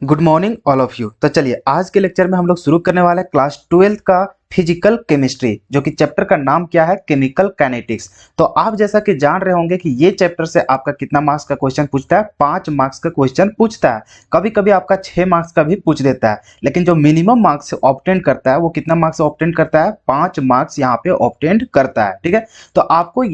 Good morning all of you. तो चलिए आज के लेक्चर में हम लोग शुरू करने वाले हैं क्लास 12 का फिजिकल केमिस्ट्री, जो कि चैप्टर का नाम क्या है, केमिकल काइनेटिक्स। तो आप जैसा कि जान रहे होंगे कि ये चैप्टर से आपका कितना मार्क्स का क्वेश्चन पूछता है, 5 मार्क्स का क्वेश्चन पूछता है। कभी कभी आपका 6 मार्क्स का भी पूछ देता है, लेकिन जो मिनिमम मार्क्स ऑब्टेन करता है वो कितना मार्क्स ऑब्टेन करता है, 5 मार्क्स यहाँ पे ऑब्टेन करता है। ठीक है, तो आपको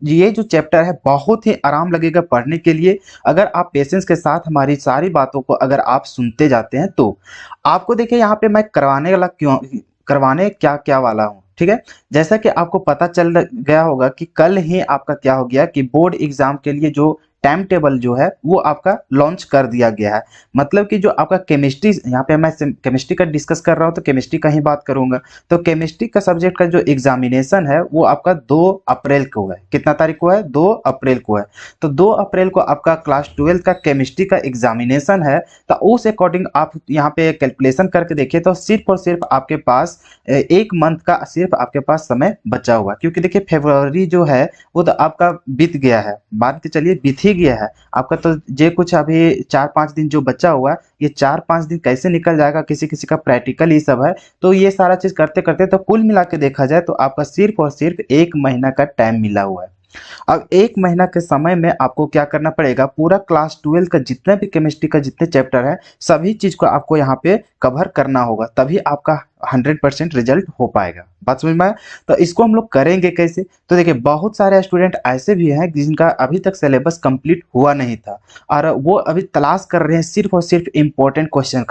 ये जो चैप्टर है बहुत ही आराम लगेगा पढ़ने के लिए, अगर आप पेशेंस के साथ हमारी सारी बातों को अगर आप सुनते जाते हैं तो। आपको देखिए यहाँ पे मैं करवाने क्या क्या वाला हूँ। ठीक है, जैसा कि आपको पता चल गया होगा कि कल ही आपका क्या हो गया कि बोर्ड एग्जाम के लिए जो टाइम टेबल जो है वो आपका लॉन्च कर दिया गया है। मतलब कि जो आपका केमिस्ट्री, यहाँ पे मैं केमिस्ट्री का डिस्कस कर रहा हूँ तो केमिस्ट्री का ही बात करूंगा। तो केमिस्ट्री का सब्जेक्ट का जो एग्जामिनेशन है वो आपका 2 अप्रैल को है। कितना तारीख को है? 2 अप्रैल को है। तो 2 अप्रैल को आपका क्लास 12 का केमिस्ट्री का एग्जामिनेशन है। तो उस अकॉर्डिंग आप यहाँ पे कैलकुलेशन करके देखिए तो सिर्फ और सिर्फ आपके पास 1 मंथ का सिर्फ आपके पास समय बचा हुआ है। क्योंकि देखिए फरवरी जो है वो तो आपका बीत गया है, मान के चलिए बीत ही गया है आपका। तो ये कुछ अभी 4-5 दिन जो बचा हुआ है, ये 4-5 दिन कैसे निकल जाएगा, किसी किसी का प्रैक्टिकल ये सब है। तो ये सारा चीज करते करते तो कुल मिला के देखा जाए तो आपका सिर्फ और सिर्फ 1 महीना का टाइम मिला हुआ है। अब 1 महीना के समय में आपको क्या करना पड़ेगा, पूरा क्लास 12 का जितने भी केमिस्ट्री का जितने चैप्टर है सभी चीज को आपको यहाँ पे कवर करना होगा, तभी आपका 100% रिजल्ट हो पाएगा। बात समझ में आया? तो इसको हम लोग करेंगे कैसे? तो देखिए बहुत सारे स्टूडेंट ऐसे भी हैं जिनका अभी तक सिलेबस कंप्लीट हुआ नहीं था और वो अभी तलाश कर रहे हैं सिर्फ और सिर्फ इंपॉर्टेंट क्वेश्चन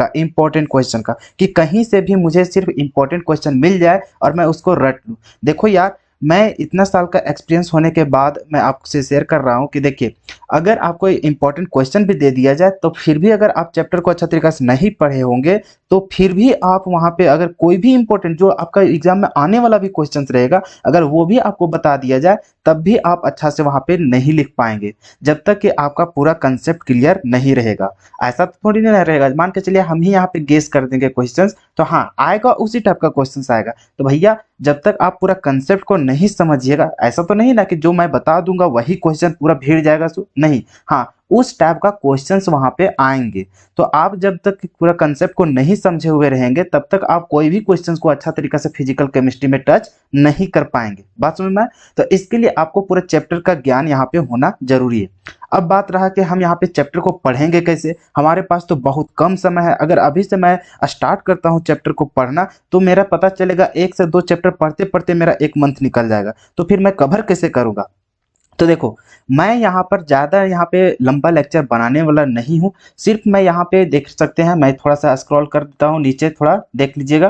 का कि कहीं से भी मुझे सिर्फ इंपॉर्टेंट क्वेश्चन मिल जाए और मैं उसको रट लूँ। देखो यार, मैं इतना साल का एक्सपीरियंस होने के बाद मैं आपसे शेयर कर रहा हूं कि देखिए, अगर आपको इंपॉर्टेंट क्वेश्चन भी दे दिया जाए तो फिर भी अगर आप चैप्टर को अच्छा तरीके से नहीं पढ़े होंगे तो फिर भी आप वहां पे अगर कोई भी इंपॉर्टेंट जो आपका एग्जाम में आने वाला भी क्वेश्चन रहेगा अगर वो भी आपको बता दिया जाए तब भी आप अच्छा से वहां पे नहीं लिख पाएंगे, जब तक कि आपका पूरा कंसेप्ट क्लियर नहीं रहेगा। ऐसा तो थोड़ी नहीं रहेगा, मान के चलिए हम ही यहाँ पे गेस कर देंगे क्वेश्चंस तो हाँ आएगा, उसी टाइप का क्वेश्चंस आएगा। तो भैया जब तक आप पूरा कंसेप्ट को नहीं समझिएगा, ऐसा तो नहीं ना कि जो मैं बता दूंगा वही क्वेश्चन पूरा भीड़ जाएगा, सो नहीं, हाँ उस टाइप का क्वेश्चंस वहां पे आएंगे। तो आप जब तक पूरा कंसेप्ट को नहीं समझे हुए रहेंगे तब तक आप कोई भी क्वेश्चंस को अच्छा तरीके से फिजिकल केमिस्ट्री में टच नहीं कर पाएंगे। बात समझ में आए? तो इसके लिए आपको पूरा चैप्टर का ज्ञान यहाँ पे होना जरूरी है। अब बात रहा कि हम यहाँ पे चैप्टर को पढ़ेंगे कैसे। हमारे पास तो बहुत कम समय है, अगर अभी से मैं स्टार्ट करता हूँ चैप्टर को पढ़ना तो मेरा पता चलेगा 1 से 2 चैप्टर पढ़ते पढ़ते मेरा 1 मंथ निकल जाएगा। तो फिर मैं कवर कैसे करूंगा? तो देखो, मैं यहाँ पर ज़्यादा यहाँ पे लंबा लेक्चर बनाने वाला नहीं हूँ, सिर्फ मैं यहाँ पे देख सकते हैं, मैं थोड़ा सा स्क्रॉल कर देता हूँ नीचे, थोड़ा देख लीजिएगा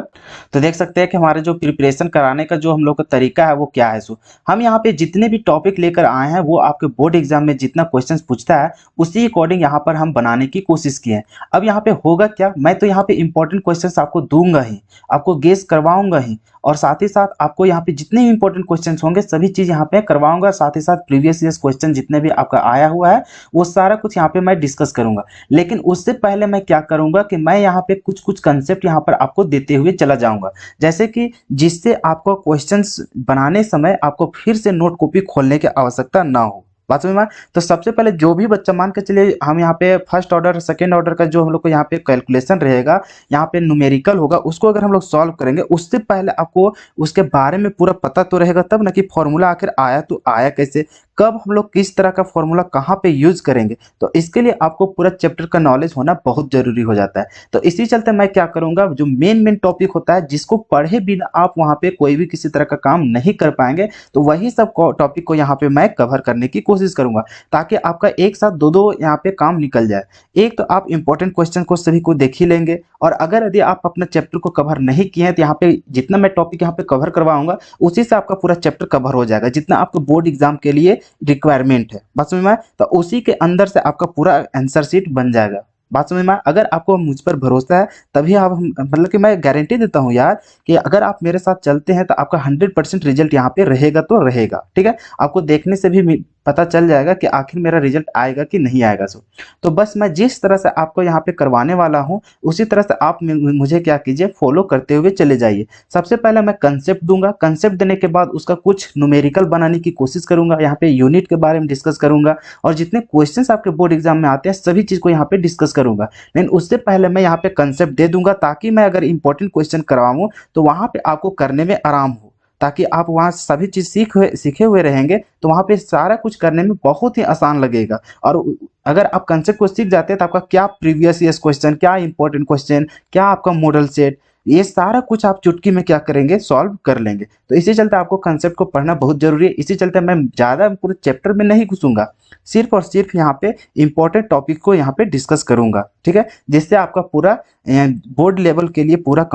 तो देख सकते हैं कि हमारे जो प्रिपरेशन कराने का जो हम लोग का तरीका है वो क्या है। सो हम यहाँ पे जितने भी टॉपिक लेकर आए हैं वो आपके बोर्ड एग्जाम में जितना क्वेश्चन पूछता है उसी अकॉर्डिंग यहाँ पर हम बनाने की कोशिश किए हैं। अब यहाँ पे होगा क्या, मैं तो यहाँ पे इंपॉर्टेंट क्वेश्चन आपको दूंगा ही, आपको गेस करवाऊंगा ही, और साथ ही साथ आपको यहाँ पे जितने भी इंपॉर्टेंट क्वेश्चंस होंगे सभी चीज यहाँ पे करवाऊंगा। साथ ही साथ प्रीवियस ईयर्स क्वेश्चन जितने भी आपका आया हुआ है वो सारा कुछ यहाँ पे मैं डिस्कस करूंगा। लेकिन उससे पहले मैं क्या करूंगा कि मैं यहाँ पे कुछ कुछ कंसेप्ट यहाँ पर आपको देते हुए चला जाऊंगा, जैसे कि जिससे आपको क्वेश्चंस बनाने समय आपको फिर से नोट कॉपी खोलने की आवश्यकता ना हो। बात समझ में आया? तो सबसे पहले जो भी बच्चा, मान के चलिए हम यहाँ पे फर्स्ट ऑर्डर सेकेंड ऑर्डर का जो हम लोग को यहाँ पे कैलकुलेशन रहेगा, यहाँ पे न्यूमेरिकल होगा, उसको अगर हम लोग सॉल्व करेंगे उससे पहले आपको उसके बारे में पूरा पता तो रहेगा तब ना कि फॉर्मूला आखिर आया तो आया कैसे, कब हम लोग किस तरह का फॉर्मूला कहाँ पे यूज करेंगे। तो इसके लिए आपको पूरा चैप्टर का नॉलेज होना बहुत जरूरी हो जाता है। तो इसी चलते मैं क्या करूंगा, जो मेन टॉपिक होता है जिसको पढ़े बिना आप वहां पे कोई भी किसी तरह का काम नहीं कर पाएंगे, तो वही सब टॉपिक को यहाँ पे मैं कवर करने की कोशिश करूंगा ताकि आपका एक साथ दो यहाँ पे काम निकल जाए। एक तो आप इंपॉर्टेंट क्वेश्चन को सभी को देख ही लेंगे, और अगर यदि आप अपना चैप्टर को कवर नहीं किए हैं तो यहाँ पे जितना मैं टॉपिक यहाँ पे कवर करवाऊंगा उसी से आपका पूरा चैप्टर कवर हो जाएगा जितना आपको बोर्ड एग्जाम के लिए रिक्वायरमेंट है। बात समझ में आए? तो उसी के अंदर से आपका पूरा आंसर शीट बन जाएगा। बात समझ में आए? अगर आपको मुझ पर भरोसा है तभी आप, मतलब कि मैं गारंटी देता हूं यार कि अगर आप मेरे साथ चलते हैं तो आपका 100% रिजल्ट यहाँ पे रहेगा तो रहेगा। ठीक है, आपको देखने से भी पता चल जाएगा कि आखिर मेरा रिजल्ट आएगा कि नहीं आएगा। सो तो बस मैं जिस तरह से आपको यहाँ पे करवाने वाला हूँ उसी तरह से आप मुझे क्या कीजिए, फॉलो करते हुए चले जाइए। सबसे पहले मैं कंसेप्ट दूंगा, कंसेप्ट देने के बाद उसका कुछ न्यूमेरिकल बनाने की कोशिश करूंगा, यहाँ पे यूनिट के बारे में डिस्कस करूंगा और जितने क्वेश्चंस आपके बोर्ड एग्जाम में आते हैं सभी चीज को यहाँ पे डिस्कस करूंगा। लेकिन उससे पहले मैं यहाँ पे कंसेप्ट दे दूंगा ताकि मैं अगर इंपॉर्टेंट क्वेश्चन करवाऊं तो वहां पे आपको करने में आराम हो, ताकि आप वहाँ सभी चीज सीखे हुए रहेंगे तो वहाँ पे सारा कुछ करने में बहुत ही आसान लगेगा। और अगर आप कंसेप्ट को सीख जाते हैं तो आपका क्या प्रीवियस ईयर क्वेश्चन, क्या इंपॉर्टेंट क्वेश्चन, क्या आपका मॉडल सेट, ये सारा कुछ आप चुटकी में क्या करेंगे, सॉल्व कर लेंगे। तो इसी चलते आपको कंसेप्ट को पढ़ना बहुत जरूरी है। इसी चलते मैं ज़्यादा पूरे चैप्टर में नहीं घुसूंगा, सिर्फ और सिर्फ यहाँ पे इंपॉर्टेंट टॉपिक को यहाँ पे डिस्कस करूंगा, ठीक है, जिससे आपका पूरा बोर्ड लेवल के लिए पूरा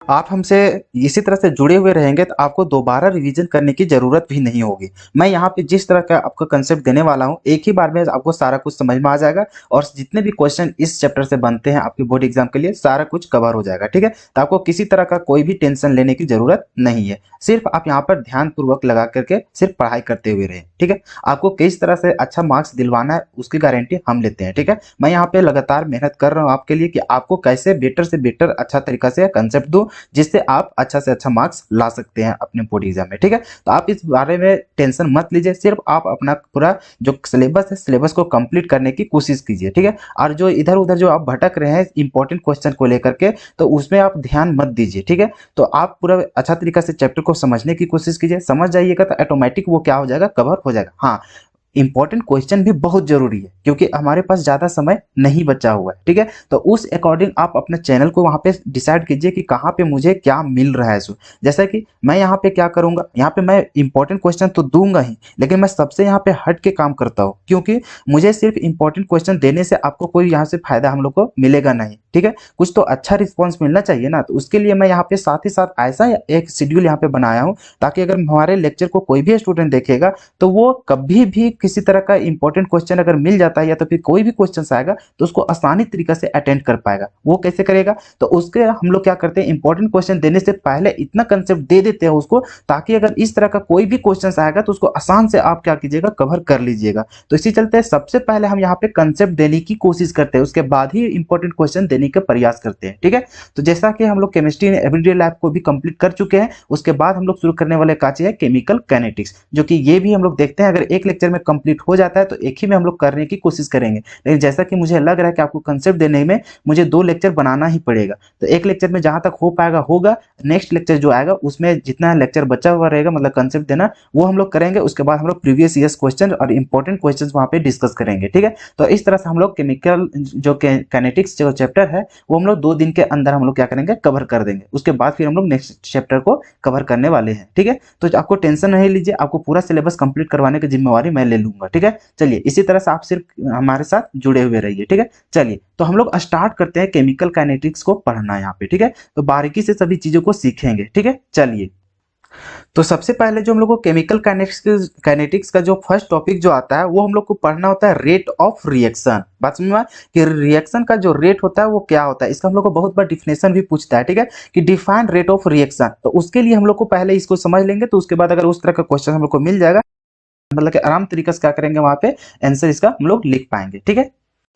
आप हमसे इसी तरह से जुड़े हुए रहेंगे तो आपको दोबारा रिवीजन करने की जरूरत भी नहीं होगी। मैं यहाँ पे जिस तरह का आपको कंसेप्ट देने वाला हूँ एक ही बार में आपको सारा कुछ समझ में आ जाएगा और जितने भी क्वेश्चन इस चैप्टर से बनते हैं आपके बोर्ड एग्जाम के लिए सारा कुछ कवर हो जाएगा, ठीक है। तो आपको किसी तरह का कोई भी टेंशन लेने की जरूरत नहीं है, सिर्फ आप यहाँ पर ध्यान पूर्वक लगा करके सिर्फ पढ़ाई करते हुए रहे, ठीक है। आपको किस तरह से अच्छा मार्क्स दिलवाना है उसकी गारंटी हम लेते हैं, ठीक है। मैं यहाँ पे लगातार मेहनत कर रहा हूँ आपके लिए कि आपको कैसे बेटर से बेटर अच्छा तरीका से कंसेप्ट दूं जिससे आप अच्छा से अच्छा मार्क्स ला सकते हैं अपने बोर्ड एग्जाम में, ठीक है। तो आप इस बारे में टेंशन मत लीजिए, सिर्फ आप अपना पूरा जो सिलेबस है सिलेबस को कंप्लीट करने की कोशिश कीजिए, ठीक है। और जो इधर उधर जो आप भटक रहे हैं इंपॉर्टेंट क्वेश्चन को लेकर के तो उसमें आप ध्यान मत दीजिए, ठीक है। तो आप पूरा अच्छा तरीका से चैप्टर को समझने की कोशिश कीजिए, समझ जाइएगा तो ऑटोमेटिक वो क्या हो जाएगा, कवर हो जाएगा। हाँ, इंपॉर्टेंट क्वेश्चन भी बहुत जरूरी है क्योंकि हमारे पास ज्यादा समय नहीं बचा हुआ है, ठीक है। तो उस अकॉर्डिंग आप अपने चैनल को वहां पे डिसाइड कीजिए कि कहाँ पे मुझे क्या मिल रहा है। सो जैसा कि मैं यहाँ पे क्या करूंगा, यहाँ पे मैं इंपॉर्टेंट क्वेश्चन तो दूंगा ही लेकिन मैं सबसे यहाँ पे हट के काम करता हूँ क्योंकि मुझे सिर्फ इंपॉर्टेंट क्वेश्चन देने से आपको कोई यहाँ से फायदा हम लोग को मिलेगा नहीं, ठीक है। कुछ तो अच्छा रिस्पॉन्स मिलना चाहिए ना, तो उसके लिए मैं यहाँ पे साथ ही साथ ऐसा एक शेड्यूल यहाँ पे बनाया हूँ ताकि अगर हमारे लेक्चर को कोई भी स्टूडेंट देखेगा तो वो कभी भी किसी तरह का इंपॉर्टेंट क्वेश्चन अगर मिल जाता है या तो फिर कोई भी क्वेश्चन आएगा तो उसको आसानी तरीके से अटेंड कर पाएगा। वो कैसे करेगा, तो उसके हम लोग क्या करते हैं, इंपॉर्टेंट क्वेश्चन देने से पहले इतना कंसेप्ट दे देते हैं उसको ताकि अगर इस तरह का कोई भी क्वेश्चन आएगा तो उसको आसान से आप क्या कीजिएगा, कवर कर लीजिएगा। तो इसी चलते सबसे पहले हम यहाँ पे कंसेप्ट देने की कोशिश करते हैं, उसके बाद ही इंपॉर्टेंट क्वेश्चन देने का प्रयास करते हैं, ठीक है। तो जैसा कि हम लोग केमिस्ट्री एवरीडे लैब को भी कंप्लीट कर चुके हैं, उसके बाद हम लोग शुरू करने वाले का है केमिकल काइनेटिक्स, जो कि ये भी हम लोग देखते हैं अगर एक लेक्चर में कंप्लीट हो जाता है तो एक ही में हम लोग करने की कोशिश करेंगे। लेकिन जैसा कि मुझे लग रहा है कि आपको कंसेप्ट देने में मुझे 2 लेक्चर बनाना ही पड़ेगा, तो एक लेक्चर में जहां तक हो पाएगा होगा, नेक्स्ट लेक्चर जो आएगा उसमें जितना लेक्चर बचा हुआ रहेगा मतलब कंसेप्ट देना वो हम लोग करेंगे। उसके बाद हम लोग प्रीवियस ईयर क्वेश्चन और इंपॉर्टेंट क्वेश्चन वहां पे डिस्कस करेंगे, ठीक है। तो इस तरह से हम लोग केमिकल जो काइनेटिक्स जो चैप्टर है वो हम लोग 2 दिन के अंदर हम लोग क्या करेंगे, कवर कर देंगे। उसके बाद फिर हम लोग नेक्स्ट चैप्टर को कवर करने वाले हैं, ठीक है। तो आपको टेंशन नहीं लीजिए, आपको पूरा सिलेबस कंप्लीट करवाने की जिम्मेवारी मैं ले लूंगा, ठीक है। चलिए इसी तरह से आप सिर्फ हमारे साथ जुड़े हुए रहिए, ठीक है। चलिए तो हम लोग स्टार्ट करते हैं केमिकल काइनेटिक्स को पढ़ना यहाँ पे, ठीक है। तो बारीकी से सभी चीजों को सीखेंगे, ठीक है। चलिए तो सबसे पहले जो हम लोग को केमिकल काइनेटिक्स का जो फर्स्ट टॉपिक जो आता है वो हम लोग को पढ़ना होता है रेट ऑफ रिएक्शन। बात समझ में कि रिएक्शन का जो रेट होता है वो क्या होता है, इसका हम लोग को बहुत बार डिफिनेशन भी पूछता है, ठीक है, कि डिफाइन रेट ऑफ रिएक्शन। तो उसके लिए हम लोग को पहले इसको समझ लेंगे, तो उसके बाद अगर उस तरह का क्वेश्चन हम लोग को मिल जाएगा मतलब कि आराम तरीके से क्या करेंगे वहां पे आंसर इसका हम लोग लिख पाएंगे, ठीक है।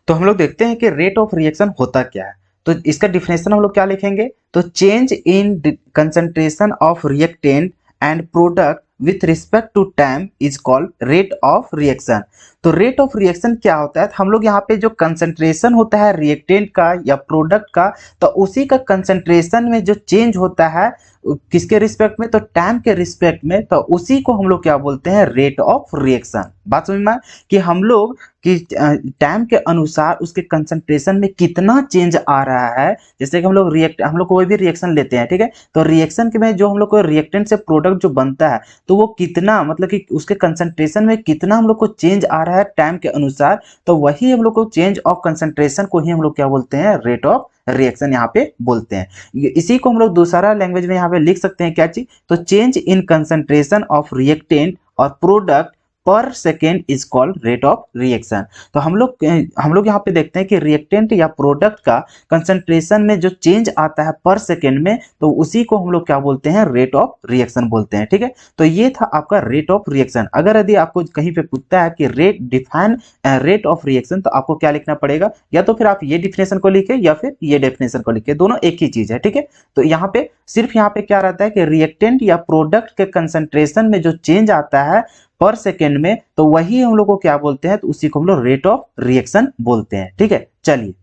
तो हम लोग देखते हैं कि रेट ऑफ रिएक्शन होता क्या है। तो इसका डिफिनेशन हम लोग क्या लिखेंगे, तो change in concentration of reactant and product with respect to time is called rate of reaction. तो रेट ऑफ रिएक्शन क्या होता है, हम लोग यहाँ पे जो कंसंट्रेशन होता है रिएक्टेंट का या प्रोडक्ट का, तो उसी का कंसंट्रेशन में जो चेंज होता है किसके रिस्पेक्ट में, तो टाइम के रिस्पेक्ट में, तो उसी को हम लोग क्या बोलते हैं, रेट ऑफ रिएक्शन। बात समझ में कि हम लोग कि टाइम के अनुसार उसके कंसंट्रेशन में कितना चेंज आ रहा है। जैसे कि हम लोग कोई भी रिएक्शन लेते हैं, ठीक है, तो रिएक्शन के में जो हम लोग को रिएक्टेंट से प्रोडक्ट जो बनता है तो वो कितना मतलब कि उसके कंसंट्रेशन में कितना हम लोग को चेंज आ रहा है टाइम के अनुसार, तो वही हम लोग को चेंज ऑफ कंसंट्रेशन को ही हम लोग क्या बोलते हैं, रेट ऑफ रिएक्शन यहाँ पे बोलते हैं। इसी को हम लोग दूसरा लैंग्वेज में यहाँ पे लिख सकते हैं क्या चीज, तो change in concentration of reactant और प्रोडक्ट पर second is called rate of reaction. तो हम लोग यहाँ पे देखते हैं कि रिएक्टेंट या प्रोडक्ट का कंसंट्रेशन में जो चेंज आता है पर सेकेंड में, तो उसी को हम लोग क्या बोलते हैं, रेट ऑफ रिएक्शन बोलते हैं। ठीक है, तो ये था आपका रेट ऑफ रिएक्शन। अगर यदि आपको कहीं पे पूछता है कि डिफाइन रेट ऑफ रिएक्शन, तो आपको क्या लिखना पड़ेगा, या तो फिर आप ये डिफिनेशन को लिखे या फिर ये डेफिनेशन को लिखे, दोनों एक ही चीज है। ठीक है, तो यहाँ पे सिर्फ यहाँ पे क्या रहता है कि रिएक्टेंट या प्रोडक्ट के कंसंट्रेशन में जो चेंज आता है पर सेकेंड में, तो वही हम लोग को क्या बोलते हैं, तो उसी को हम लोग रेट ऑफ रिएक्शन बोलते हैं। ठीक है, चलिए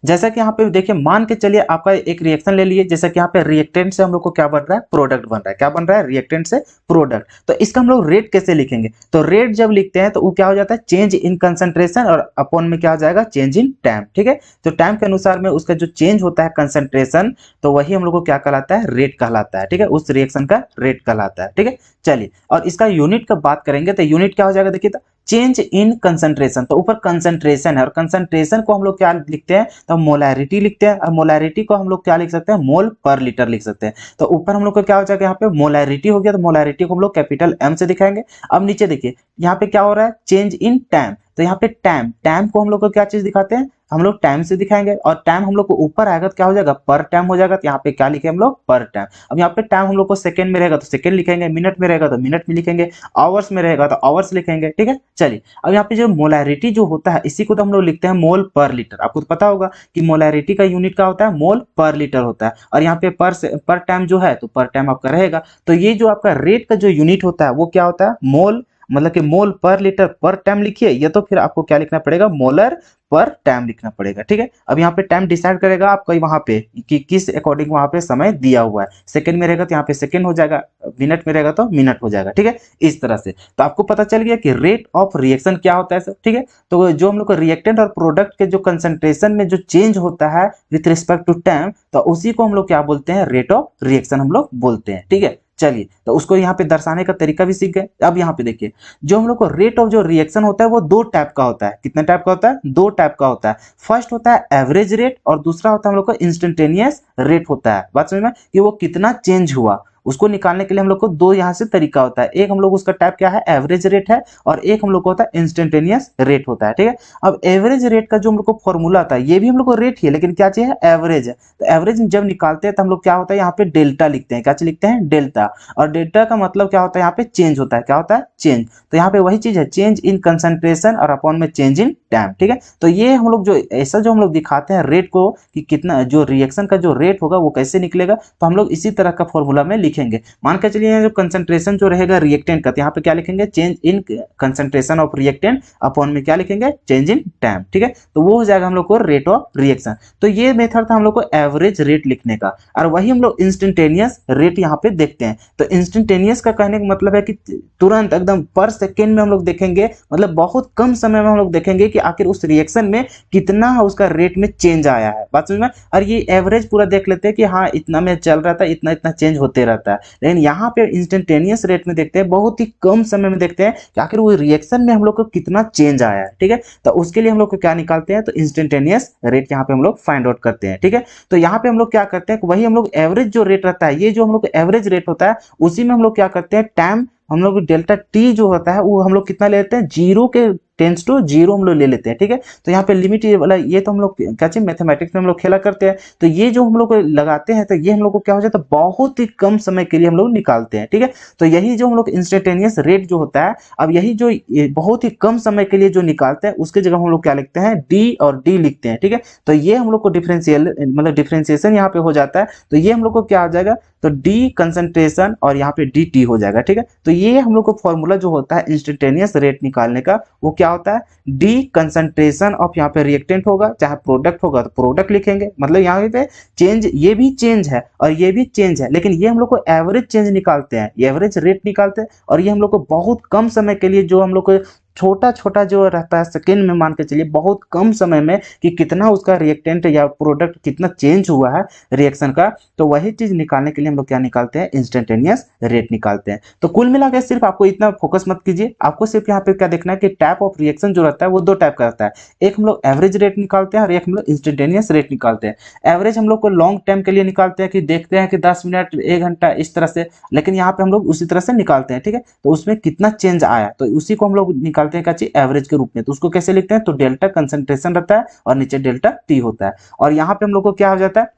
जैसा कि यहाँ पे देखिए, मान के चलिए आपका एक रिएक्शन ले लिए, जैसा कि यहाँ पे रिएक्टेंट से हम लोग को क्या बन रहा है, प्रोडक्ट बन रहा है। क्या बन रहा है, रिएक्टेंट से प्रोडक्ट। तो इसका हम लोग रेट कैसे लिखेंगे, तो रेट जब लिखते हैं तो वो क्या हो जाता है, चेंज इन कंसंट्रेशन, और अपॉन में क्या हो जाएगा, चेंज इन टाइम। ठीक है, तो टाइम के अनुसार में उसका जो चेंज होता है कंसंट्रेशन, तो वही हम लोग को क्या कहलाता है, रेट कहलाता है। ठीक है, उस रिएक्शन का रेट कहलाता है। ठीक है, चलिए, और इसका यूनिट का बात करेंगे तो यूनिट क्या हो जाएगा, देखिए, चेंज इन कंसंट्रेशन। तो ऊपर कंसंट्रेशन है, और कंसंट्रेशन को हम लोग क्या लिखते हैं, तो मोलैरिटी लिखते हैं, और मोलैरिटी को हम लोग क्या लिख सकते हैं, मोल पर लीटर लिख सकते हैं। तो ऊपर हम लोग को क्या हो जाएगा, यहाँ पे मोलैरिटी हो गया, तो मोलैरिटी को हम लोग कैपिटल एम से दिखाएंगे। अब नीचे देखिए, यहाँ पे क्या हो रहा है, चेंज इन टाइम। तो यहाँ पे टाइम को हम लोग को क्या चीज दिखाते हैं, हम लोग टाइम से दिखाएंगे, और टाइम हम लोग को ऊपर आएगा तो क्या हो जाएगा, पर टाइम हो जाएगा। तो यहाँ पे क्या लिखे हम लोग, पर टाइम। अब यहाँ पे टाइम हम लोग को सेकंड में रहेगा तो सेकंड लिखेंगे, मिनट में रहेगा तो मिनट में लिखेंगे, आवर्स में रहेगा तो आवर्स लिखेंगे। ठीक है, चलिए, अब यहाँ पे जो मोलैरिटी जो होता है, इसी को तो हम लोग लिखते हैं मोल पर लीटर। आपको तो पता होगा कि मोलैरिटी का यूनिट क्या होता है, मोल पर लीटर होता है, और यहाँ पे पर टाइम जो है, तो पर टाइम आपका रहेगा। तो ये जो आपका रेट का जो यूनिट होता है वो क्या होता है, मोल, मतलब कि मोल पर लीटर पर टाइम लिखिए, या तो फिर आपको क्या लिखना पड़ेगा, मोलर पर टाइम लिखना पड़ेगा। ठीक है, अब यहाँ पे टाइम डिसाइड करेगा आपका वहां पे कि किस अकॉर्डिंग वहां पे समय दिया हुआ है। सेकंड में रहेगा तो यहाँ पे सेकंड हो जाएगा, मिनट में रहेगा तो मिनट हो जाएगा। ठीक है, इस तरह से तो आपको पता चल गया कि रेट ऑफ रिएक्शन क्या होता है सर। ठीक है, तो जो हम लोग को रिएक्टेंट और प्रोडक्ट के जो कंसंट्रेशन में जो चेंज होता है विथ रिस्पेक्ट टू टाइम, तो उसी को हम लोग क्या बोलते हैं, रेट ऑफ रिएक्शन हम लोग बोलते हैं। ठीक है, चलिए, तो उसको यहाँ पे दर्शाने का तरीका भी सीख गए। अब यहाँ पे देखिए, जो हम लोग को रेट ऑफ जो रिएक्शन होता है वो दो टाइप का होता है। कितने टाइप का होता है, दो टाइप का होता है। फर्स्ट होता है एवरेज रेट, और दूसरा होता है हम लोग को इंस्टेंटेनियस रेट होता है। बात समझ में, कि वो कितना चेंज हुआ, उसको निकालने के लिए हम लोग को दो यहाँ से तरीका होता है। एक हम लोग उसका टाइप क्या है, एवरेज रेट है, और एक हम लोग को होता है इंस्टेंटेनियस रेट होता है। ठीक है, अब एवरेज रेट का जो हम लोग को फॉर्मूला आता है, ये भी हम लोग को रेट ही है, लेकिन क्या चाहिए, एवरेज है। तो एवरेज जब निकालते हैं तो हम लोग क्या होता है, यहाँ पे डेल्टा लिखते हैं। क्या लिखते हैं, डेल्टा। और डेल्टा का मतलब क्या होता है, यहाँ पे चेंज होता है। क्या होता है, चेंज। तो यहाँ पे वही चीज है, चेंज इन कंसंट्रेशन और अपॉन में चेंज इन टाइम। ठीक है, तो ये हम लोग जो ऐसा जो हम लोग दिखाते हैं रेट को, कि कितना जो रिएक्शन का जो रेट होगा वो कैसे निकलेगा, तो हम लोग इसी तरह का फॉर्मूला में लिखेंगे। मान के चलिए जो कंसंट्रेशन जो रहेगा रिएक्टेंट का, तो यहाँ पे क्या लिखेंगे, change in concentration of reactant upon में क्या लिखेंगे, चेंज इन टाइम। ठीक है, तो वो हो जाएगा हम लोग को रेट ऑफ रिएक्शन। तो ये मेथड था हम लोग को एवरेज रेट लिखने का, और वही हम लोग इंस्टेंटेनियस रेट यहाँ पे देखते हैं। तो इंस्टेंटेनियस का कहने का मतलब है कि तुरंत एकदम पर सेकेंड में हम लोग देखेंगे, मतलब बहुत कम समय में हम लोग देखेंगे कि आखिर उस रिएक्शन में कितना उसका रेट में चेंज आया है। बात समझ में, और ये एवरेज पूरा देख लेते हैं कि हाँ इतना में चल रहा था, इतना इतना चेंज होते रहता है। लेकिन यहाँ पे इंस्टेंटेनियस रेट में देखते हैं, बहुत ही कम समय में देखते हैं कि आखिर वो रिएक्शन में हम लोग को कितना चेंज आया है। ठीक है, तो उसके लिए हम लोग को क्या निकालते हैं, तो इंस्टेंटेनियस रेट यहाँ पे हम लोग फाइंड आउट करते हैं। ठीक है, तो यहाँ पे हम लोग क्या करते हैं, वही हम लोग एवरेज जो रेट रहता है, ये जो हम लोग एवरेज रेट होता है, उसी में हम लोग क्या करते हैं, टाइम हम लोग डेल्टा टी जो होता है वो हम लोग कितना ले लेते हैं, 0 के टेंस टू 0 हम लोग ले लेते हैं। ठीक है, तो यहाँ पे लिमिट ये वाला, ये तो हम लोग क्या चाहिए, मैथमेटिक्स में हम लोग खेला करते हैं। तो ये जो हम लोग लगाते हैं, तो ये हम लोग को क्या हो जाता है, बहुत ही कम समय के लिए हम लोग निकालते हैं। ठीक है, तो यही जो हम लोग इंस्टेंटेनियस रेट जो होता है, अब यही जो बहुत ही कम समय के लिए जो निकालते हैं, उसके जगह हम लोग क्या लिखते हैं, डी और डी लिखते हैं। ठीक है, तो ये हम लोग को डिफरेंशियल मतलब डिफरेंशिएशन यहाँ पे हो जाता है। तो ये हम लोग को क्या हो जाएगा, तो डी कंसंट्रेशन और यहाँ पे डी टी हो जाएगा। ठीक है, तो ये हम लोग को फॉर्मूला जो होता है इंस्टेंटेनियस रेट निकालने का, वो क्या होता है, डी कंसंट्रेशन ऑफ यहाँ पे रिएक्टेंट होगा, चाहे प्रोडक्ट होगा तो प्रोडक्ट लिखेंगे, मतलब यहाँ पे चेंज, ये भी चेंज है और ये भी चेंज है, लेकिन ये हम लोग को एवरेज चेंज निकालते हैं, ये एवरेज रेट निकालते हैं, और ये हम लोग को बहुत कम समय के लिए जो हम लोग को छोटा छोटा जो रहता है सेकेंड में, मान के चलिए बहुत कम समय में कि कितना उसका रिएक्टेंट या प्रोडक्ट कितना चेंज हुआ है रिएक्शन का, तो वही चीज निकालने के लिए हम लोग क्या निकालते हैं, इंस्टेंटेनियस रेट निकालते हैं। तो कुल मिला के सिर्फ आपको इतना फोकस मत कीजिए, आपको सिर्फ यहाँ पे क्या देखना है कि टाइप ऑफ रिएक्शन जो रहता है वो दो टाइप का रहता है। एक हम लोग एवरेज रेट निकालते हैं और एक हम लोग इंस्टेंटेनियस रेट निकालते हैं। एवरेज हम लोग को लॉन्ग टाइम के लिए निकालते हैं कि देखते हैं कि 10 मिनट 1 घंटा इस तरह से, लेकिन यहाँ पे हम लोग उसी तरह से निकालते हैं, ठीक है। तो उसमें कितना चेंज आया तो उसी को हम लोग निकालते हैं क्या चीज, एवरेज के रूप में। तो उसको कैसे लिखते हैं, तो डेल्टा कंसंट्रेशन रहता है और नीचे डेल्टा टी होता है। और यहाँ पे हम लोग को क्या हो जाता है,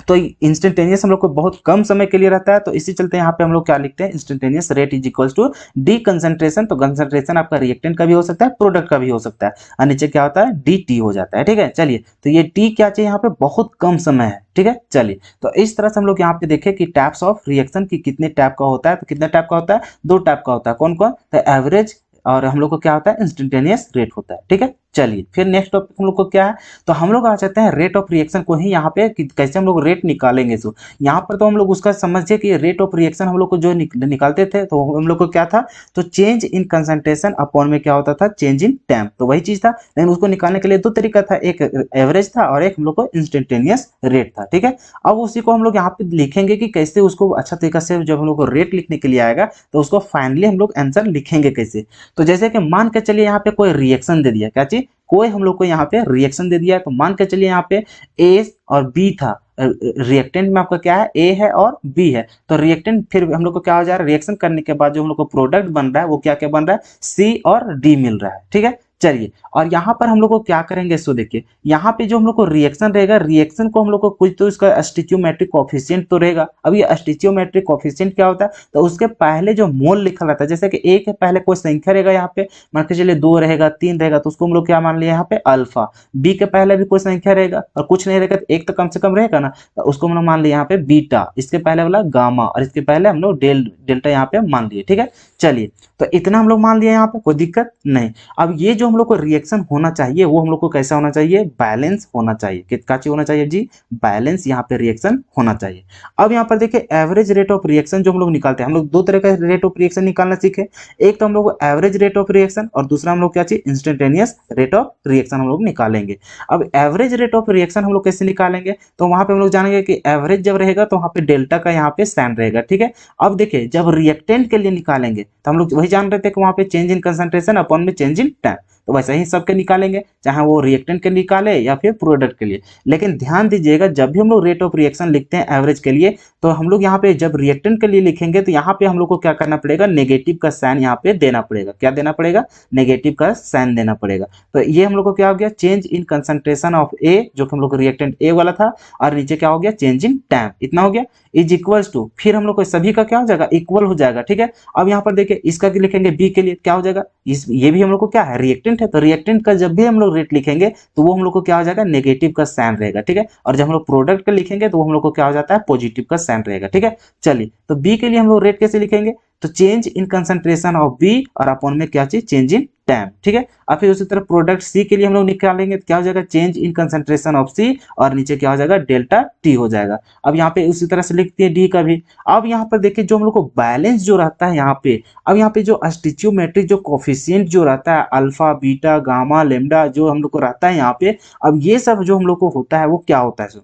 तो इंस्टेंटेनियस हम लोग को बहुत कम समय के लिए रहता है, तो इसी चलते यहाँ पे हम लोग क्या लिखते हैं, instantaneous rate is equals to D concentration. तो कंसंट्रेशन आपका रिएक्टेंट का भी हो सकता है, प्रोडक्ट का भी हो सकता है, और नीचे क्या होता है, डी टी हो जाता है, ठीक है। चलिए, तो ये टी क्या चाहिए, यहाँ पे बहुत कम समय है, ठीक है। चलिए, तो इस तरह से हम लोग यहाँ पे देखें कि टाइप्स ऑफ रिएक्शन की कितने टाइप का होता है, तो कितने टाइप का होता है, दो टाइप का होता है। कौन कौन, तो एवरेज और हम लोग को क्या होता है, इंस्टेंटेनियस रेट होता है, ठीक है। चलिए, फिर नेक्स्ट टॉपिक हम लोग को क्या है, तो हम लोग आ जाते हैं रेट ऑफ रिएक्शन को ही यहाँ पे कि कैसे हम लोग रेट निकालेंगे। सो यहाँ पर तो हम लोग उसका समझिए कि रेट ऑफ रिएक्शन हम लोग को जो निकालते थे तो हम लोग को क्या था, तो चेंज इन कंसंट्रेशन अपॉन में क्या होता था, चेंज इन टाइम, तो वही चीज था। लेकिन उसको निकालने के लिए दो तरीका था, एक एवरेज था और एक हम लोग को इंस्टेंटेनियस रेट था, ठीक है। अब उसी को हम लोग यहाँ पे लिखेंगे कि कैसे उसको अच्छा तरीका से, जब हम लोग को रेट लिखने के लिए आएगा तो उसको फाइनली हम लोग आंसर लिखेंगे कैसे। तो जैसे कि मान के चलिए यहाँ पे कोई रिएक्शन दे दिया, क्या चीज, कोई हम लोग को यहाँ पे रिएक्शन दे दिया है। तो मान के चलिए यहाँ पे ए और बी था, रिएक्टेंट में आपका क्या है, ए है और बी है। तो रिएक्टेंट फिर हम लोग को क्या हो जा रहा है, रिएक्शन करने के बाद जो हम लोग को प्रोडक्ट बन रहा है वो क्या क्या बन रहा है, सी और डी मिल रहा है, ठीक है। चलिए, और यहाँ पर हम लोग को क्या करेंगे, सो देखिए यहाँ पे जो हम लोग को रिएक्शन रहेगा, रिएक्शन को हम लोग को कुछ तो इसका स्टिचियोमेट्रिक कोफिशिएंट तो रहेगा। अब ये स्टिचियोमेट्रिक कोफिशिएंट क्या होता है, तो उसके पहले जो मोल लिखा रहता है, जैसे कि ए के पहले कोई संख्या रहेगा, यहाँ पे मान के चलिए 2 रहेगा, 3 रहेगा, तो उसको हम लोग क्या मान लिया यहाँ पे अल्फा। बी के पहले भी कोई संख्या रहेगा और कुछ नहीं रहेगा, तो एक तो कम से कम रहेगा ना, तो उसको हम लोग मान लिया यहाँ पे बीटा, इसके पहले वाला गामा, और इसके पहले हम लोग डेल्टा यहाँ पे मान लिए, ठीक है। चलिए, तो इतना हम लोग मान लिया, यहाँ पे कोई दिक्कत नहीं। अब ये जो हम लोग को रिएक्शन होना चाहिए वो हम लोग को कैसा होना चाहिए, बैलेंस होना चाहिए। कितना चीज होना चाहिए जी, बैलेंस यहाँ पे रिएक्शन होना चाहिए। अब यहाँ पर देखिए एवरेज रेट ऑफ रिएक्शन जो हम लोग निकालते हैं, हम लोग दो तरह का रेट ऑफ रिएक्शन निकालना सीखे। एक तो हम लोग एवरेज रेट ऑफ रिएक्शन और दूसरा हम लोग क्या चाहिए, इंस्टेंटेनियस रेट ऑफ रिएक्शन हम लोग निकालेंगे। अब एवरेज रेट ऑफ रिएक्शन हम लोग कैसे निकालेंगे, तो वहां पे हम लोग जानेंगे कि एवरेज जब रहेगा तो वहां पे डेल्टा का यहाँ पे साइन रहेगा, ठीक है। अब देखिए जब रिएक्टेंट के लिए निकालेंगे तो हम लोग वही जान रहे थे कि वहां पे चेंज इन कंसंट्रेशन अपॉन में चेंज इन टाइम, तो वैसे ही सबके निकालेंगे, चाहे वो रिएक्टेंट के निकाले या फिर प्रोडक्ट के लिए। लेकिन ध्यान दीजिएगा, जब भी हम लोग रेट ऑफ रिएक्शन लिखते हैं एवरेज के लिए, तो हम लोग यहाँ पे जब रिएक्टेंट के लिए लिखेंगे तो यहाँ पे हम लोग को क्या करना पड़ेगा, नेगेटिव का साइन यहाँ पे देना पड़ेगा। क्या देना पड़ेगा, नेगेटिव का साइन देना पड़ेगा। तो ये हम लोग को क्या हो गया, चेंज इन कंसंट्रेशन ऑफ ए, जो कि हम लोग को रिएक्टेंट ए वाला था, और नीचे क्या हो गया, चेंज इन टाइम, इतना हो गया, इज इक्वल्स टू, फिर हम लोग को सभी का क्या हो जाएगा, इक्वल हो जाएगा, ठीक है। अब यहाँ पर देखिए इसका लिखेंगे बी के लिए, क्या हो जाएगा, ये भी हम लोग को क्या है, रिएक्टेंट है, तो रिएक्टेंट का जब भी हम लोग रेट लिखेंगे तो वो हम लोग को क्या हो जाएगा, नेगेटिव का साइन रहेगा, ठीक है। और जब हम लोग प्रोडक्ट का लिखेंगे तो वो हम लोग को क्या हो जाता है, पॉजिटिव का साइन रहेगा, ठीक है। चलिए, तो बी के लिए हम लोग रेट कैसे लिखेंगे, तो change in concentration of B और अपॉन में क्या चीज, चेंज इन टाइम, ठीक है। और फिर उसी तरह प्रोडक्ट सी के लिए हम लोग निकालेंगे तो क्या हो जाएगा, चेंज इन कंसंट्रेशन ऑफ सी, और नीचे क्या हो जाएगा, डेल्टा टी हो जाएगा। अब यहाँ पे उसी तरह से लिखते हैं डी का भी। अब यहाँ पर देखिए जो हम लोग को बैलेंस जो रहता है यहाँ पे, अब यहाँ पे जो स्टिचियोमेट्रिक जो कोफिशिएंट जो रहता है, अल्फा बीटा गामा लेमडा जो हम लोग को रहता है यहाँ पे, अब ये सब जो हम लोग को होता है वो क्या होता है,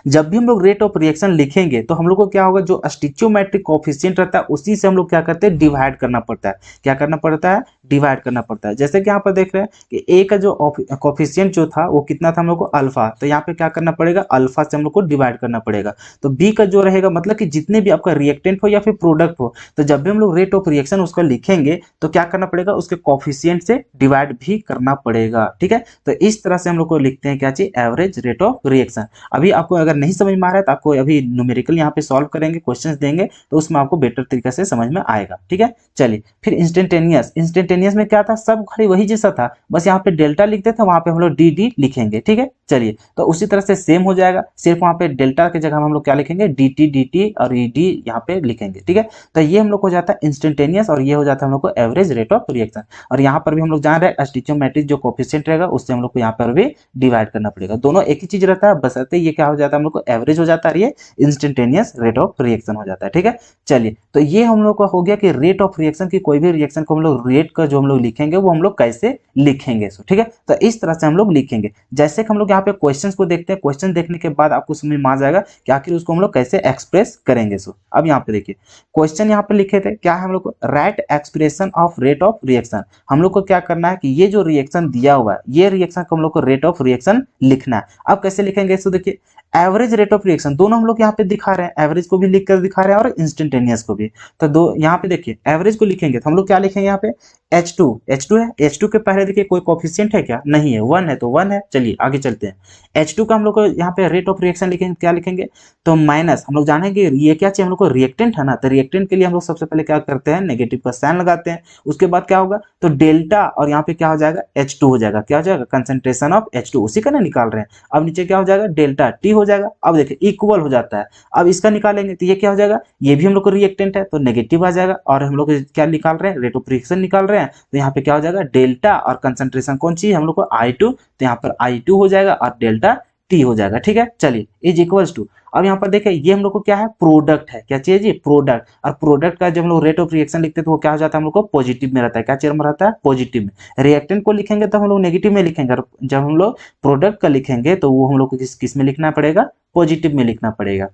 जब भी हम लोग रेट ऑफ रिएक्शन लिखेंगे तो हम लोग को क्या होगा, जो स्टिचियोमेट्रिक कोफिशिएंट रहता है उसी से हम लोग क्या करते हैं, डिवाइड करना पड़ता है। क्या करना पड़ता है, डिवाइड करना पड़ता है। जैसे कि यहाँ पर देख रहे हैं कि ए का जो कोफिशिएंट जो था वो कितना था हम लोग को, अल्फा, तो यहाँ पे क्या करना पड़ेगा, अल्फा से हम लोग को डिवाइड करना पड़ेगा। तो बी का जो रहेगा, मतलब कि जितने भी आपका रिएक्टेंट हो या फिर प्रोडक्ट हो, तो जब भी हम लोग रेट ऑफ रिएक्शन उसको लिखेंगे तो क्या करना पड़ेगा, उसके कोफिशिएंट से डिवाइड भी करना पड़ेगा, ठीक है। तो इस तरह से हम लोग को लिखते हैं क्या चीज, एवरेज रेट ऑफ रिएक्शन। अभी आपको अगर नहीं समझ में आ रहा है तो आपको अभी न्यूमेरिकल यहाँ पे सॉल्व करेंगे, क्वेश्चंस देंगे, तो उसमें आपको बेटर तरीके से समझ में आएगा, ठीक है। चलिए, फिर इंस्टेंटेनियस में क्या था, सब खाली वही जैसा था, बस यहाँ पे डेल्टा लिखते थे, वहां पे हम लोग डी डी लिखेंगे, ठीक है। चलिए, तो उसी तरह से सेम हो जाएगा, सिर्फ वहां पे डेल्टा की जगह हम लोग क्या लिखेंगे, डी टी और ई डी यहाँ पे लिखेंगे, ठीक है। तो ये हम लोग हो जाता है इंस्टेंटेनियस और ये हो जाता है हम लोग को एवरेज रेट ऑफ रिएक्शन। और यहाँ पर भी हम लोग जान रहे हैं स्टिचियोमेट्रिक जो कोफिशिएंट रहेगा उससे हम लोग को यहाँ पर भी डिवाइड करना पड़ेगा। दोनों एक ही चीज रहता है, बशर्ते ये क्या हो जाता है, हम लोग को एवरेज हो जाता है, ये इंस्टेंटेनियस रेट ऑफ रिएक्शन हो जाता है, ठीक है। चलिए, तो ये हम लोग का हो गया कि रेट ऑफ रिएक्शन की, कोई भी रिएक्शन को हम लोग रेट का जो हम लोग लिखेंगे वो हम लोग कैसे लिखेंगे। सो ठीक है, तो इस तरह से हम लोग लिखेंगे। जैसे कि हम लोग यहाँ पे क्वेश्चंस को देखते हैं, क्वेश्चन देखने के बाद आपको समझ में आ जाएगा कि आखिर उसको हम लोग कैसे एक्सप्रेस करेंगे। सो अब यहाँ पे देखिए क्वेश्चन यहाँ पे लिखे थे, क्या है हम लोग को, right expression of rate of reaction. हम लोग को क्या करना है कि ये जो रिएक्शन दिया हुआ है, ये रिएक्शन को हम लोग को रेट ऑफ रिएक्शन लिखना है। अब कैसे लिखेंगे, सो देखिए एवरेज रेट ऑफ रिएक्शन दोनों हम लोग यहाँ पे दिखा रहे हैं, एवरेज को भी लिख कर दिखा रहे हैं और इंस्टेंटेनियस को भी। तो दो यहाँ पे देखिए एवरेज को लिखेंगे तो हम लोग क्या लिखेंगे यहाँ पे H2 है, H2 के पहले देखिए कोई कोफिशिएंट है क्या, नहीं है, 1 है तो 1 है। चलिए आगे चलते हैं। H2 का हम लोग को यहाँ पे रेट ऑफ रिएक्शन लिखेंगे, क्या लिखेंगे, तो माइनस, हम लोग जानेंगे ये क्या चाहिए हम लोग को, रिएक्टेंट है ना, तो रिएक्टेंट के लिए हम लोग सबसे पहले क्या करते हैं, नेगेटिव का साइन लगाते हैं। उसके बाद क्या होगा, तो डेल्टा और यहाँ पे क्या हो जाएगा, H2 हो जाएगा, क्या हो जाएगा, कंसंट्रेशन ऑफ H2, उसी का ना निकाल रहे हैं। अब नीचे क्या हो जाएगा, डेल्टा T हो जाएगा। अब देखिए इक्वल हो जाता है, अब इसका निकालेंगे तो ये क्या हो जाएगा, ये भी हम लोग को रिएक्टेंट है तो नेगेटिव आ जाएगा, और हम लोग क्या निकाल रहे हैं, रेट ऑफ रिएक्शन निकाल रहे हैं, तो यहाँ पे क्या हो जाएगा, डेल्टा और कंसंट्रेशन कौन सी है हम लोग को, I2, तो यहाँ पर I2 हो जाएगा और डेल्टा T हो जाएगा। ठीक है, चलिए इज इक्वल्स टू, अब यहाँ पर देखिए ये हम लोग को क्या है, प्रोडक्ट है, क्या चाहिए जी, प्रोडक्ट। और प्रोडक्ट का जब हम लोग रेट ऑफ रिएक्शन लिखते हैं तो वो क्या हो जाता है हम लोग को, पॉजिटिव में रहता है, क्या चीज में रहता है, पॉजिटिव में। रिएक्टेंट को लिखेंगे तो हम लोग नेगेटिव में लिखेंगे, और जब हम लोग प्रोडक्ट का लिखेंगे तो वो हम लोग को किस में लिखना पड़ेगा, पॉजिटिव में लिखना पड़ेगा।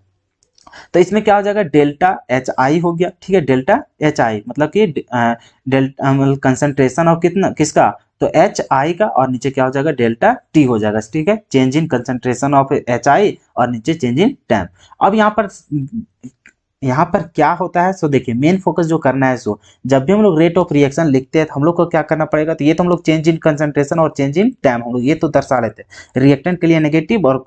तो इसमें क्या हो जाएगा, डेल्टा HI हो गया। ठीक है, डेल्टा HI मतलब कि डेल्टा कंसंट्रेशन ऑफ कितना, किसका, तो HI का, और नीचे क्या हो जाएगा, डेल्टा T हो जाएगा। ठीक है, change in concentration of HI और नीचे चेंज इन टाइम। अब यहाँ पर क्या होता है, सो देखिए मेन फोकस जो करना है, सो जब भी हम लोग रेट ऑफ रिएक्शन लिखते हैं तो हम लोग को क्या करना पड़ेगा, तो ये तो हम लोग चेंज इन कंसंट्रेशन और चेंज इन टाइम हम लोग ये तो दर्शा लेते हैं, रिएक्टेंट के लिए नेगेटिव और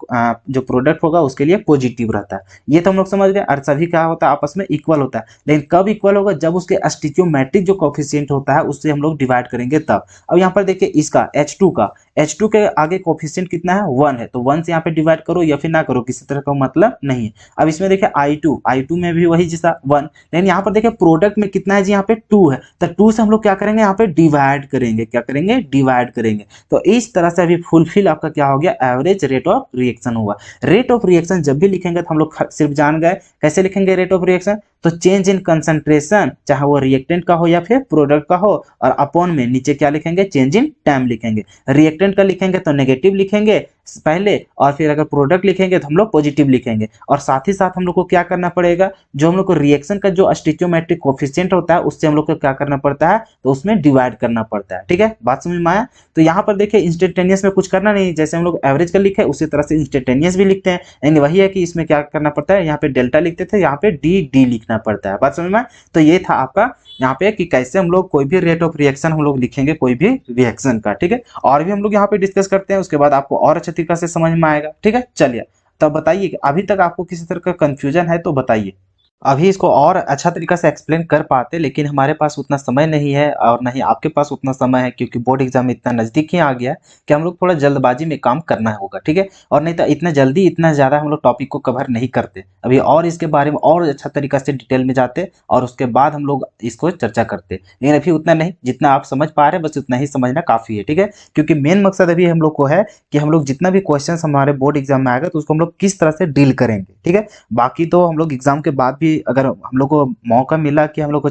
जो प्रोडक्ट होगा उसके लिए पॉजिटिव रहता है, ये तो हम लोग समझ गए। और सभी क्या होता है, आपस में इक्वल होता है, लेकिन कब इक्वल होगा, जब उसके स्टिचियोमेट्रिक जो कोफिशिएंट होता है उससे हम लोग डिवाइड करेंगे तब। अब यहाँ पर देखिए इसका H2 के आगे कोफिशिएंट कितना है, 1 है, तो 1 से यहाँ पे डिवाइड करो या फिर ना करो, किसी तरह का मतलब नहीं है। अब इसमें देखिए I2 में भी वही जैसा 1, लेकिन यहाँ पर देखिए प्रोडक्ट में कितना है जी, यहाँ पे 2 है, तो 2 से हम लोग क्या करेंगे, यहाँ पे डिवाइड करेंगे, क्या करेंगे, डिवाइड करेंगे। तो इस तरह से अभी फुलफिल आपका क्या हो गया, एवरेज रेट ऑफ रिएक्शन हुआ। रेट ऑफ रिएक्शन जब भी लिखेंगे तो हम लोग सिर्फ जान गए कैसे लिखेंगे रेट ऑफ रिएक्शन, तो चेंज इन कंसंट्रेशन, चाहे वो रिएक्टेंट का हो या फिर प्रोडक्ट का हो, और अपॉन में नीचे क्या लिखेंगे, चेंज इन टाइम लिखेंगे। रिएक्टेंट का लिखेंगे तो नेगेटिव लिखेंगे पहले, और फिर अगर प्रोडक्ट लिखेंगे तो हम लोग पॉजिटिव लिखेंगे। और साथ ही साथ हम लोग को क्या करना पड़ेगा, जो हम लोग को रिएक्शन का जो स्टिचियोमेट्रिक कोफिशिएंट होता है उससे हम लोग को क्या करना पड़ता है, तो उसमें डिवाइड करना पड़ता है। ठीक है, बात समझ में आया। तो यहाँ पर देखिए इंस्टेंटेनियस में कुछ करना नहीं, जैसे हम लोग एवरेज का लिखे उसी तरह से इंस्टेंटेनियस भी लिखते हैं, यानी वही है कि इसमें क्या करना पड़ता है, यहाँ पे डेल्टा लिखते थे, यहाँ पे डी लिखना पड़ता है। बात समझ में। तो ये था आपका यहाँ पे कि कैसे हम लोग कोई भी रेट ऑफ रिएक्शन हम लोग लिखेंगे, कोई भी रिएक्शन का। ठीक है, और भी हम लोग यहाँ पे डिस्कस करते हैं, उसके बाद आपको और अच्छे तरीके से समझ में आएगा। ठीक है, चलिए तब बताइए कि अभी तक आपको किसी तरह का कंफ्यूजन है तो बताइए। अभी इसको और अच्छा तरीका से एक्सप्लेन कर पाते, लेकिन हमारे पास उतना समय नहीं है और नहीं आपके पास उतना समय है, क्योंकि बोर्ड एग्जाम इतना नज़दीक ही आ गया है कि हम लोग थोड़ा जल्दबाजी में काम करना होगा। ठीक है, और नहीं तो इतना जल्दी इतना ज़्यादा हम लोग टॉपिक को कवर नहीं करते अभी, और इसके बारे में और अच्छा तरीका से डिटेल में जाते और उसके बाद हम लोग इसको चर्चा करते, लेकिन अभी उतना नहीं, जितना आप समझ पा रहे हैं बस उतना ही समझना काफ़ी है। ठीक है, क्योंकि मेन मकसद अभी हम लोग को है कि हम लोग जितना भी क्वेश्चन हमारे बोर्ड एग्जाम में आएगा तो उसको हम लोग किस तरह से डील करेंगे। ठीक है, बाकी तो हम लोग एग्जाम के बाद भी अगर हम लोग को मौका मिला कि हम लोग को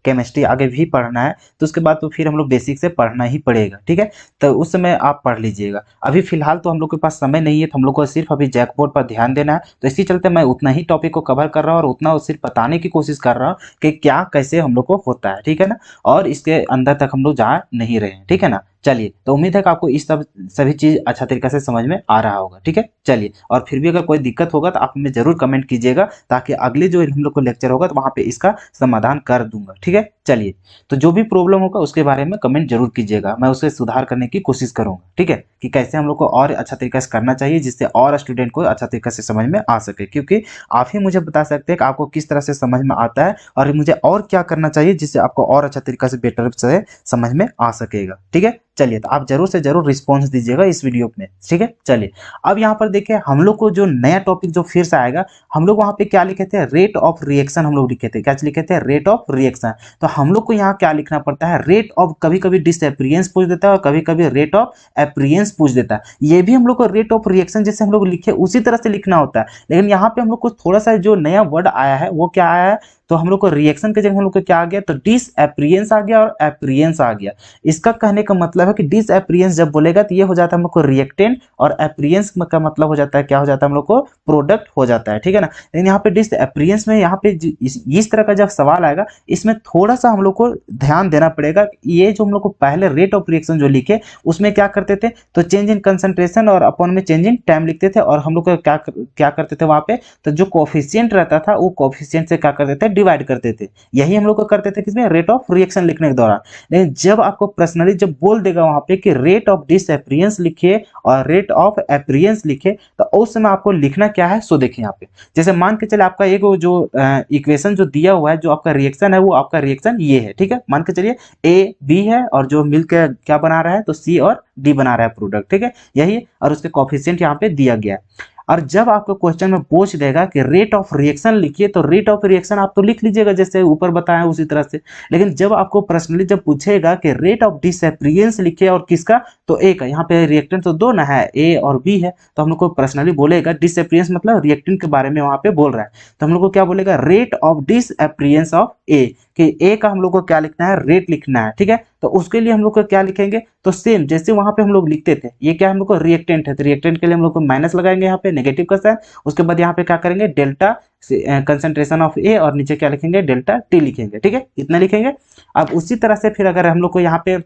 केमिस्ट्री आगे भी पढ़ना है तो उसके बाद तो फिर हम लोग बेसिक से पढ़ना ही पड़ेगा। ठीक है, तो उस समय आप पढ़ लीजिएगा। अभी फिलहाल तो हम लोग के पास समय नहीं है, तो हम लोग को सिर्फ अभी जैक बोर्ड पर ध्यान देना है, तो इसी चलते मैं उतना ही टॉपिक को कवर कर रहा हूँ और उतना सिर्फ बताने की कोशिश कर रहा हूँ कि क्या कैसे हम लोग को होता है। ठीक है ना, और इसके अंदर तक हम लोग जा नहीं रहे हैं। ठीक है ना, चलिए तो उम्मीद है कि आपको इस सब सभी चीज़ अच्छा तरीके से समझ में आ रहा होगा। ठीक है, चलिए, और फिर भी अगर कोई दिक्कत होगा तो आप हमें जरूर कमेंट कीजिएगा, ताकि अगले जो हम लोग को लेक्चर होगा तो वहाँ पे इसका समाधान कर दूंगा। ठीक है, चलिए, तो जो भी प्रॉब्लम होगा उसके बारे में कमेंट जरूर कीजिएगा, मैं उसे सुधार करने की कोशिश करूंगा। ठीक है, कि कैसे हम लोग को और अच्छा तरीके से करना चाहिए जिससे और स्टूडेंट को अच्छा तरीके से समझ में आ सके, क्योंकि आप ही मुझे बता सकते हैं कि आपको किस तरह से समझ में आता है और मुझे और क्या करना चाहिए जिससे आपको और अच्छा तरीका से बेटर से समझ में आ सकेगा। ठीक है, चलिए, तो आप जरूर से जरूर रिस्पॉन्स दीजिएगा इस वीडियो में। ठीक है, चलिए, अब यहाँ पर देखिए हम लोग को जो नया टॉपिक जो फिर से आएगा, हम लोग वहाँ पे क्या लिखे थे, रेट ऑफ रिएक्शन हम लोग लिखे थे, क्या लिखे थे, रेट ऑफ रिएक्शन। तो हम लोग को यहाँ क्या लिखना पड़ता है, रेट ऑफ, कभी कभी डिसएप्रियंस पूछ देता है और कभी कभी रेट ऑफ एप्रियंस पूछ देता है। ये भी हम लोग को रेट ऑफ रिएक्शन जैसे हम लोग लिखे उसी तरह से लिखना होता है, लेकिन यहाँ पे हम लोग को थोड़ा सा जो नया वर्ड आया है वो क्या आया है, तो हम लोग को रिएक्शन के जगह हम लोग को क्या आ गया, तो डिसएप्रियंस आ गया और एप्रियंस आ गया। इसका कहने का मतलब है कि डिसएप्रियंस जब बोलेगा तो ये हो जाता है हम लोग को रिएक्टेंट, और एप्रियंस का मतलब हो जाता है, क्या हो जाता है हम लोग को, प्रोडक्ट हो जाता है, ठीक है ना। लेकिन यहाँ पे डिसएप्रियंस में यहाँ पे इस तरह का जब सवाल आएगा, इसमें थोड़ा सा हम लोग को ध्यान देना पड़ेगा। ये जो हम लोग को पहले रेट ऑफ रिएक्शन जो लिखे उसमें क्या करते थे, तो चेंज इन कंसंट्रेशन और अपॉन में चेंज इन टाइम लिखते थे, और हम लोग को क्या करते थे वहां पे, तो जो कोफिशिएंट रहता था वो कोफिशिएंट से क्या करते थे, डिवाइड करते थे। यही हम लोग को करते थे किसमें, रेट ऑफ रिएक्शन लिखने के दौरान। लेकिन जब आपको पर्सनली जब बोल देगा वहां पे कि रेट ऑफ डिसएप्रियंस लिखिए और रेट ऑफ एप्रियंस लिखिए, तो उस समय आपको लिखना क्या है, सो देखिए यहाँ पे जैसे मान के चले आपका एक जो इक्वेशन जो दिया हुआ है, जो आपका रिएक्शन है वो आपका रिएक्शन ये है, ठीक है। मान के चलिए ए बी है और जो मिलकर क्या बना रहा है, तो सी और डी बना रहा है प्रोडक्ट, ठीक है, यही, और उसके कोफिशिएंट यहाँ पे दिया गया है। और जब आपको क्वेश्चन में पूछ देगा कि रेट ऑफ रिएक्शन लिखिए, तो रेट ऑफ रिएक्शन आप तो लिख लीजिएगा जैसे ऊपर बताया उसी तरह से। लेकिन जब आपको पर्सनली जब पूछेगा कि रेट ऑफ डिसएप्रियंस लिखिए और किसका, तो ए का, यहाँ पे रिएक्टेंट तो दो ना है, ए और बी है, तो हम लोग को पर्सनली बोलेगा डिसएप्रियंस मतलब रिएक्टेंट के बारे में वहां पे बोल रहा है, तो हम लोग को क्या बोलेगा, रेट ऑफ डिसएप्रियंस ऑफ ए, कि ए का हम लोग को क्या लिखना है, रेट लिखना है, ठीक है। तो उसके लिए हम लोग को क्या लिखेंगे, तो सेम जैसे वहां पे हम लोग लिखते थे, ये क्या हम लोग को रिएक्टेंट है, तो रिएक्टेंट के लिए हम लोग को माइनस लगाएंगे यहाँ पे, नेगेटिव का साइन, उसके बाद यहाँ पे क्या करेंगे, डेल्टा कंसंट्रेशन ऑफ ए, और नीचे क्या लिखेंगे, डेल्टा टी लिखेंगे, ठीक है, इतना लिखेंगे। अब उसी तरह से फिर अगर हम लोग को यहाँ पे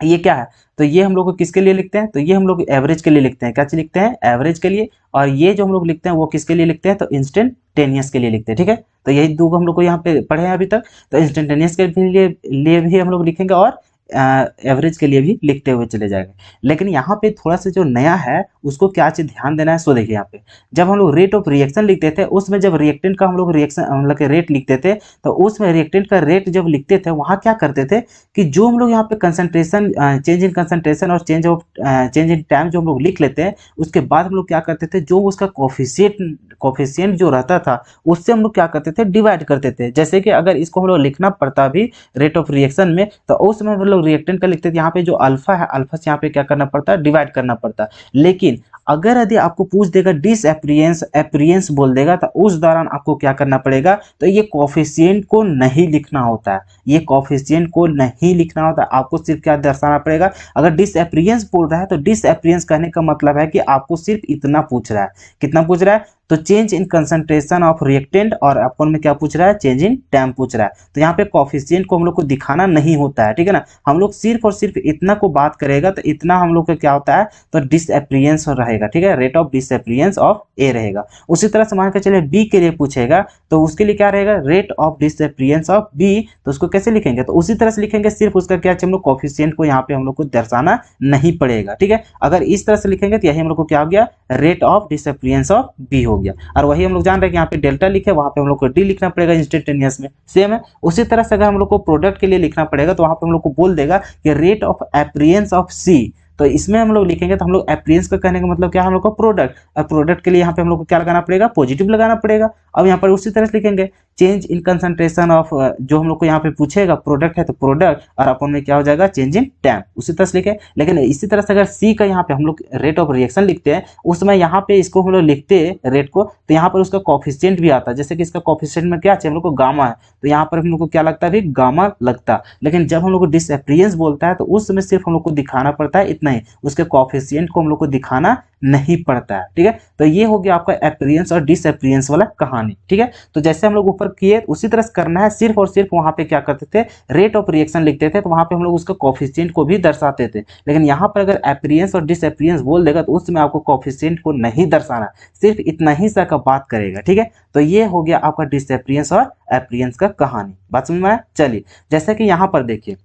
ये क्या है, तो ये हम लोग को किसके लिए लिखते हैं, तो ये हम लोग एवरेज के लिए लिखते हैं, क्या चीज लिखते हैं, एवरेज के लिए। और ये जो हम लोग लिखते हैं वो किसके लिए लिखते हैं, तो इंस्टेंटेनियस के लिए लिखते हैं, ठीक है। तो यही दो हम लोग को यहाँ पे पढ़े हैं अभी तक, तो इंस्टेंटेनियस के लिए भी हम लोग लिखेंगे और एवरेज के लिए भी लिखते हुए चले जाएंगे। लेकिन यहाँ पे थोड़ा सा जो नया है उसको क्या चीज ध्यान देना है, सो देखिए यहाँ पे जब हम लोग रेट ऑफ रिएक्शन लिखते थे उसमें जब रिएक्टेंट का हम लोग रिएक्शन मतलब के रेट लिखते थे, तो उसमें रिएक्टेंट का रेट जब लिखते थे वहाँ क्या करते थे कि जो हम लोग यहाँ पे कंसंट्रेशन, चेंज इन कंसंट्रेशन और चेंज इन टाइम जो हम लोग लिख लेते हैं, उसके बाद हम लोग क्या करते थे, जो उसका कोफिशिएंट जो रहता था उससे हम लोग क्या करते थे, डिवाइड करते थे। जैसे कि अगर इसको हम लोग लिखना पड़ता भी रेट ऑफ रिएक्शन में, तो उस समय हम लोग रिएक्टेंट का लिखते थे, यहाँ पे जो अल्फा है, अल्फा से यहाँ पे क्या करना पड़ता है, डिवाइड करना पड़ता। लेकिन अगर यदि आपको पूछ देगा डिसएप्रियंस, एप्रियंस बोल देगा, तो उस दौरान आपको क्या करना पड़ेगा, तो ये कोफिशिएंट को नहीं लिखना होता है, ये कोफिशिएंट को नहीं लिखना होता है, आपको सिर्फ क्या दर्शाना पड़ेगा। अगर डिसएप्रियंस बोल रहा है तो डिसएप्रियंस कहने का मतलब है कि आपको सिर्फ इतना पूछ रहा है, कितना पूछ रहा है, तो change in concentration of reactant, और अपन में क्या पूछ रहा है, चेंज इन टाइम पूछ रहा है। तो यहाँ पे कोफिशिएंट को हम लोग को दिखाना नहीं होता है, ठीक है ना। हम लोग सिर्फ और सिर्फ इतना को बात करेगा, तो इतना हम लोग का क्या होता है, तो डिसएप्रियंस रहेगा, ठीक है, रेट ऑफ डिसएप्रियंस ऑफ ए रहेगा। उसी तरह से मान के चलिए बी के लिए पूछेगा, तो उसके लिए क्या रहेगा, rate of disappearance of B, तो उसको कैसे लिखेंगे, तो उसी तरह से लिखेंगे, सिर्फ उसका क्या हम लोग कोफिशिएंट को यहाँ पे हम लोग को दर्शाना नहीं पड़ेगा, ठीक है। अगर इस तरह से लिखेंगे तो यही हम लोग को क्या हो गया, rate of disappearance of B हो गया। और वही हम लोग जान रहे हैं कि यहाँ पे डेल्टा लिखे, वहां पे हम लोग को डी लिखना पड़ेगा इंस्टेंटेनियस में, सेम है। उसी तरह से अगर हम लोग को प्रोडक्ट के लिए लिखना पड़ेगा, तो वहां पे हम लोग को बोल देगा कि रेट ऑफ एप्रियंस ऑफ सी, तो इसमें हम लोग लिखेंगे, तो हम लोग एप्रियंस का कहने का मतलब क्या है, हम लोग को प्रोडक्ट, और प्रोडक्ट के लिए यहाँ पे हम लोग को क्या लगाना पड़ेगा, पॉजिटिव लगाना पड़ेगा। अब यहाँ पर उसी तरह से लिखेंगे चेंज इन कंसंट्रेशन ऑफ, जो हम लोग को यहाँ पे पूछेगा प्रोडक्ट है तो प्रोडक्ट, और अपन में क्या हो जाएगा, चेंज इन टाइम, उसी तरह से लिखे। लेकिन इसी तरह से अगर सी का यहाँ पे हम लोग रेट ऑफ रिएक्शन लिखते हैं, उसमें यहाँ पे इसको हम लोग लिखते हैं रेट को, तो यहाँ पर उसका कोफिशिएंट भी आता है, जैसे कि इसका कोफिशिएंट में क्या चाहिए हम लोग को, गामा है, तो यहाँ पर हम लोग को क्या लगता है, गामा लगता। लेकिन जब हम लोग को डिसएप्रियंस बोलता है, तो उस समय सिर्फ हम लोग को दिखाना पड़ता है इतना ही, उसके कोफिशिएंट को हम लोग को दिखाना नहीं पड़ता है, ठीक है। तो ये हो गया आपका एप्रियंस और डिसएप्रियंस वाला कहानी, ठीक है। तो जैसे हम लोग ऊपर किए उसी तरह से करना है, सिर्फ और सिर्फ वहां पे क्या करते थे, रेट ऑफ रिएक्शन लिखते थे, तो वहां पे हम लोग उसका कोफिशिएंट को भी दर्शाते थे। लेकिन यहाँ पर अगर एप्रियंस और डिसएप्रियंस बोल देगा, तो उस समय आपको कोफिशिएंट को नहीं दर्शाना, सिर्फ इतना ही सा का बात करेगा, ठीक है। तो ये हो गया आपका डिसएप्रियंस और एप्रियंस का कहानी, बात समझ में आया। चलिए जैसे कि यहाँ पर देखिए,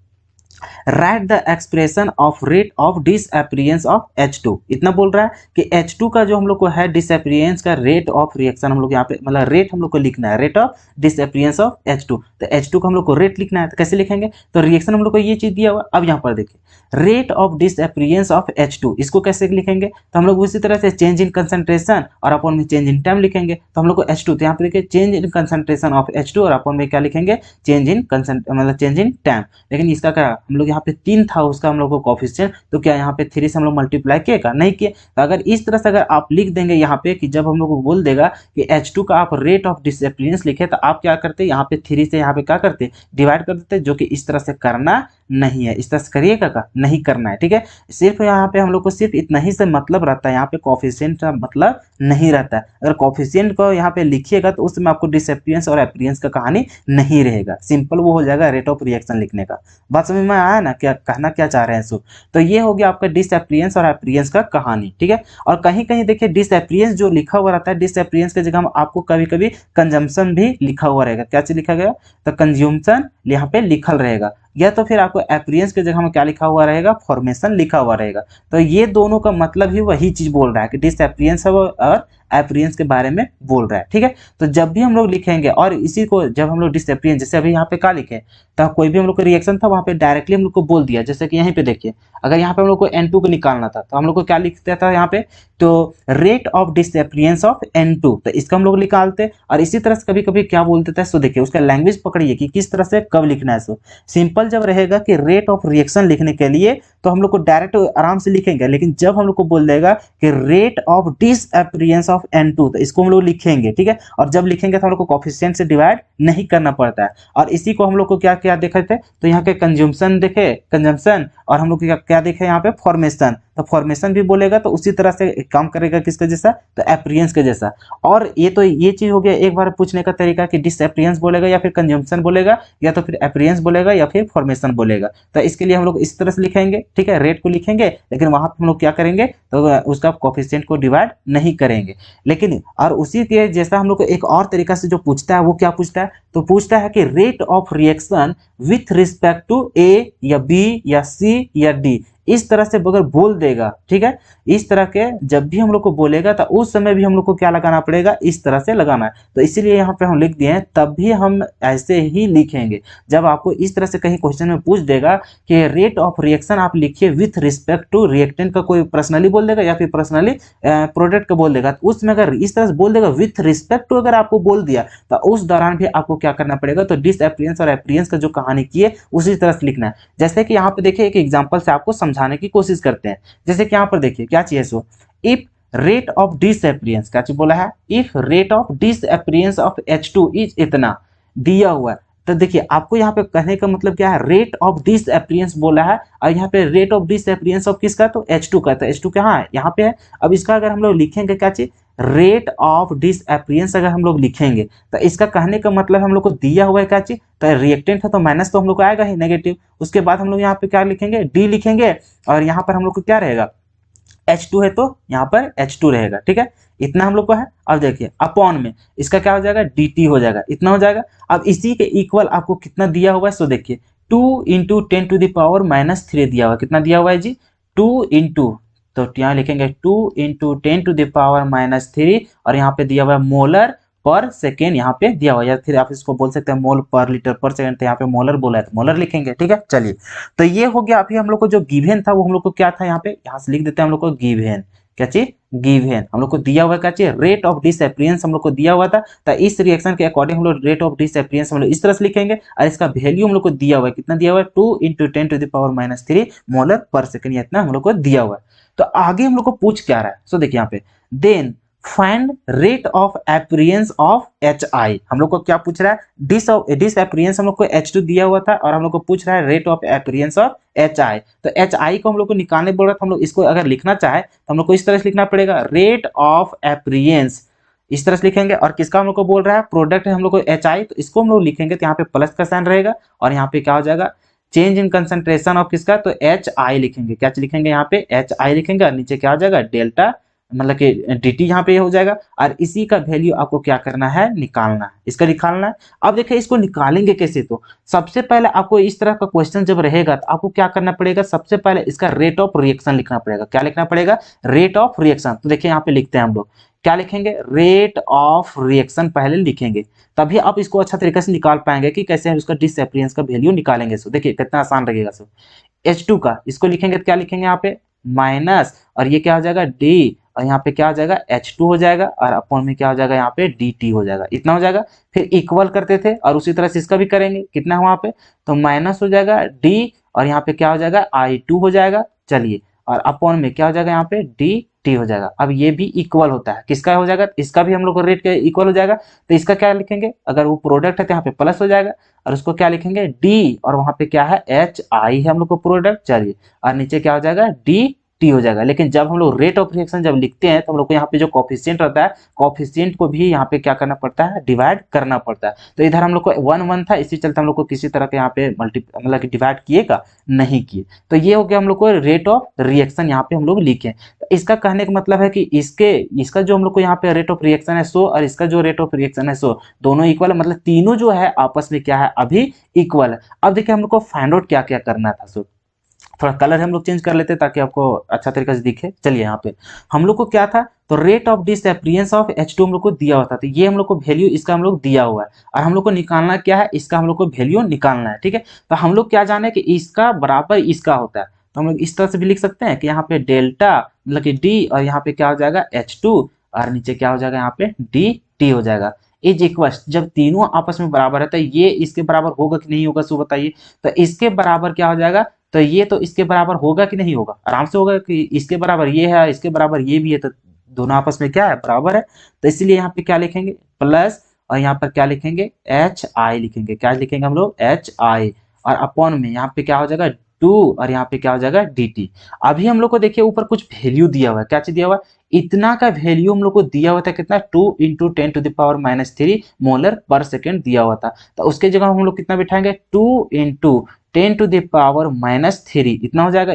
write the expression of rate of disappearance of H2, इतना बोल रहा है कि H2 का जो हम लोग को है डिसएप्रियंस का रेट ऑफ रिएक्शन, हम लोग यहाँ पे मतलब रेट हम लोग को लिखना है, rate of disappearance of H2, तो H2 का हम लोग को रेट लिखना है, तो कैसे लिखेंगे, तो रिएक्शन हम लोग को ये चीज दिया हुआ। अब यहाँ पर देखिए rate of disappearance of H2, इसको कैसे लिखेंगे, तो हम लोग उसी तरह से चेंज इन कंसंट्रेशन और अपन में चेंज इन टाइम लिखेंगे, तो हम लोग को H2, तो यहाँ पे देखिए change in concentration of H2 और अपन में क्या लिखेंगे, चेंज इन मतलब चेंज इन टाइम। लेकिन इसका क्या हम लोग यहाँ पे 3 था उसका हम लोग को कोफिशिएंट, तो क्या यहाँ पे 3 से हम लोग मल्टीप्लाई किएगा, नहीं किए। तो अगर इस तरह से अगर आप लिख देंगे यहाँ पे कि जब हम लोग को बोल देगा कि H2 का आप रेट ऑफ डिसअपियरेंस लिखे, तो आप क्या करते यहाँ पे 3 से यहाँ पे क्या करते डिवाइड कर देते, जो कि इस तरह से करना नहीं है। इस तरह से करिएगा का नहीं करना है, ठीक है। सिर्फ यहाँ पे हम लोग को सिर्फ इतना ही से मतलब रहता है, यहाँ पे कोफिशिएंट का मतलब नहीं रहता है। अगर कोफिशिएंट को यहाँ पे लिखिएगा तो उसमें आपको डिसअपियरेंस और अपीयरेंस का कहानी नहीं रहेगा, सिंपल वो हो जाएगा रेट ऑफ रिएक्शन लिखने का। बात समझ में आया ना, क्या कहना क्या चाह रहे हैं सो। तो ये हो गया आपका डिसअपियरेंस और अपीयरेंस का कहानी, ठीक है। और कहीं कहीं देखिए डिसअपियरेंस जो लिखा हुआ रहता है, डिसअपियरेंस की जगह हम आपको कभी कभी कंजम्पशन भी लिखा हुआ रहेगा। क्या चीज लिखा गया, तो कंज्यूमशन यहाँ पे लिखल रहेगा, या तो फिर आपको अपीयरेंस की जगह में क्या लिखा हुआ रहेगा, फॉर्मेशन लिखा हुआ रहेगा। तो ये दोनों का मतलब ही वही चीज बोल रहा है कि डिसअपियरेंस और अपीयरेंस के बारे में बोल रहा है, ठीक है। तो जब भी हम लोग लिखेंगे और इसी को जब हम लोग डिसअपियरेंस, जैसे अभी यहाँ पे क्या लिखे, तो कोई भी हम लोग को रिएक्शन था वहां पे डायरेक्टली हम लोग को बोल दिया, जैसे कि यहीं पे देखिए, अगर यहाँ पे हम लोग को N2 को निकालना था तो हम लोग को क्या लिखते था यहाँ पे, तो rate of disappearance of N2, तो इसका हम लोग निकालते। और इसी तरह से कभी कभी क्या बोलते थे, सो देखिए उसका लैंग्वेज पकड़िए कि किस तरह से कब लिखना है। सो सिंपल जब रहेगा कि रेट ऑफ रिएक्शन लिखने के लिए तो हम लोग को डायरेक्ट आराम से लिखेंगे, लेकिन जब हम लोग को बोल देगा कि rate of disappearance of N2, तो इसको हम लोग लिखेंगे, ठीक है। और जब लिखेंगे तो हम लोग को कोफिशिएंट से डिवाइड नहीं करना पड़ता है। और इसी को हम लोग को क्या क्या देखे थे, तो यहाँ के कंज्यूमशन देखे, कंजम्पशन, और हम लोग क्या क्या देखे यहाँ पे फॉर्मेशन, तो फॉर्मेशन भी बोलेगा तो उसी तरह से काम करेगा किसके जैसा, तो अपीयरेंस के जैसा। और ये तो ये चीज हो गया एक बार पूछने का तरीका कि डिसअपियरेंस बोलेगा या फिर कंजम्पशन बोलेगा या तो फिर अपीयरेंस बोलेगा या फिर फॉर्मेशन बोलेगा। तो इसके लिए हम लोग इस तरह से लिखेंगे, ठीक है, रेट को लिखेंगे, लेकिन वहां पर हम लोग क्या करेंगे, तो उसका कोफिशिएंट को डिवाइड नहीं करेंगे। लेकिन और उसी के जैसा हम लोग को एक और तरीका से जो पूछता है वो क्या पूछता है, तो पूछता है कि rate of reaction with respect to A या बी या सी या डी, इस तरह से अगर बोल देगा, ठीक है, इस तरह के जब भी हम लोग को बोलेगा तो उस समय भी हम लोग को क्या लगाना पड़ेगा, इस तरह से लगाना है। तो इसीलिए यहाँ पे हम लिख दिए हैं, तब भी हम ऐसे ही लिखेंगे। जब आपको इस तरह से कहीं क्वेश्चन में पूछ देगा कि रेट ऑफ रिएक्शन आप लिखिए विथ रिस्पेक्ट टू रिएक्टेंट का, कोई पर्सनली बोल देगा या फिर पर्सनली प्रोडक्ट का बोल देगा, तो उसमें अगर इस तरह से बोल देगा विथ रिस्पेक्ट टू अगर आपको बोल दिया, तो उस दौरान भी आपको क्या करना पड़ेगा, तो डिसअपियरेंस और अपीयरेंस का जो कहानी की है उसी तरह से लिखना है। जैसे कि यहाँ पे देखिए एक एग्जांपल से आपको समझाने की कोशिश करते हैं। जैसे कि यहाँ पर देखिए क्या चाहिए, so if rate of disappearance, क्या चीज बोला है, if rate of disappearance of H2 is इतना दिया हुआ है, तो देखिए आपको यहाँ पे कहने का मतलब क्या है, रेट ऑफ डिसअपियरेंस बोला है, और यहाँ पे रेट ऑफ डिसअपियरेंस ऑफ किसका, तो H2 का, तो H2 कहाँ है, यहाँ पे है। अब इसका अगर हम लोग लिखेंगे क्या चीज, रेट ऑफ डिसअपियरेंस अगर हम लोग लिखेंगे, तो इसका कहने का मतलब हम लोग को दिया हुआ है क्या चीज, तो रिएक्टेंट है तो माइनस तो हम लोग को आएगा ही नेगेटिव। उसके बाद हम लोग यहाँ पे क्या लिखेंगे, डी लिखेंगे, और यहाँ पर हम लोग को क्या रहेगा, H2 है तो यहाँ पर H2 रहेगा, ठीक है, इतना हम लोग को है। अब देखिए अपॉन में इसका क्या हो जाएगा, dt हो जाएगा, इतना हो जाएगा। अब इसी के इक्वल आपको कितना दिया हुआ है, सो देखिए 2 इंटू 10⁻³ दिया हुआ है, कितना दिया हुआ है जी, 2 इंटू, तो यहाँ लिखेंगे 2 इंटू 10⁻³ और यहाँ पे दिया हुआ है मोलर पर सेकेंड, यहाँ पे दिया हुआ है, या फिर आप इसको बोल सकते हैं मोल पर लीटर पर सेकेंड, तो यहाँ पे मोलर बोला है तो मोलर लिखेंगे, ठीक है। चलिए तो ये हो गया। अभी हम लोग को जो गिवन था वो हम लोग को क्या था, यहाँ पे यहाँ से लिख देते हैं हम लोग को गिवन, क्या चीज, गिवन हम लोग को दिया हुआ है क्या चीज, रेट ऑफ डिसअपियरेंस हम लोग को दिया हुआ था। तो इस रिएक्शन के अकॉर्डिंग हम लोग रेट ऑफ डिसअपियरेंस हम लोग इस तरह से लिखेंगे, और इसका वैल्यू हम लोग को दिया हुआ है, कितना दिया हुआ है, 2 इंटू 10⁻³ मोलर पर सेकेंड, इतना हम लोग को दिया हुआ है। तो आगे हम लोग को पूछ क्या रहा है, सो देखिए यहाँ पे, then find rate of appearance of HI, हम लोग को क्या पूछ रहा है, डिसअपियरेंस हम लोग को H2 दिया हुआ था, और हम लोग को पूछ रहा है rate of appearance of HI। तो HI को हम लोग को निकालने बोल रहा था, हम लोग इसको अगर लिखना चाहे तो हम लोग को इस तरह से लिखना पड़ेगा, रेट ऑफ अपीयरेंस, इस तरह से लिखेंगे। और किसका हम लोग को बोल रहा है, प्रोडक्ट है हम लोग को HI, तो इसको हम लोग लिखेंगे तो यहाँ पे प्लस का साइन रहेगा, और यहाँ पे क्या हो जाएगा, चेंज इन कंसंट्रेशन ऑफ किसका, तो HI लिखेंगे, क्या लिखेंगे यहाँ पे HI लिखेंगे, और नीचे क्या हो जाएगा, डेल्टा, मतलब कि dt यहाँ पे हो जाएगा। और इसी का वैल्यू आपको क्या करना है, निकालना है, इसका निकालना है। अब देखिए इसको निकालेंगे कैसे, तो सबसे पहले आपको इस तरह का क्वेश्चन जब रहेगा तो आपको क्या करना पड़ेगा, सबसे पहले इसका रेट ऑफ रिएक्शन लिखना पड़ेगा। क्या लिखना पड़ेगा, रेट ऑफ रिएक्शन। तो देखिए यहाँ पे लिखते हैं हम लोग, क्या लिखेंगे, रेट ऑफ रिएक्शन पहले लिखेंगे, तभी आप इसको अच्छा तरीके से निकाल पाएंगे कि कैसे हम उसका डिसअपियरेंस का वैल्यू निकालेंगे। सो देखिए कितना आसान रहेगा। सो H2 का इसको लिखेंगे तो क्या लिखेंगे यहाँ पे, माइनस, और ये क्या हो जाएगा, डी, और यहाँ पे क्या हो जाएगा H2 हो जाएगा और अपॉन में क्या हो जाएगा यहाँ पे dt हो जाएगा, इतना हो जाएगा। फिर इक्वल करते थे और उसी तरह से इसका भी करेंगे, कितना है वहाँ पे तो माइनस हो जाएगा d और यहाँ पे क्या हो जाएगा I2 हो जाएगा। चलिए और अपॉन में क्या हो जाएगा यहाँ पे dt हो जाएगा। अब ये भी इक्वल होता है, किसका हो जाएगा, इसका भी हम लोग को रेट के इक्वल हो जाएगा। तो इसका क्या लिखेंगे, अगर वो प्रोडक्ट है तो यहाँ पे प्लस हो जाएगा और उसको क्या लिखेंगे d और वहां पे क्या है HI है हम लोग को प्रोडक्ट। चलिए और नीचे क्या हो जाएगा dt हो जाएगा। लेकिन जब हम लोग रेट ऑफ रिएक्शन जब लिखते हैं तो हम लोग को यहाँ पे जो कोफिशिएंट रहता है, कोफिशिएंट को भी यहाँ पे क्या करना पड़ता है, डिवाइड करना पड़ता है। तो इधर हम लोग को 1 था, इसी चलते हम लोग को किसी तरह के यहाँ पे मतलब कि डिवाइड किएगा नहीं किए। तो ये हो गया हम लोग को रेट ऑफ रिएक्शन, यहाँ पे हम लोग लिखे। तो इसका कहने का मतलब है कि इसका जो हम लोग को यहाँ पे रेट ऑफ रिएक्शन है 100 और इसका जो रेट ऑफ रिएक्शन है 100 दोनों इक्वल है, मतलब तीनों जो है आपस में क्या है अभी इक्वल है। अब देखिए हम लोग को फाइंड आउट क्या क्या करना था। सो थोड़ा कलर हम लोग चेंज कर लेते हैं ताकि आपको अच्छा तरीके से दिखे। चलिए यहाँ पे हम लोग को क्या था, तो rate of disappearance of H2 हम लोग को दिया हुआ था, तो ये हम लोग को वैल्यू इसका हम लोग दिया हुआ है और हम लोग को निकालना क्या है, इसका हम लोग को वैल्यू निकालना है। ठीक है, तो हम लोग क्या जाने कि इसका बराबर इसका होता है, तो हम लोग इस तरह से भी लिख सकते हैं कि यहाँ पे डेल्टा मतलब कि डी और यहाँ पे क्या हो जाएगा H2 और नीचे क्या हो जाएगा यहाँ पे dt हो जाएगा इज इक्वल। जब तीनों आपस में बराबर है तो ये इसके बराबर होगा कि नहीं होगा, सो बताइए। तो इसके बराबर क्या हो जाएगा, तो ये तो इसके बराबर होगा कि नहीं होगा, आराम से होगा कि इसके बराबर ये है इसके बराबर ये भी है, तो दोनों आपस में क्या है बराबर है। तो इसलिए यहाँ पे क्या लिखेंगे प्लस और यहाँ पर क्या लिखेंगे HI लिखेंगे, क्या लिखेंगे हम लोग HI और अपॉन में यहाँ पे क्या हो जाएगा 2 और यहाँ पे क्या हो जाएगा dt। अभी हम लोग को देखिए ऊपर कुछ वैल्यू दिया हुआ है, क्या चीज दिया हुआ है, इतना का वैल्यू हम लोग को दिया हुआ था, कितना 2 × 10⁻³ मोलर पर सेकेंड दिया हुआ था। तो उसके जगह हम लोग कितना बिठाएंगे 2 × 10⁻³ इतना हो जाएगा,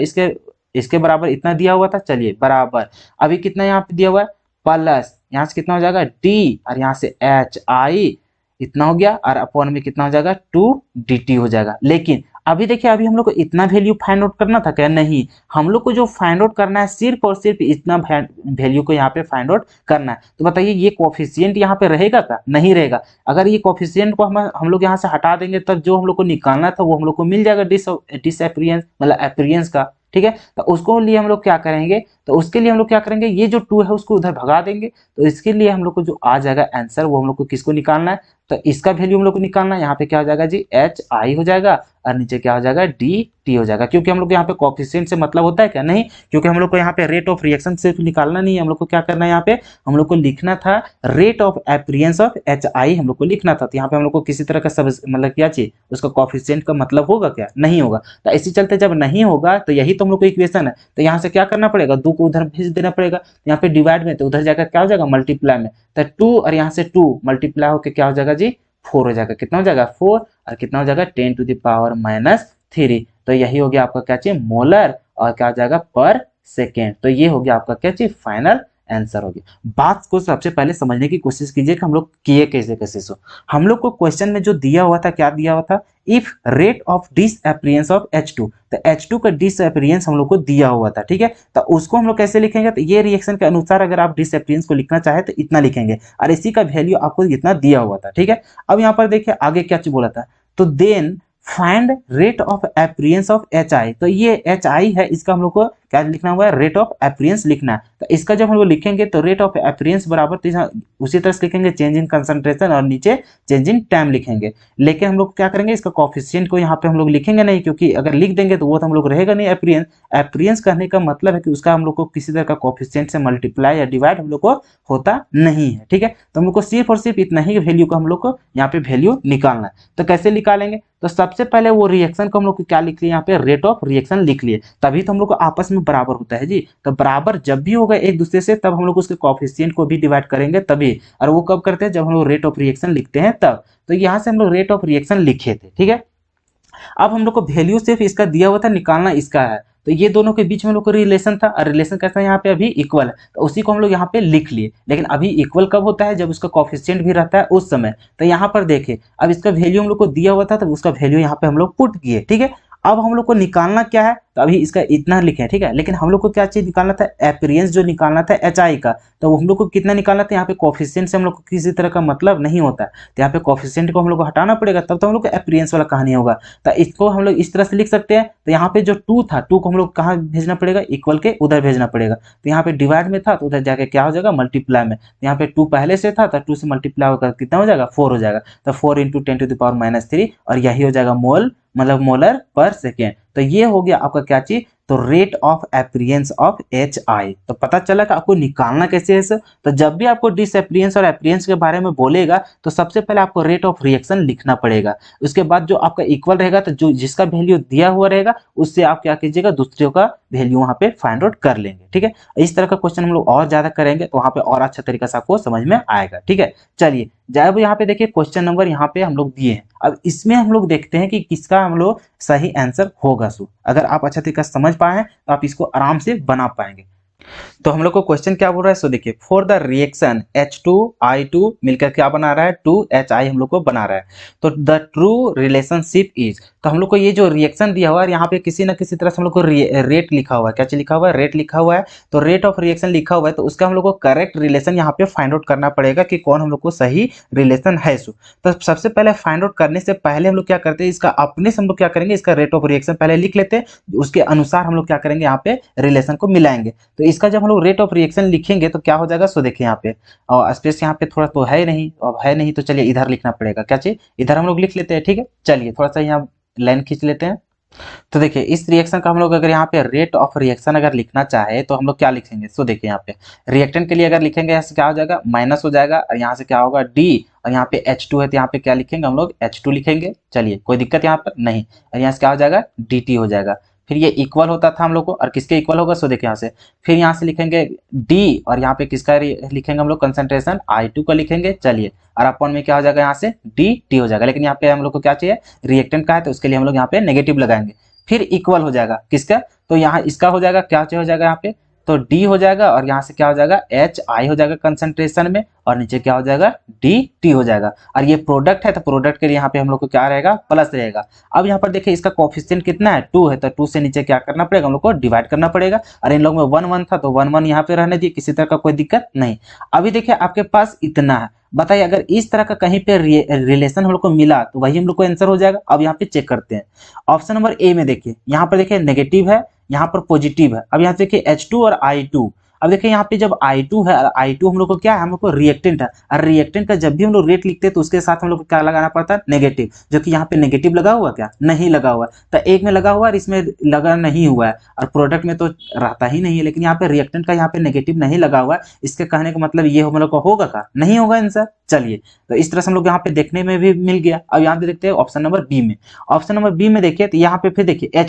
इसके बराबर इतना दिया हुआ था। चलिए बराबर अभी कितना यहाँ पे दिया हुआ है प्लस यहाँ से कितना हो जाएगा d और यहाँ से HI इतना हो गया और अपॉन में कितना हो जाएगा 2 dt हो जाएगा। लेकिन अभी देखिए अभी हम लोग को इतना वैल्यू फाइंड आउट करना था क्या, नहीं, हम लोग को जो फाइंड आउट करना है सिर्फ और सिर्फ इतना वैल्यू को यहाँ पे फाइंड आउट करना है। तो बताइए ये कोफिशिएंट यहाँ पे रहेगा क्या, नहीं रहेगा। अगर ये कोफिशिएंट को हम लोग यहाँ से हटा देंगे तब जो हम लोग को निकालना था वो हम लोग को मिल जाएगा डिसअपियरेंस मतलब अपीयरेंस का। ठीक है, तो उसको लिए हम लोग क्या करेंगे, तो उसके लिए हम लोग क्या करेंगे, ये जो 2 है उसको उधर भगा देंगे। तो इसके लिए हम लोग को जो आ जाएगा आंसर वो हम लोग को किसको निकालना है, तो इसका वैल्यू हम लोग को निकालना है। यहाँ पे क्या हो जाएगा जी HI हो जाएगा और नीचे क्या हो जाएगा dt हो जाएगा। क्योंकि हम लोग यहाँ पे कोफिशिएंट से मतलब होता है क्या, नहीं, क्योंकि हम लोग को यहाँ पे रेट ऑफ रिएक्शन सिर्फ निकालना नहीं है, हम लोग को क्या करना है, यहाँ पे हम लोग को लिखना था rate of appearance of HI हम लोग को लिखना था। तो यहाँ पे हम लोग को किसी तरह का सब मतलब क्या चाहिए, उसका कोफिशिएंट का मतलब होगा क्या, नहीं होगा। तो इसी चलते जब नहीं होगा तो यही तो हम लोग को इक्वेशन है, तो यहाँ से क्या करना पड़ेगा 2 को उधर भेज देना पड़ेगा, यहाँ पे डिवाइड में तो उधर जाकर क्या हो जाएगा मल्टीप्लाई में, तो 2 और यहाँ से 2 मल्टीप्लाई होकर क्या हो जाएगा जी 4 हो जाएगा। कितना हो जाएगा 4 और कितना हो जाएगा 10⁻³ तो यही हो गया आपका क्या चाहिए मोलर और क्या हो जाएगा पर सेकेंड। तो ये हो गया आपका क्या चाहिए फाइनल आंसर हो गया। बात को सबसे पहले समझने की कोशिश कीजिए कि हम लोग किए कैसे कैसे। सो हम लोग को क्वेश्चन में जो दिया हुआ था, क्या दिया हुआ था, if rate of disappearance of H2, तो H2 का डिसअपियरेंस हम लोग को दिया हुआ था। ठीक है, तो उसको हम लोग कैसे लिखेंगे, तो ये रिएक्शन के अनुसार अगर आप डिसअपियरेंस को लिखना चाहे तो इतना लिखेंगे और इसी का वैल्यू आपको इतना दिया हुआ था। ठीक है, अब यहाँ पर देखिए आगे क्या चीज बोला था, तो then find rate of appearance of HI, तो ये HI है, इसका हम लोग को क्या लिखना हुआ है रेट ऑफ अपीयरेंस लिखना है। तो इसका जब हम लोग लिखेंगे तो रेट ऑफ अपीयरेंस बराबर तो उसी तरह से लिखेंगे चेंज इन कंसंट्रेशन और नीचे चेंज इन टाइम लिखेंगे। लेकिन हम लोग क्या करेंगे इसका कोफिशिएंट को यहाँ पे हम लोग लिखेंगे नहीं, क्योंकि अगर लिख देंगे तो वो तो हम लोग रहेगा नहीं अपीयरेंस। अपीयरेंस कहने का मतलब है कि उसका हम लोग को किसी तरह का कोफिशिएंट से मल्टीप्लाई या डिवाइड हम लोग को होता नहीं है। ठीक है, तो हम लोग को सिर्फ और सिर्फ इतना ही वैल्यू को हम लोग को यहाँ पे वैल्यू निकालना है। तो कैसे निकालेंगे, तो सबसे पहले वो रिएक्शन को हम लोग क्या लिख लिए, यहाँ पे रेट ऑफ रिएक्शन लिख लिए, तभी तो हम लोग को आपस में बराबर होता है जी। तो बराबर जब भी होगा एक दूसरे से तब हम लोग उसके कोफिशिएंट को भी डिवाइड करेंगे तभी, और वो कब करते हैं जब हम लोग रेट ऑफ रिएक्शन लिखते हैं तब। तो यहाँ से हम लोग रेट ऑफ रिएक्शन लिखे थे। ठीक है, अब हम लोग को वैल्यू सिर्फ इसका दिया हुआ था, निकालना इसका है। तो ये दोनों के बीच में हम लोग को रिलेशन था और रिलेशन कैसा है यहाँ पे अभी इक्वल है, तो उसी को हम लोग यहाँ पे लिख लिए। लेकिन अभी इक्वल कब होता है, जब उसका कोफिशिएंट भी रहता है उस समय। तो यहाँ पर देखिए अब इसका वैल्यू हम लोग को दिया हुआ था तो उसका वैल्यू यहाँ पे हम लोग पुट किए। ठीक है, अब हम लोग को निकालना क्या है, तो अभी इसका इतना लिखे हैं, ठीक है, लेकिन हम लोग को क्या चीज निकालना था, एपीरियंस जो निकालना था एच आई का, तो हम लोग को कितना निकालना था, यहाँ पे कोफिशिएंट से हम लोग को किसी तरह का मतलब नहीं होता है, तो यहाँ पे कोफिशिएंट को हम लोग को हटाना पड़ेगा, तब तो हम लोग को एपीरियंस वाला कहानी होगा। तो इसको हम लोग इस तरह से लिख सकते हैं, तो यहाँ पे जो 2 था, 2 को हम लोग कहाँ भेजना पड़ेगा, इक्वल के उधर भेजना पड़ेगा, तो यहाँ पे डिवाइड में था तो उधर जाके क्या हो जाएगा, मल्टीप्लाई में, तो यहाँ पे 2 पहले से था तो 2 से मल्टीप्लाई होकर कितना हो जाएगा, 4 हो जाएगा, तो 4 इंटू 10⁻³ और यही हो जाएगा मोल, मतलब मोलर पर सेकेंड। तो ये हो गया आपका क्या चीज, तो rate of experience of H I. तो पता चला कि आपको निकालना कैसे है सर। तो जब भी आपको डिसएपीरियंस और एपीरियंस के बारे में बोलेगा तो सबसे पहले आपको रेट ऑफ रिएक्शन लिखना पड़ेगा, उसके बाद जो आपका इक्वल रहेगा, तो जो जिसका वैल्यू दिया हुआ रहेगा उससे आप क्या कीजिएगा, दूसरे का वैल्यू वहां पे फाइंड आउट कर लेंगे, ठीक है। इस तरह का क्वेश्चन हम लोग और ज्यादा करेंगे तो वहां पे और अच्छा तरीका से आपको समझ में आएगा, ठीक है। चलिए जब यहाँ पे देखिए क्वेश्चन नंबर यहाँ पे हम लोग दिए हैं, अब इसमें हम लोग देखते हैं कि किसका हम लोग सही आंसर होगा। सो अगर आप अच्छा तरीका समझ पाए तो आप इसको आराम से बना पाएंगे। तो हम लोग को क्वेश्चन क्या बोल रहा है, सो देखिए, फॉर द रिएक्शन H2I2 मिलकर क्या बना रहा है, 2HI हम लोग को बना रहा है। तो द ट्रू रिलेशनशिप इज, तो हम लोग को ये जो रिएक्शन दिया हुआ है यहाँ पे किसी ना किसी तरह से हम लोग को रेट लिखा हुआ है, क्या चीज लिखा हुआ है, रेट लिखा हुआ है, तो रेट ऑफ रिएक्शन लिखा हुआ है, तो उसका हम लोग को करेक्ट रिलेशन यहाँ पे फाइंड आउट करना पड़ेगा कि कौन हम लोग को सही रिलेशन है। सो तो सबसे पहले फाइंड आउट करने से पहले हम लोग क्या करते हैं, इसका अपने से हम लोग क्या करेंगे, इसका रेट ऑफ रिएक्शन पहले लिख लेते हैं, उसके अनुसार हम लोग क्या करेंगे, यहाँ पे रिलेशन को मिलाएंगे। तो इसका जब हम लोग रेट ऑफ रिएक्शन लिखेंगे तो क्या हो जाएगा, सो देखिए यहाँ पे, और स्पेस यहाँ पे थोड़ा तो है नहीं, अब है नहीं तो चलिए इधर लिखना पड़ेगा, क्या चाहिए, इधर हम लोग लिख लेते हैं, ठीक है। चलिए थोड़ा सा यहाँ लाइन खींच लेते हैं। तो देखिए इस रिएक्शन का हम लोग अगर यहाँ पे रेट ऑफ रिएक्शन अगर लिखना चाहे तो हम लोग क्या लिखेंगे, सो देखिए यहाँ पे रिएक्टेंट के लिए अगर लिखेंगे यहाँ से क्या हो जाएगा, माइनस हो जाएगा, और यहाँ से क्या होगा डी, और यहाँ पे H2 है तो यहाँ पे क्या लिखेंगे हम लोग, H2 लिखेंगे। चलिए कोई दिक्कत यहाँ पर नहीं, और यहाँ से क्या हो जाएगा, dt हो जाएगा। फिर ये इक्वल होता था हम लोग को, और किसके इक्वल होगा, सो देखिए यहाँ से, फिर यहाँ से लिखेंगे D, और यहाँ पे किसका लिखेंगे हम लोग, कंसंट्रेशन I2 का लिखेंगे। चलिए और अपन में क्या हो जाएगा, यहाँ से dt हो जाएगा, लेकिन यहाँ पे हम लोग को क्या चाहिए, रिएक्टेंट का है तो उसके लिए हम लोग यहाँ पे नेगेटिव लगाएंगे। फिर इक्वल हो जाएगा किसका, तो यहाँ इसका हो जाएगा, क्या हो जाएगा यहाँ पे, तो D हो जाएगा, और यहाँ से क्या हो जाएगा, HI हो जाएगा कंसंट्रेशन में, और नीचे क्या हो जाएगा, DT हो जाएगा। और ये प्रोडक्ट है तो प्रोडक्ट के लिए यहाँ पे हम लोग को क्या रहेगा, प्लस रहेगा। अब यहाँ पर देखिए इसका कोफिशिएंट कितना है, 2 है, तो 2 से नीचे क्या करना पड़ेगा, हम लोग को डिवाइड करना पड़ेगा। और इन लोग में 1 1 था तो 1 1 यहाँ पे रहने दिए, किसी तरह का कोई दिक्कत नहीं। अभी देखिए आपके पास इतना है, बताइए अगर इस तरह का कहीं पे रिलेशन हम लोग को मिला तो वही हम लोग को आंसर हो जाएगा। अब यहाँ पे चेक करते हैं, ऑप्शन नंबर ए में देखिए, यहाँ पर देखिए नेगेटिव है, यहाँ पर पॉजिटिव है। अब यहाँ देखिए H2 और I2, अब देखिए यहाँ पे जब I2 है, I2 हम लोग को क्या है, हम लोग को रिएक्टेंट है, और रिएक्टेंट का जब भी हम लोग रेट लिखते हैं तो उसके साथ हम लोग को क्या लगाना पड़ता है, नेगेटिव, जो कि यहाँ पे नेगेटिव लगा हुआ, क्या नहीं लगा हुआ, तो एक में लगा हुआ और इसमें लगा नहीं हुआ है, और प्रोडक्ट में तो रहता ही नहीं है, लेकिन यहाँ पे रिएक्टेंट का यहाँ पे नेगेटिव नहीं लगा हुआ है। इसके कहने का मतलब ये हम लोग को होगा का नहीं होगा आंसर। चलिए तो इस तरह से हम लोग यहाँ पे देखने में भी मिल गया। अब यहाँ पे देखते हैं ऑप्शन नंबर बी में, ऑप्शन नंबर बी में देखिए तो यहाँ पे फिर देखिए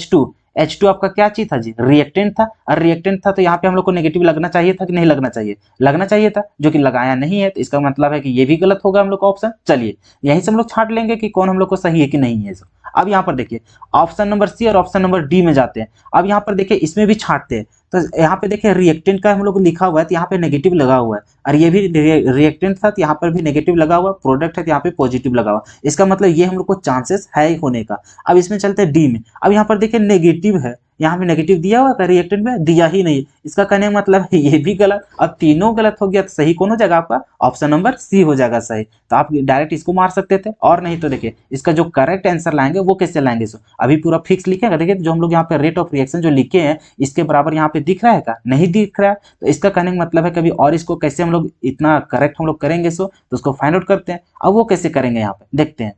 H2 आपका क्या चीज था जी, रिएक्टेंट था, और रिएक्टेंट था तो यहाँ पे हम लोग को नेगेटिव लगना चाहिए था कि नहीं लगना चाहिए, लगना चाहिए था, जो कि लगाया नहीं है, तो इसका मतलब है कि ये भी गलत होगा हम लोग का ऑप्शन। चलिए यहीं से हम लोग छांट लेंगे कि कौन हम लोग को सही है कि नहीं है। अब यहाँ पर देखिए ऑप्शन नंबर सी और ऑप्शन नंबर डी में जाते हैं। अब यहाँ पर देखिए इसमें भी छांटते हैं, तो यहाँ पे देखिए रिएक्टेंट का हम लोग को लिखा हुआ है तो यहाँ पे नेगेटिव लगा हुआ है, और ये भी रिएक्टेंट था तो यहाँ पर भी नेगेटिव लगा हुआ, प्रोडक्ट है तो यहाँ पे पॉजिटिव लगा हुआ, इसका मतलब ये हम लोग को चांसेस है होने का। अब इसमें चलते हैं डी में। अब यहाँ पर देखिए नेगेटिव है, यहाँ पे नेगेटिव दिया हुआ है, रिएक्टेंट में दिया ही नहीं, इसका कहने का मतलब है ये भी गलत। अब तीनों गलत हो गया तो सही कौन हो जाएगा, आपका ऑप्शन नंबर सी हो जाएगा सही। तो आप डायरेक्ट इसको मार सकते थे, और नहीं तो देखिए इसका जो करेक्ट आंसर लाएंगे वो कैसे लाएंगे। सो अभी पूरा फिक्स लिखेगा, देखिए जो हम लोग यहाँ पे रेट ऑफ रिएक्शन जो लिखे हैं इसके बराबर यहाँ पे दिख रहा है का, नहीं दिख रहा है, तो इसका कहने का मतलब है कभी और इसको कैसे हम लोग इतना करेक्ट हम लोग करेंगे। सो तो उसको फाइंड आउट करते हैं। अब वो कैसे करेंगे यहाँ पे देखते हैं।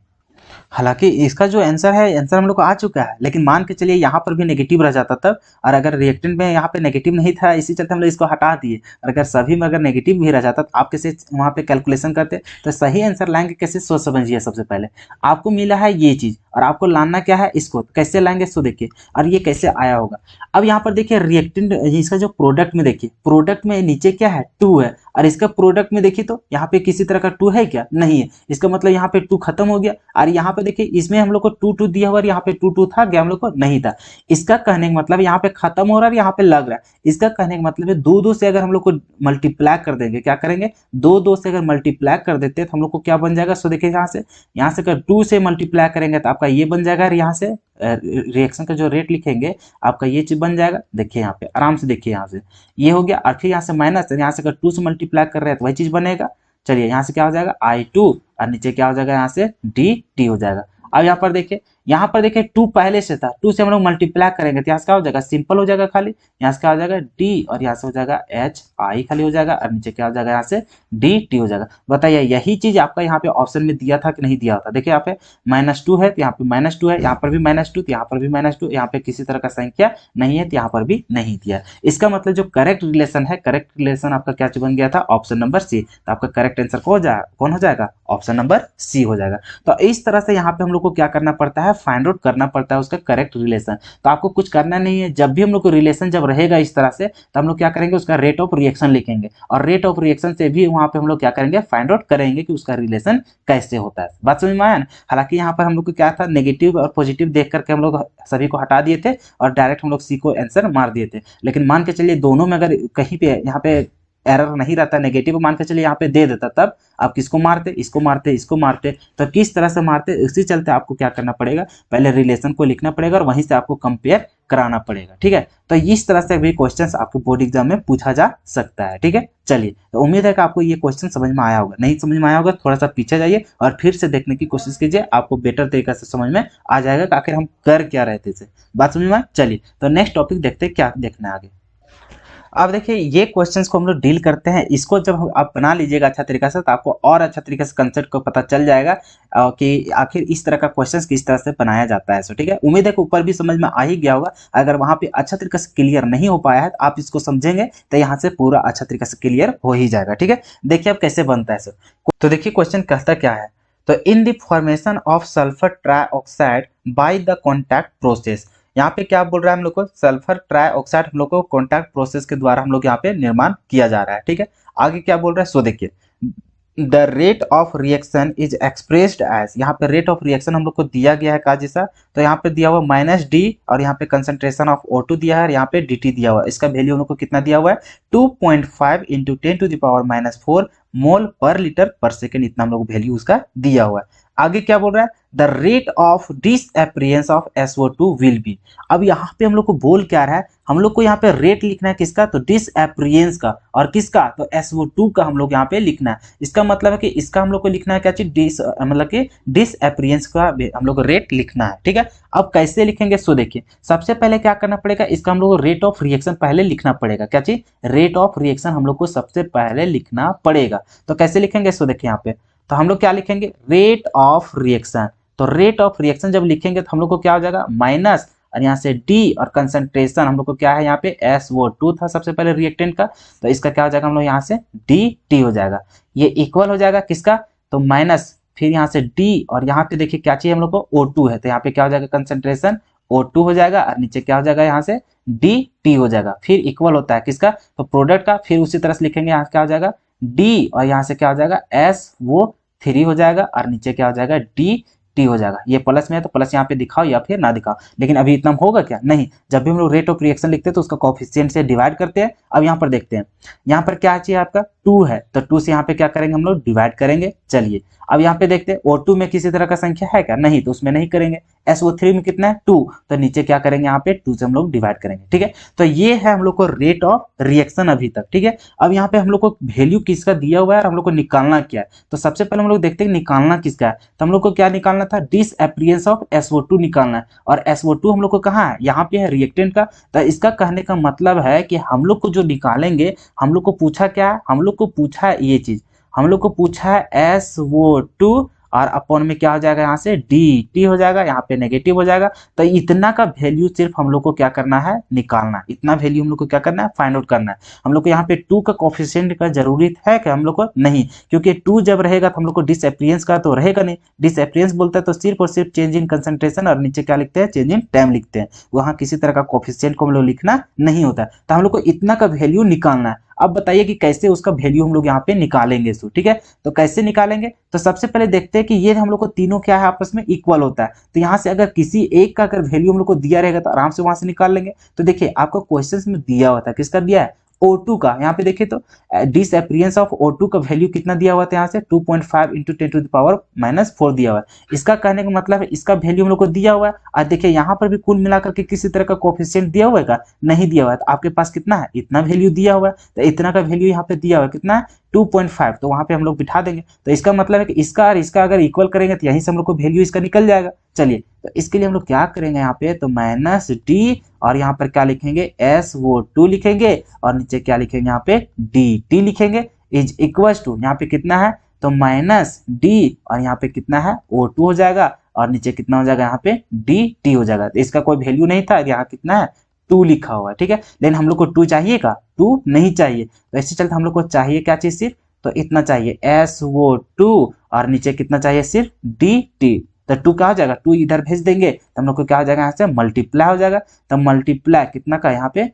हालांकि इसका जो आंसर है, आंसर हम लोग को आ चुका है, लेकिन मान के चलिए यहाँ पर भी नेगेटिव रह जाता तब, और अगर रिएक्टेंट में यहाँ पे नेगेटिव नहीं था इसी चलते हम लोग इसको हटा दिए, और अगर सभी में अगर नेगेटिव भी रह जाता तो आप कैसे वहाँ पे कैलकुलेशन करते, तो सही आंसर लाएंगे कैसे, सोच समझिए। सबसे पहले आपको मिला है ये चीज और आपको लाना क्या है इसको, तो कैसे लाएंगे सो देखिए, और ये कैसे आया होगा। अब यहाँ पर देखिए रिएक्टेंट, इसका जो प्रोडक्ट में देखिए, प्रोडक्ट में नीचे क्या है 2 है, और इसका प्रोडक्ट में देखिए तो यहाँ पे किसी तरह का 2 है क्या, नहीं है, इसका मतलब यहाँ पे 2 खत्म हो गया। और यहाँ पे देखिए इसमें हम लोग को 2 2 दिया हुआ, यहाँ पे 2 2 था क्या, हम लोग को नहीं था। इसका कहने का मतलब यहाँ पे खत्म हो रहा है, यहाँ पे लग रहा है, इसका कहने का मतलब है 2 2 से अगर हम लोग को मल्टीप्लाई कर देंगे, क्या करेंगे 2 2 से अगर मल्टीप्लाई कर देते तो हम लोग को क्या बन जाएगा। सो देखिए यहाँ से अगर 2 से मल्टीप्लाई करेंगे तो आपका आपका ये बन जाएगा, यहाँ से रिएक्शन का जो रेट लिखेंगे आपका ये चीज बन जाएगा। देखिए यहाँ पे आराम से देखिए, यहाँ से ये हो गया, और फिर यहाँ से माइनस, यहाँ से अगर 2 से मल्टीप्लाई कर रहे हैं तो वही चीज बनेगा। चलिए यहाँ से क्या हो जाएगा I2, और नीचे क्या हो जाएगा यहाँ से dt हो जाएगा। अब यहाँ पर देखिए 2 पहले से था, 2 से हम लोग मल्टीप्लाई करेंगे तो यहाँ से क्या हो जाएगा, सिंपल हो जाएगा खाली, यहाँ से क्या हो जाएगा d, और यहाँ से हो जाएगा hi खाली हो जाएगा, और नीचे क्या हो जाएगा यहाँ से dt हो जाएगा। बताइए यही चीज आपका यहाँ पे ऑप्शन में दिया था कि नहीं दिया था। देखिए यहाँ पे -2 है तो यहाँ पे -2 है, यहाँ पर भी -2 तो यहाँ पर भी -2, यहाँ पे किसी तरह का संख्या नहीं है तो यहाँ पर भी नहीं दिया। इसका मतलब जो करेक्ट रिलेशन है, करेक्ट रिलेशन आपका क्या बन गया था, ऑप्शन नंबर सी। तो आपका करेक्ट आंसर कौन हो जाएगा, ऑप्शन नंबर सी हो जाएगा। तो इस तरह से यहाँ पे हम लोग को क्या करना पड़ता है, फाइंड आउट करना पड़ता है उसका करेक्ट रिलेशन। तो आपको कुछ करना नहीं है, जब भी हम लोग को रिलेशन जब रहेगा इस तरह से तो हम लोग क्या करेंगे, उसका रेट ऑफ रिएक्शन लिखेंगे, और रेट ऑफ रिएक्शन से भी वहां पे हम लोग क्या करेंगे, फाइंड आउट करेंगे कि उसका रिलेशन कैसे होता है। बात समझ में आया ना। हालांकि यहाँ पर हम लोग को क्या था, नेगेटिव और पॉजिटिव देख करके हम लोग सभी को हटा दिए थे और डायरेक्ट हम लोग सी को आंसर मार दिए थे। लेकिन मान के चलिए दोनों में अगर कहीं पे यहाँ पे एरर नहीं रहता, नेगेटिव मान के चलिए यहाँ पे दे देता, तब आप किसको मारते, इसको मारते, इसको मारते। तो किस तरह से मारते, इसी चलते आपको क्या करना पड़ेगा, पहले रिलेशन को लिखना पड़ेगा और वहीं से आपको कंपेयर कराना पड़ेगा। ठीक है, तो इस तरह से भी क्वेश्चंस आपको बोर्ड एग्जाम में पूछा जा सकता है। ठीक है, चलिए तो उम्मीद है कि आपको ये क्वेश्चन समझ में आया होगा। नहीं समझ में आया होगा थोड़ा सा पीछे जाइए और फिर से देखने की कोशिश कीजिए, आपको बेटर तरीके से समझ में आ जाएगा कि आखिर हम कर क्या रहे थे। बात समझ में आए। चलिए तो नेक्स्ट टॉपिक देखते हैं क्या देखना है आगे। अब देखिए ये क्वेश्चंस को हम लोग डील करते हैं, इसको जब आप बना लीजिएगा अच्छा तरीका से तो आपको और अच्छा तरीके से कंसेप्ट को पता चल जाएगा कि आखिर इस तरह का क्वेश्चंस किस तरह से बनाया जाता है। सो ठीक है, उम्मीद है कि ऊपर भी समझ में आ ही गया होगा। अगर वहां पे अच्छा तरीके से क्लियर नहीं हो पाया है तो आप इसको समझेंगे तो यहाँ से पूरा अच्छा तरीके से क्लियर हो ही जाएगा। ठीक है, देखिए अब कैसे बनता है। तो देखिए क्वेश्चन कहता क्या है, तो in the formation of sulphur trioxide by the contact process, यहाँ पे क्या बोल रहा है हम लोग को, सल्फर ट्राइऑक्साइड हम लोग को कॉन्टैक्ट प्रोसेस के द्वारा हम लोग यहाँ पे निर्माण किया जा रहा है। ठीक है, आगे क्या बोल रहा है, सो देखिए the rate of reaction is expressed as, यहाँ पे रेट ऑफ रिएक्शन हम लोग को दिया गया है का जैसा, तो यहाँ पे दिया हुआ -d और यहाँ पे कंसंट्रेशन ऑफ O2 दिया है और यहाँ पे dt दिया हुआ है। इसका वैल्यू हम लोग को कितना दिया हुआ है, 2.5 × 10⁻⁻⁴ मोल पर लीटर पर सेकेंड, इतना हम लोग वैल्यू उसका दिया हुआ है। आगे क्या बोल रहा है, the rate of disappearance of SO2 will be. अब यहाँ पे हम लोग को बोल क्या रहा है, हम लोग को यहाँ पे रेट लिखना है किसका, तो डिसअपीयरेंस का, और किसका, तो SO2 का हम लोग यहाँ पे लिखना है। इसका मतलब है कि इसका हम लोग को लिखना है क्या चीज, मतलब कि डिसअपीयरेंस का हम लोग को रेट लिखना है। ठीक है, अब कैसे लिखेंगे, सो देखिए सबसे पहले क्या करना पड़ेगा, इसका हम लोग को रेट ऑफ रिएक्शन पहले लिखना पड़ेगा। क्या चीज, रेट ऑफ रिएक्शन हम लोग को सबसे पहले लिखना पड़ेगा। तो कैसे लिखेंगे, सो देखिए यहाँ पे तो हम लोग क्या लिखेंगे, रेट ऑफ रिएक्शन। तो रेट ऑफ रिएक्शन जब लिखेंगे तो हम लोग को क्या हो जाएगा, माइनस, और यहाँ से D, और कंसंट्रेशन हम लोग को क्या है यहाँ पे SO2 था सबसे पहले रिएक्टेंट का, तो इसका क्या हो जाएगा हम लोग यहाँ से dt हो जाएगा। ये इक्वल हो जाएगा किसका, तो माइनस, फिर यहाँ से D, और यहाँ पे देखिए क्या चाहिए हम लोग को, O2 है, तो यहाँ पे क्या हो जाएगा, कंसंट्रेशन O2 हो जाएगा, और नीचे क्या हो जाएगा यहाँ से dt हो जाएगा। फिर इक्वल होता है किसका, तो प्रोडक्ट का, फिर उसी तरह से लिखेंगे, यहाँ क्या हो जाएगा D, और यहाँ से क्या हो जाएगा SO3 हो जाएगा, और नीचे क्या हो जाएगा dt हो जाएगा। ये प्लस में है तो प्लस यहाँ पे दिखाओ या फिर ना दिखाओ, लेकिन अभी इतना होगा क्या, नहीं। जब भी हम लोग रेट ऑफ रिएक्शन लिखते हैं तो उसका कोएफिशिएंट से डिवाइड करते हैं। अब यहाँ पर देखते हैं, यहाँ पर क्या चाहिए आपका 2 है, तो 2 से यहाँ पे क्या करेंगे हम लोग, डिवाइड करेंगे। चलिए अब यहाँ पे देखते हैं O2 में किसी तरह का संख्या है क्या, नहीं, तो उसमें नहीं करेंगे। SO3 में कितना है 2, तो नीचे क्या करेंगे यहाँ पे 2 से हम लोग डिवाइड करेंगे। ठीक है, तो ये है हम लोग को रेट ऑफ रिएक्शन अभी तक। ठीक है, अब यहाँ पे हम लोग को वैल्यू किसका दिया हुआ है और हम लोग को निकालना क्या है, तो सबसे पहले हम लोग देखते हैं निकालना किसका है। तो हम लोग को क्या निकालना था, डिसअपीयरेंस ऑफ SO2 निकालना है, और SO2 हम लोग को कहाँ है, यहाँ पे है रिएक्टेंट का। तो इसका कहने का मतलब है कि हम लोग को जो निकालेंगे, हम लोग को पूछा क्या है, हम लोग को पूछा है ये चीज, हम लोग को पूछा है SO2 और अपॉन में क्या हो जाएगा यहाँ से dt हो जाएगा, यहाँ पे नेगेटिव हो जाएगा। तो इतना का वैल्यू सिर्फ हम लोग को क्या करना है, निकालना। इतना वैल्यू हम लोग को क्या करना है, फाइंड आउट करना है। हम लोग को यहाँ पे 2 का कोएफिशिएंट का जरूरत है क्या, हम लोग को नहीं, क्योंकि 2 जब रहेगा तो हम लोग को डिसअपीयरेंस का तो रहेगा नहीं। डिसअपीयरेंस बोलता है तो सिर्फ और सिर्फ चेंज इन कंसंट्रेशन, और नीचे क्या लिखते हैं, चेंज इन टाइम लिखते हैं। वहाँ किसी तरह का कोएफिशिएंट को हम लोग लिखना नहीं होता है। तो हम लोग को इतना का वैल्यू निकालना है। अब बताइए कि कैसे उसका वैल्यू हम लोग यहाँ पे निकालेंगे। सो ठीक है, तो कैसे निकालेंगे, तो सबसे पहले देखते हैं कि ये हम लोग को तीनों क्या है, आपस में इक्वल होता है। तो यहाँ से अगर किसी एक का अगर वैल्यू हम लोग को दिया रहेगा तो आराम से वहां से निकाल लेंगे। तो देखिए आपको क्वेश्चंस में दिया हुआ था, किसका दिया है, O2 का यहाँ पे देखिए तो डिसअपियरेंस ऑफ O2 का वैल्यू कितना दिया हुआ था यहाँ से 2.5 इंटू 10⁻⁻4 दिया हुआ है। इसका कहने का मतलब है इसका वैल्यू हम लोग को दिया हुआ है। और देखिए यहाँ पर भी कुल मिलाकर के किसी तरह का कोफिशिएंट दिया हुआ है का नहीं दिया हुआ है, तो आपके पास कितना है इतना वैल्यू दिया हुआ है, तो इतना का वैल्यू यहाँ पे दिया हुआ है कितना है 2.5, तो वहां पे हम लोग बिठा देंगे। तो इसका मतलब है कि इसका और इसका अगर इक्वल करेंगे तो यहीं से हम लोग को वैल्यू इसका निकल जाएगा। चलिए तो इसके लिए हम लोग क्या करेंगे यहाँ पे तो माइनस डी और यहाँ पर क्या लिखेंगे SO2 लिखेंगे और नीचे क्या लिखेंगे यहाँ पे DT लिखेंगे इज इक्वल टू यहाँ पे कितना है तो माइनस डी और यहाँ पे कितना है O2 हो जाएगा और नीचे कितना हो जाएगा यहाँ पे DT हो जाएगा। तो इसका कोई वैल्यू नहीं था, यहाँ कितना है 2 लिखा हुआ है, ठीक है। लेकिन हम लोग को 2 चाहिए का 2 नहीं चाहिए, तो इससे चलते हम लोग को चाहिए क्या चीज सिर्फ तो इतना चाहिए SO2 और नीचे कितना चाहिए सिर्फ DT। तो 2 क्या हो जाएगा 2 इधर भेज देंगे तो हम लोग को क्या हो जाएगा यहाँ से मल्टीप्लाई हो जाएगा। तो मल्टीप्लाई कितना का यहाँ पे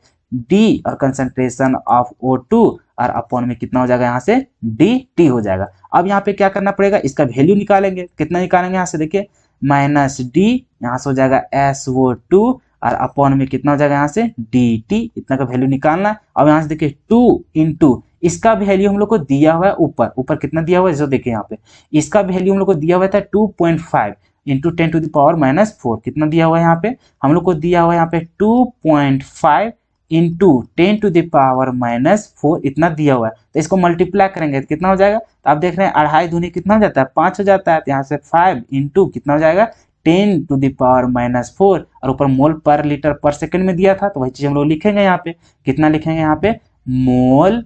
D और कंसंट्रेशन ऑफ O2 और अपॉन में कितना हो जाएगा यहाँ से DT हो जाएगा। अब यहाँ पे क्या करना पड़ेगा इसका वैल्यू निकालेंगे, कितना निकालेंगे यहाँ से देखिए माइनस डी यहाँ से हो जाएगा SO2 और अपॉन में कितना हो जाएगा यहाँ से DT, इतना का वैल्यू निकालना है। अब यहाँ से देखिए 2 इंटू इसका वैल्यू हम लोग को दिया हुआ है ऊपर ऊपर कितना दिया हुआ है जो देखिए यहाँ पे इसका वैल्यू हम लोग को दिया हुआ था 2.5 इंटू 10⁻⁻4 कितना दिया हुआ है यहाँ पे हम लोग को दिया हुआ है यहाँ पे 2.5 इंटू 10⁻⁻4 इतना दिया हुआ है। तो इसको मल्टीप्लाई करेंगे तो कितना हो जाएगा तो आप देख रहे हैं 2.5 दूनी कितना हो जाता है 5 हो जाता है। तो यहाँ से 5 इंटू कितना हो जाएगा 10⁻⁻4 और ऊपर मोल पर लीटर पर सेकंड में दिया था, तो वही चीज हम लोग लिखेंगे यहाँ पे कितना लिखेंगे यहाँ पे मोल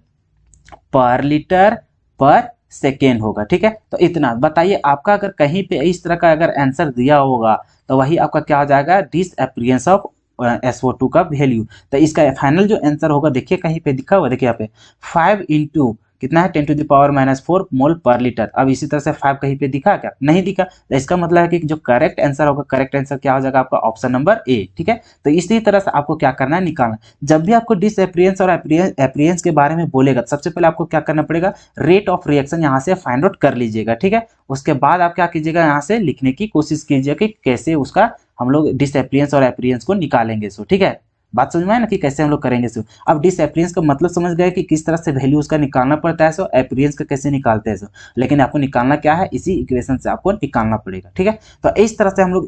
पर लीटर पर सेकेंड होगा, ठीक है। तो इतना बताइए आपका अगर कहीं पे इस तरह का अगर आंसर दिया होगा तो वही आपका क्या हो जाएगा डिसअपियरेंस ऑफ SO2 का वैल्यू। तो इसका फाइनल जो आंसर होगा देखिए कहीं पे दिखा हुआ देखिए यहाँ पे 5 इंटू कितना है 10⁻⁻4 मोल पर लीटर। अब इसी तरह से 5 कहीं पे दिखा क्या नहीं दिखा, तो इसका मतलब है कि जो करेक्ट आंसर होगा करेक्ट आंसर क्या हो जाएगा आपका ऑप्शन नंबर ए, ठीक है। तो इसी तरह से आपको क्या करना है निकालना, जब भी आपको डिसअपियरेंस और अपीयरेंस के बारे में बोलेगा सबसे पहले आपको क्या करना पड़ेगा रेट ऑफ रिएक्शन यहाँ से फाइंड आउट कर लीजिएगा, ठीक है। उसके बाद आप क्या कीजिएगा यहाँ से लिखने की कोशिश कीजिएगा कि कैसे उसका हम लोग डिसअपियरेंस और अपीयरेंस को निकालेंगे। सो ठीक है, बात समझ में आए ना कि कैसे हम लोग करेंगे। सो अब डिसअपियरेंस का मतलब समझ गए कि किस तरह से वैल्यू उसका निकालना पड़ता है। सो अपीयरेंस का कैसे निकालते हैं। सो लेकिन आपको निकालना क्या है इसी इक्वेशन से आपको निकालना पड़ेगा, ठीक है। तो इस तरह से हम लोग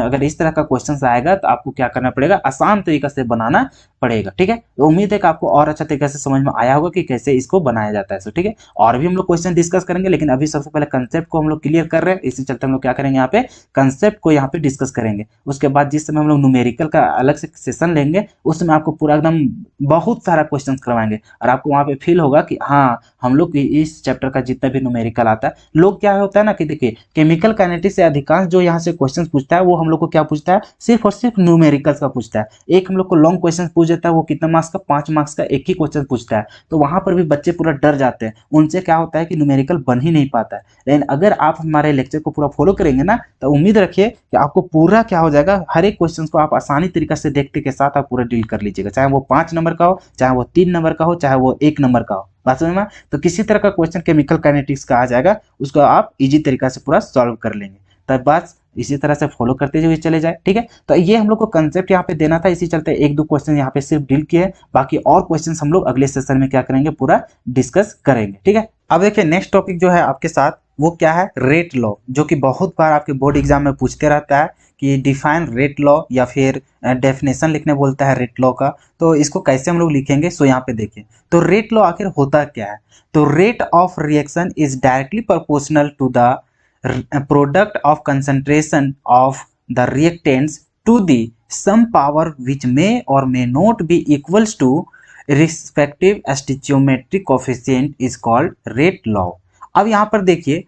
अगर इस तरह का क्वेश्चन आएगा तो आपको क्या करना पड़ेगा आसान तरीका से बनाना पड़ेगा, ठीक है। तो उम्मीद है कि आपको और अच्छा तरीके से समझ में आया होगा कि कैसे इसको बनाया जाता है। सो ठीक है, और भी हम लोग क्वेश्चन डिस्कस करेंगे, लेकिन अभी सबसे पहले कंसेप्ट को हम लोग क्लियर कर रहे हैं, इसी चलते हम लोग क्या करेंगे यहाँ पे कंसेप्ट को यहाँ पे डिस्कस करेंगे। उसके बाद जिस समय हम लोग न्यूमेरिकल का अलग से सेशन लेंगे उसमें आपको पूरा एकदम बहुत सारा क्वेश्चन करवाएंगे और आपको वहां पे फील होगा कि हाँ हम लोग इस चैप्टर का जितना भी न्यूमेरिकल आता है, लोग क्या होता है ना कि देखिए केमिकल काइनेटिक्स से अधिकांश जो यहाँ से क्वेश्चन पूछता है वो हम लोग को क्या पूछता है सिर्फ और सिर्फ न्यूमेरिकल्स का पूछता है। एक हम लोग को लॉन्ग क्वेश्चन पूछ देता है, वो कितना मार्क्स का 5 मार्क्स का एक ही क्वेश्चन पूछता है, तो वहां पर भी बच्चे पूरा डर जाते हैं, उनसे क्या होता है कि न्यूमेरिकल बन ही नहीं पाता है। लेकिन अगर आप हमारे लेक्चर को पूरा फॉलो करेंगे ना तो उम्मीद रखिए कि आपको पूरा क्या हो जाएगा, हर एक क्वेश्चन को आप आसानी तरीके से देखते के साथ आप पूरा डील कर लीजिएगा, चाहे वो 5 नंबर का हो, चाहे वो 3 नंबर का हो, चाहे वो 1 नंबर का हो। बात समझ में? तो किसी तरह का क्वेश्चन केमिकल काइनेटिक्स का आ जाएगा उसको आप इजी तरीका से पूरा सॉल्व कर लेंगे। तब बस इसी तरह से फॉलो करते हुए चले जाए, ठीक है। तो ये हम लोग को कंसेप्ट यहाँ पे देना था, इसी चलते 1-2 क्वेश्चन यहाँ पे सिर्फ डील किए, बाकी और क्वेश्चन हम लोग अगले सेशन में क्या करेंगे पूरा डिस्कस करेंगे, ठीक है। अब देखिए नेक्स्ट टॉपिक जो है आपके साथ वो क्या है रेट लॉ, जो कि बहुत बार आपके बोर्ड एग्जाम में पूछते रहता है कि डिफाइन रेट लॉ या फिर डेफिनेशन लिखने बोलता है रेट लॉ का, तो इसको कैसे हम लोग लिखेंगे। सो यहाँ पे देखिए तो रेट लॉ आखिर होता क्या है, तो rate of reaction is directly proportional to the product of concentration of the reactants to the some power which may or may not be equals to respective stoichiometric coefficient is called rate law। अब यहाँ पर देखिए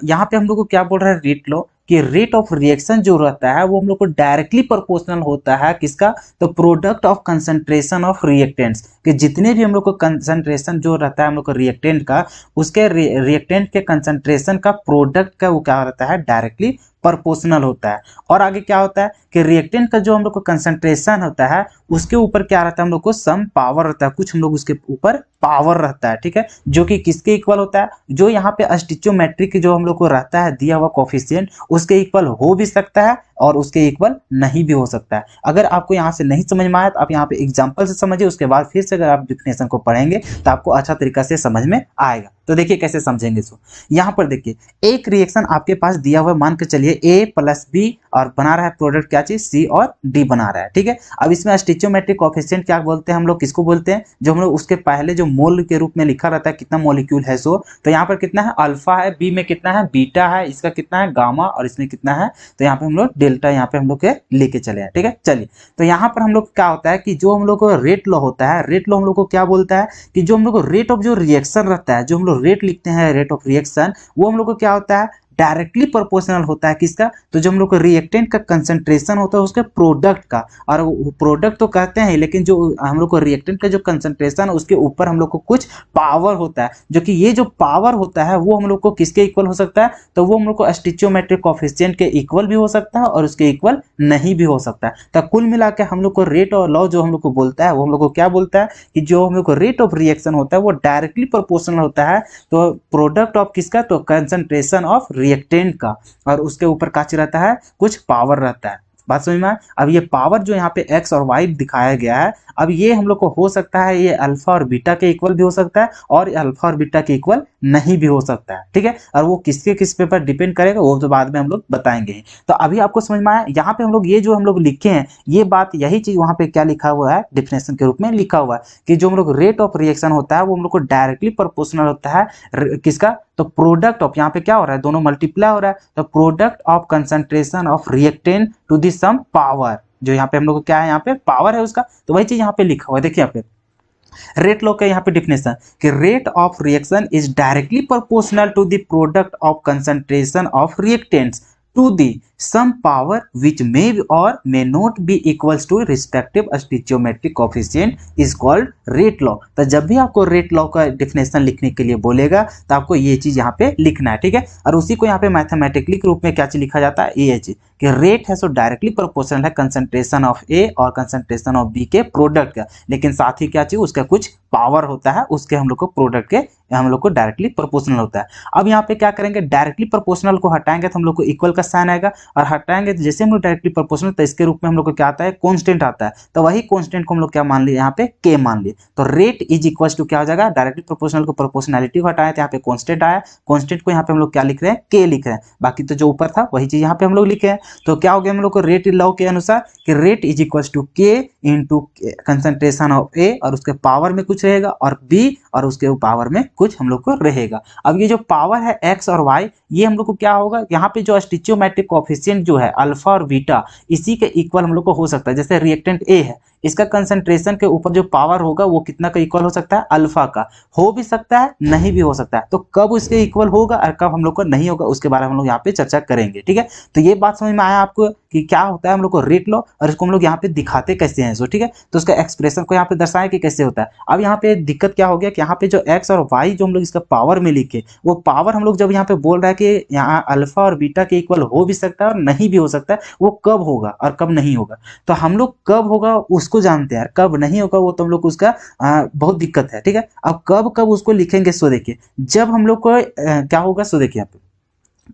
यहाँ पे हम लोग को क्या बोल रहा है रेट लॉ कि रेट ऑफ रिएक्शन जो रहता है वो हम लोग को डायरेक्टली प्रोपोर्शनल होता है किसका, तो product of concentration of reactants, कि जितने भी हम लोग को कंसंट्रेशन जो रहता है हम लोग को रिएक्टेंट का, उसके रिएक्टेंट के कंसंट्रेशन का प्रोडक्ट का वो क्या रहता है डायरेक्टली प्रोपोर्शनल होता है। और आगे क्या होता है कि रिएक्टेंट का जो हम लोग को कंसंट्रेशन होता है उसके ऊपर क्या रहता है हम लोग को सम पावर रहता है, कुछ हम लोग उसके ऊपर पावर रहता है, ठीक है, जो कि किसके इक्वल होता है, जो यहाँ पे स्टिचोमेट्रिक जो हम लोग को रहता है दिया हुआ कोफिशिएंट उसके इक्वल हो भी सकता है और उसके इक्वल नहीं भी हो सकता है। अगर आपको यहाँ से नहीं समझ में आया तो आप यहाँ पे एग्जाम्पल से समझिए, उसके बाद फिर से अगर आप डिफिनेशन को पढ़ेंगे तो आपको अच्छा तरीका से समझ में आएगा। तो देखिए कैसे समझेंगे इसको। यहाँ पर देखिए एक रिएक्शन आपके पास दिया हुआ, मान के चलिए A प्लस B और बना रहा है प्रोडक्ट क्या चीज C और D बना रहा है, ठीक है। अब इसमें स्टिचियोमेट्रिक कोएफिशिएंट क्या बोलते हैं हम लोग, किसको बोलते हैं, जो हम लोग उसके पहले जो मोल के रूप में लिखा रहता है कितना मॉलिक्यूल है सो, तो यहाँ पर कितना है अल्फा है, B में कितना है बीटा है, इसका कितना है गामा और इसमें कितना है, तो यहाँ पे हम लोग डेल्टा यहाँ पे हम लोग के लेके चले हैं, ठीक है। चलिए तो यहाँ पर हम लोग क्या होता है कि जो हम लोग को रेट लॉ होता है, रेट लॉ हम लोग को क्या बोलता है कि जो हम लोग को रेट ऑफ जो रिएक्शन रहता है, जो हम लोग रेट लिखते हैं रेट ऑफ रिएक्शन, वो हम लोग को क्या होता है डायरेक्टली प्रोपोर्शनल होता है किसका, तो जो हम लोग को रिएक्टेंट का कंसंट्रेशन होता है उसके प्रोडक्ट का, और प्रोडक्ट तो कहते हैं लेकिन जो हम लोग को रिएक्टेंट का जो कंसंट्रेशन है उसके ऊपर हम लोग को कुछ पावर होता है, जो कि ये जो पावर होता है वो हम लोग को किसके इक्वल हो सकता है, तो वो हम लोग को स्टिचियोमेट्रिक कोएफिशिएंट के इक्वल भी हो सकता है और उसके इक्वल नहीं भी हो सकता है। तो कुल मिला के हम लोग को रेट और लॉ जो हम लोग को बोलता है वो हम लोग को क्या बोलता है कि जो हम लोग को रेट ऑफ रिएक्शन होता है वो डायरेक्टली प्रोपोर्शनल होता है तो प्रोडक्ट ऑफ किसका, तो कंसंट्रेशन ऑफ रिएक्टेंट का, और उसके ऊपर क्या रहता है कुछ पावर रहता है। बात समझ में आए। अब ये पावर जो यहाँ पे एक्स और वाई दिखाया गया है, अब ये हम लोग को हो सकता है ये अल्फा और बीटा के इक्वल भी हो सकता है और अल्फा और बीटा के इक्वल नहीं भी हो सकता है, ठीक है। और वो किसके किस पे पर डिपेंड करेगा वो तो बाद में हम लोग बताएंगे। तो अभी आपको समझ में आया, यहाँ पे हम लोग ये जो हम लोग लिखे हैं ये बात, यही चीज वहाँ पे क्या लिखा हुआ है डिफिनेशन के रूप में लिखा हुआ है कि जो हम लोग रेट ऑफ रिएक्शन होता है वो हम लोग को डायरेक्टली प्रोपोर्शनल होता है किसका, तो प्रोडक्ट ऑफ, यहाँ पे क्या हो रहा है दोनों मल्टीप्लाई हो रहा है, तो product of concentration of reactant to the some power, जो यहाँ पे हम लोग को क्या है यहाँ पे पावर है उसका, तो वही चीज यहाँ पे लिखा हुआ है। देखिए यहाँ पे रेट लॉ का यहाँ पे डिफिनेशन कि rate of reaction is directly proportional to the product of concentration of reactants to the some power which may or may not be equals to respective stoichiometric coefficient is called rate law। तो जब भी आपको rate law का definition लिखने के लिए बोलेगा तो आपको ये चीज यहाँ पे लिखना है, ठीक है। और उसी को यहाँ पे मैथमेटिकली के रूप में क्या चीज लिखा जाता है, ये चीज कि रेट है सो डायरेक्टली प्रोपोर्शनल है कंसंट्रेशन ऑफ ए और कंसंट्रेशन ऑफ बी के प्रोडक्ट का, लेकिन साथ ही क्या चाहिए उसका कुछ पावर होता है उसके हम लोग को प्रोडक्ट के हम लोग को डायरेक्टली प्रोपोर्शनल होता है। अब यहाँ पे क्या करेंगे डायरेक्टली प्रोपोर्शनल को हटाएंगे तो हम लोग को इक्वल का साइन आएगा, और हटाएंगे तो जैसे हम लोग डायरेक्टली प्रोपोर्शनल तो इसके रूप में हम लोग को क्या आता है कांस्टेंट आता है, तो वही कांस्टेंट को हम लोग क्या मान लिए यहाँ पे के मान लिए, तो रेट इज इक्वल टू क्या हो जाएगा डायरेक्टली प्रोपोर्शनल को प्रोपोर्शनलिटी को हटाए तो यहाँ पे कांस्टेंट आया, कांस्टेंट को यहाँ पे हम लोग क्या लिख रहे हैं के लिख रहे हैं, बाकी तो जो ऊपर था वही चीज यहाँ पे हम लोग लिखे हैं। तो क्या हो गया हम लोग को रेट लॉ के अनुसार कि रेट इज इक्वल टू के इंटू कंसंट्रेशन ऑफ ए और उसके पावर में कुछ रहेगा और बी और उसके पावर में कुछ हम लोग को रहेगा। अब ये जो पावर है एक्स और वाई ये हम लोग को क्या होगा, यहाँ पे जो स्टिचियोमेट्रिक कोएफिशिएंट जो है अल्फा और बीटा इसी के इक्वल हम लोग को हो सकता है। जैसे रिएक्टेंट ए है इसका कंसंट्रेशन के ऊपर जो पावर होगा वो कितना का इक्वल हो सकता है अल्फा का, हो भी सकता है नहीं भी हो सकता है, तो कब उसके इक्वल होगा और कब हम लोग को नहीं होगा उसके बारे में हम लोग यहाँ पे चर्चा करेंगे, ठीक है। तो ये बात समझ में आया आपको कि क्या होता है हम लोग को रेट लॉ और इसको हम लोग यहाँ पे दिखाते कैसे हैं, सो ठीक है। तो उसका एक्सप्रेशन को यहाँ पे दर्शाए कि कैसे होता है। अब यहाँ पे दिक्कत क्या हो गया कि यहाँ पे जो एक्स और वाई जो हम लोग इसका पावर में लिखे वो पावर हम लोग जब यहाँ पे बोल रहा है कि यहाँ अल्फा और बीटा के इक्वल हो भी सकता है और नहीं भी हो सकता है, वो कब होगा और कब नहीं होगा, तो हम लोग कब होगा उसको जानते हैं, कब नहीं होगा वो तो हम लोग को उसका बहुत दिक्कत है, ठीक है। अब कब कब उसको लिखेंगे, सो देखिए जब हम लोग को क्या होगा, सो देखिए यहाँ पे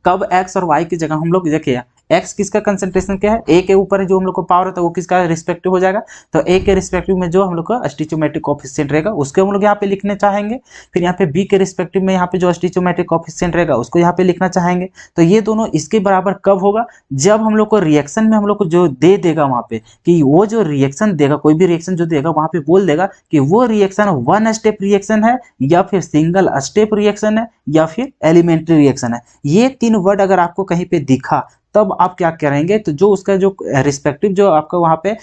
कब एक्स और वाई की जगह हम लोग देखिए एक्स किसका कंसंट्रेशन क्या है ए के ऊपर है, जो हम लोग को पावर होता है वो किसका रिस्पेक्टिव हो जाएगा, तो ए के रिस्पेक्टिव में जो हम लोग का स्टिचियोमेट्रिक कोएफिशिएंट रहेगा उसको हम लोग यहाँ पे लिखने चाहेंगे। फिर यहाँ पे बी के रिस्पेक्टिव में यहाँ पे जो स्टिचियोमेट्रिक कोएफिशिएंट रहेगा उसको यहाँ पे लिखना चाहेंगे। तो ये दोनों इसके बराबर कब होगा, जब हम लोग को रिएक्शन में हम लोग को जो दे देगा वहाँ पे कि वो जो रिएक्शन देगा कोई भी रिएक्शन जो देगा वहाँ पे बोल देगा कि वो रिएक्शन वन स्टेप रिएक्शन है या फिर सिंगल स्टेप रिएक्शन है या फिर एलिमेंट्री रिएक्शन है। ये तीन वर्ड अगर आपको कहीं पे दिखा तब आप क्या करेंगे, तो जो उसका जो रिस्पेक्टिव जो आपका वहाँ पे